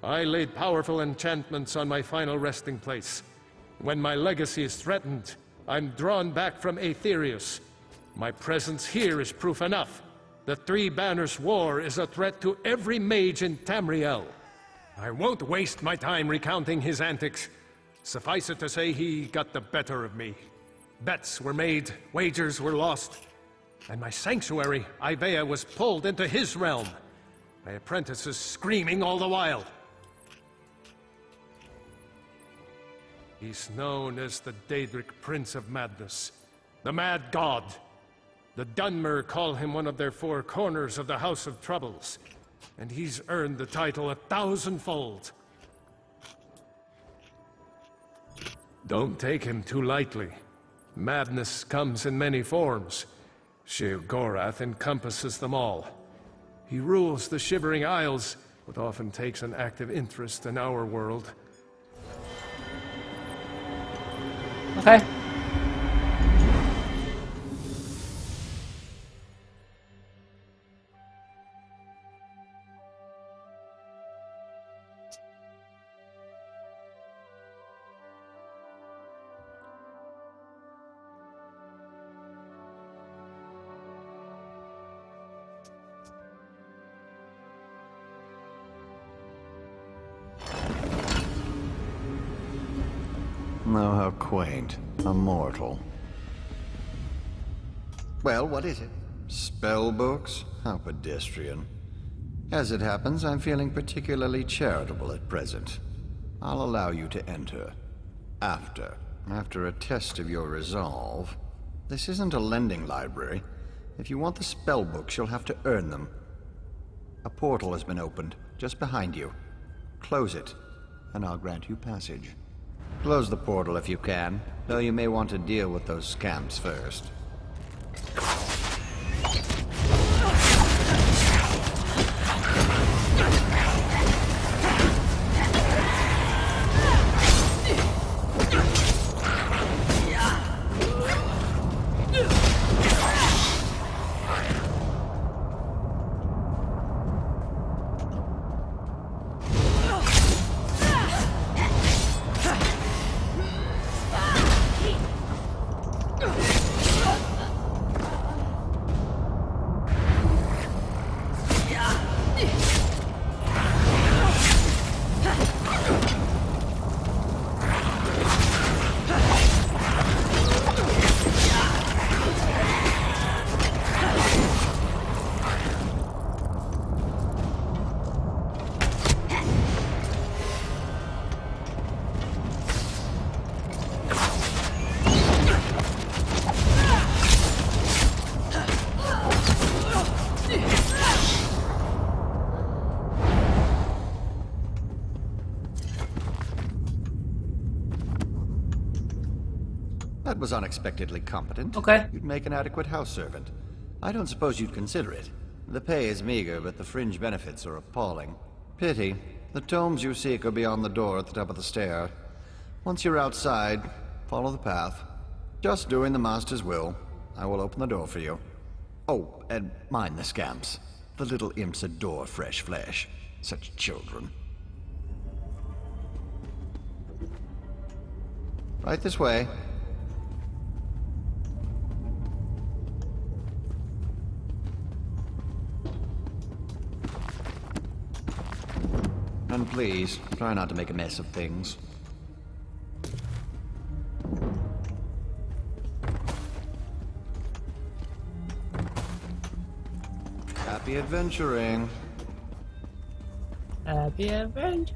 I laid powerful enchantments on my final resting place. When my legacy is threatened, I'm drawn back from Aetherius. My presence here is proof enough. The Three Banners War is a threat to every mage in Tamriel. I won't waste my time recounting his antics. Suffice it to say, he got the better of me. Bets were made, wagers were lost, and my sanctuary, Ivea, was pulled into his realm. My apprentices screaming all the while. He's known as the Daedric Prince of Madness, the Mad God. The Dunmer call him one of their 4 corners of the House of Troubles, and he's earned the title 1,000-fold. Don't take him too lightly. Madness comes in many forms. Sheogorath encompasses them all. He rules the Shivering Isles, but often takes an active interest in our world. Okay. Oh, how quaint. A mortal. Well, what is it? Spell books? How pedestrian. As it happens, I'm feeling particularly charitable at present. I'll allow you to enter. After a test of your resolve. This isn't a lending library. If you want the spell books, you'll have to earn them. A portal has been opened, just behind you. Close it, and I'll grant you passage. Close the portal if you can, though you may want to deal with those scamps first. That was unexpectedly competent. Okay. You'd make an adequate house servant. I don't suppose you'd consider it. The pay is meager, but the fringe benefits are appalling. Pity. The tomes you seek are beyond the door at the top of the stair. Once you're outside, follow the path. Just doing the Master's will. I will open the door for you. Oh, and mind the scamps. The little imps adore fresh flesh. Such children. Right this way. And please, try not to make a mess of things. Happy adventuring. Happy adventure.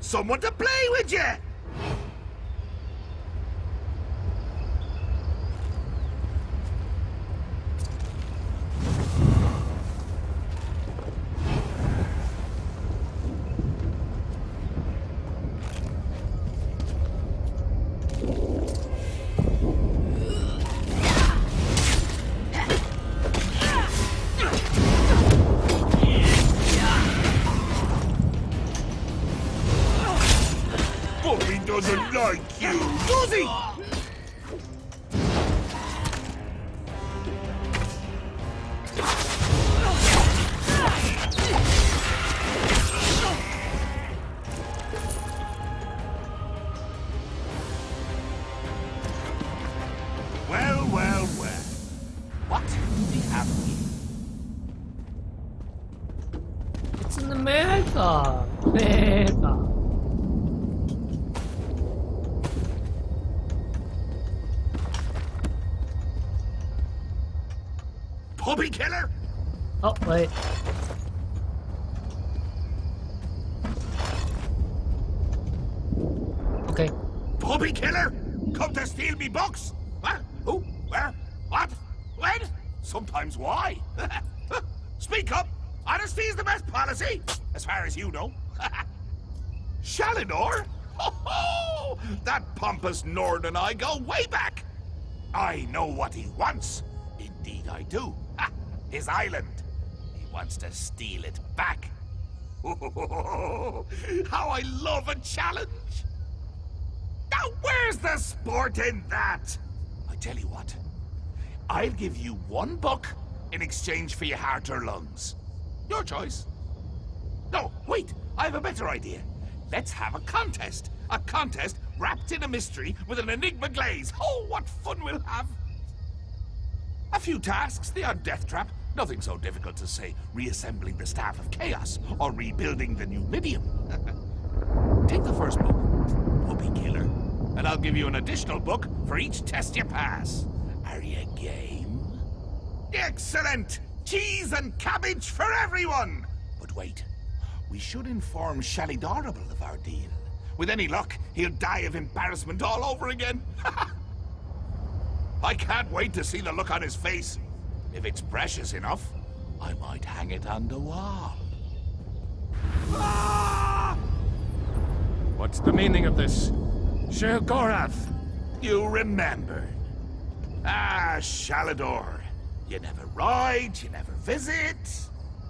Someone to play with you! doesn't like you, does he? Well, well, well. What do we have here? It's in America. America. Puppy killer? Oh, wait. Okay. Puppy killer? Come to steal me books? What? Who? Where? What? When? Sometimes why? Speak up! Honesty is the best policy, as far as you know. Shalinor? Oh, that pompous Nord and I go way back. I know what he wants. Indeed I do. His island. He wants to steal it back. How I love a challenge. Now where's the sport in that? I tell you what. I'll give you one book in exchange for your heart or lungs. Your choice. No, wait. I have a better idea. Let's have a contest. A contest wrapped in a mystery with an enigma glaze. Oh, what fun we'll have. A few tasks, the odd death trap. Nothing so difficult to say reassembling the Staff of Chaos or rebuilding the Numidium. Take the first book, Puppy Killer, and I'll give you an additional book for each test you pass. Are you game? Excellent! Cheese and cabbage for everyone! But wait, we should inform Shalidorable of our deal. With any luck, he'll die of embarrassment all over again. I can't wait to see the look on his face. If it's precious enough, I might hang it on the wall. Ah! What's the meaning of this? Sheogorath! You remembered. Ah, Shalador. You never ride, you never visit.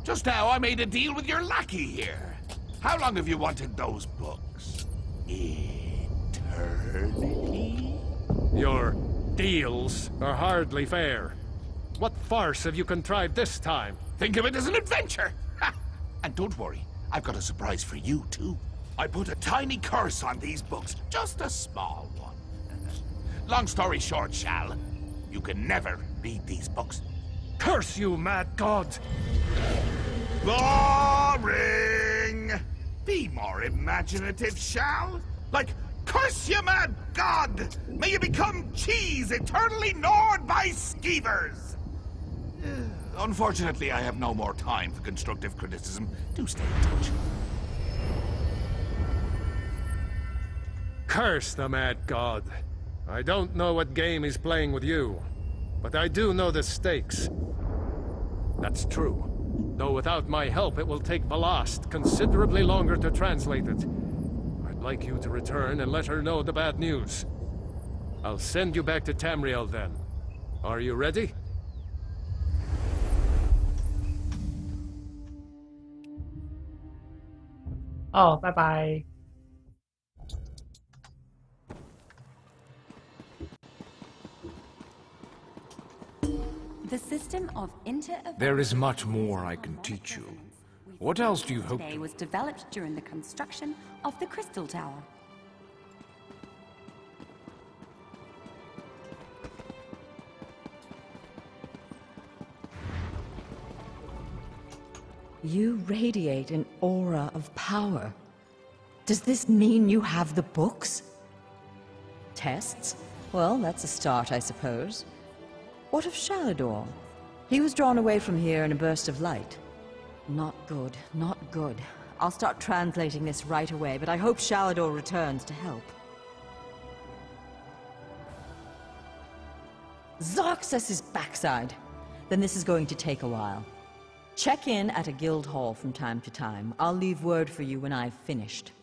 Just now I made a deal with your lackey here. How long have you wanted those books? Eternity? Your deals are hardly fair. What farce have you contrived this time? Think of it as an adventure! Ha! And don't worry, I've got a surprise for you, too. I put a tiny curse on these books, just a small one. Long story short, Shal, you can never read these books. Curse you, mad god! Boring! Be more imaginative, Shal. Like, curse you, mad god! May you become cheese eternally gnawed by skeevers! Unfortunately, I have no more time for constructive criticism. Do stay in touch. Curse the mad god. I don't know what game he's playing with you, but I do know the stakes. That's true. Though without my help, it will take Ballast considerably longer to translate it. I'd like you to return and let her know the bad news. I'll send you back to Tamriel then. Are you ready? Oh, bye-bye. The system of There is much more I can teach you. What else do you hope today to... was developed during the construction of the Crystal Tower. You radiate an aura of power. Does this mean you have the books? Tests? Well, that's a start, I suppose. What of Shalador? He was drawn away from here in a burst of light. Not good, not good. I'll start translating this right away, but I hope Shalador returns to help. Zarxus' backside! Then this is going to take a while. Check in at a guild hall from time to time. I'll leave word for you when I've finished.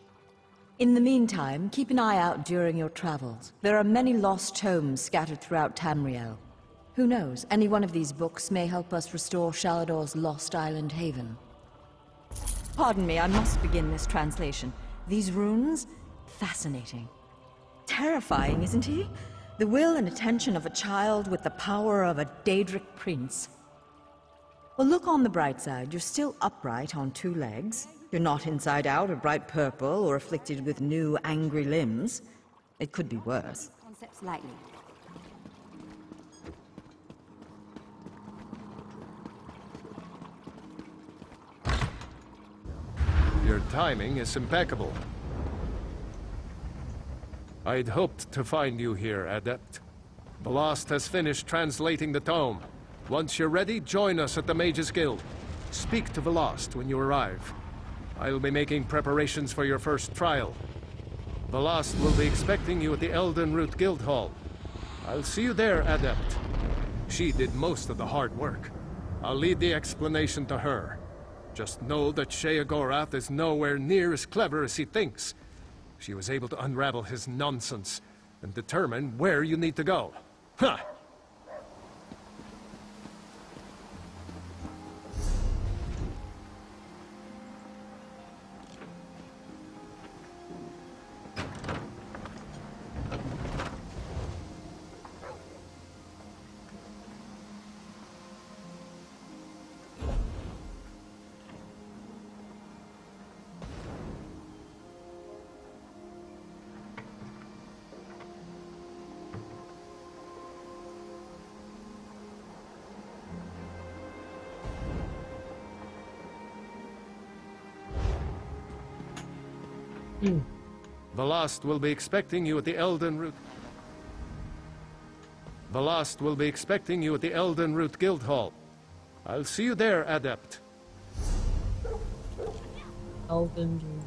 In the meantime, keep an eye out during your travels. There are many lost tomes scattered throughout Tamriel. Who knows, any one of these books may help us restore Shalador's lost island haven. Pardon me, I must begin this translation. These runes? Fascinating. Terrifying, isn't he? The will and attention of a child with the power of a Daedric prince. Well, look on the bright side. You're still upright on 2 legs. You're not inside out or bright purple or afflicted with new angry limbs. It could be worse. Concepts lightly. Your timing is impeccable. I'd hoped to find you here, Adept. Blast has finished translating the tome. Once you're ready, join us at the Mages Guild. Speak to Velast when you arrive. I'll be making preparations for your first trial. Velast will be expecting you at the Elden Root Guild Hall. I'll see you there, Adept. She did most of the hard work. I'll leave the explanation to her. Just know that Sheogorath is nowhere near as clever as he thinks. She was able to unravel his nonsense and determine where you need to go. Huh! Velast will be expecting you at the Elden Root. Velast will be expecting you at the Elden Root Guild Hall. I'll see you there, Adept. Elden Root.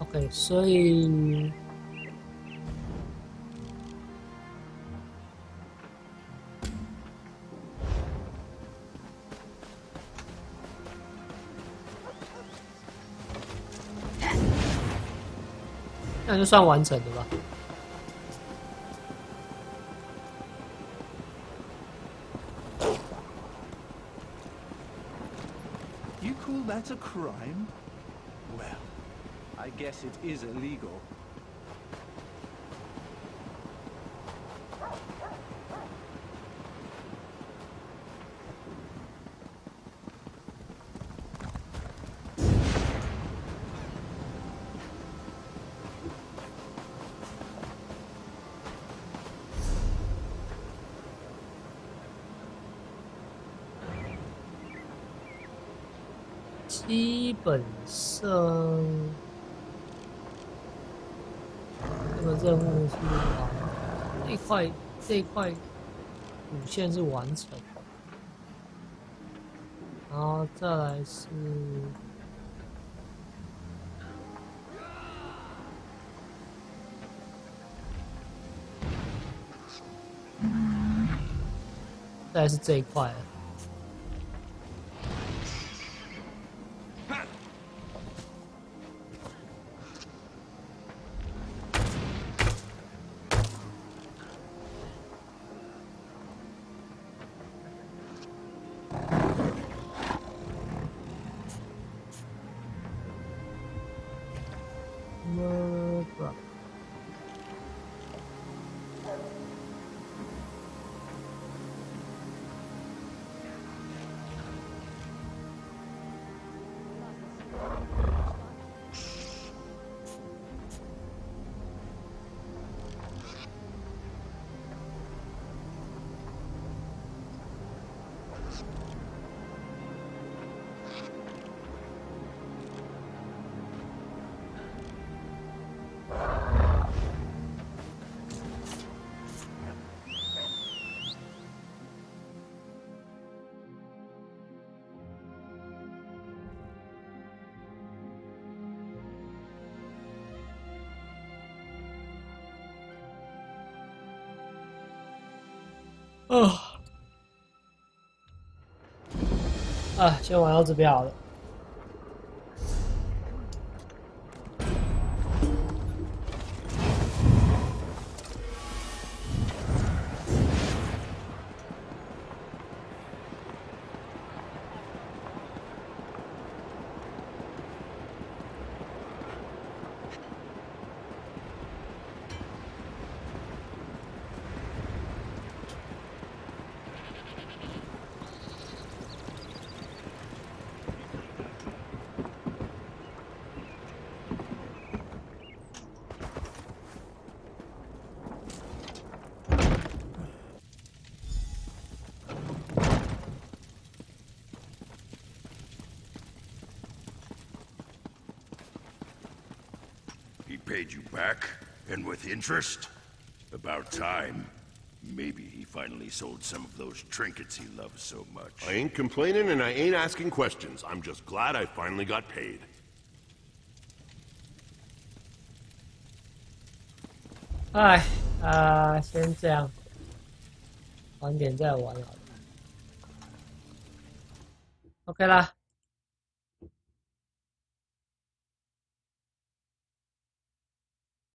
OK， 所以。 那就算完成了吧。You call that a crime? Well, I guess it is illegal.基本上，这个任务是这一块主线是完成，然后再来是这一块。 先玩到这边好了。paid you back, and with interest. About time. Maybe he finally sold some of those trinkets he loves so much. I ain't complaining and I ain't asking questions. I'm just glad I finally got paid. 先这样，晚点再玩好了。OK 啦。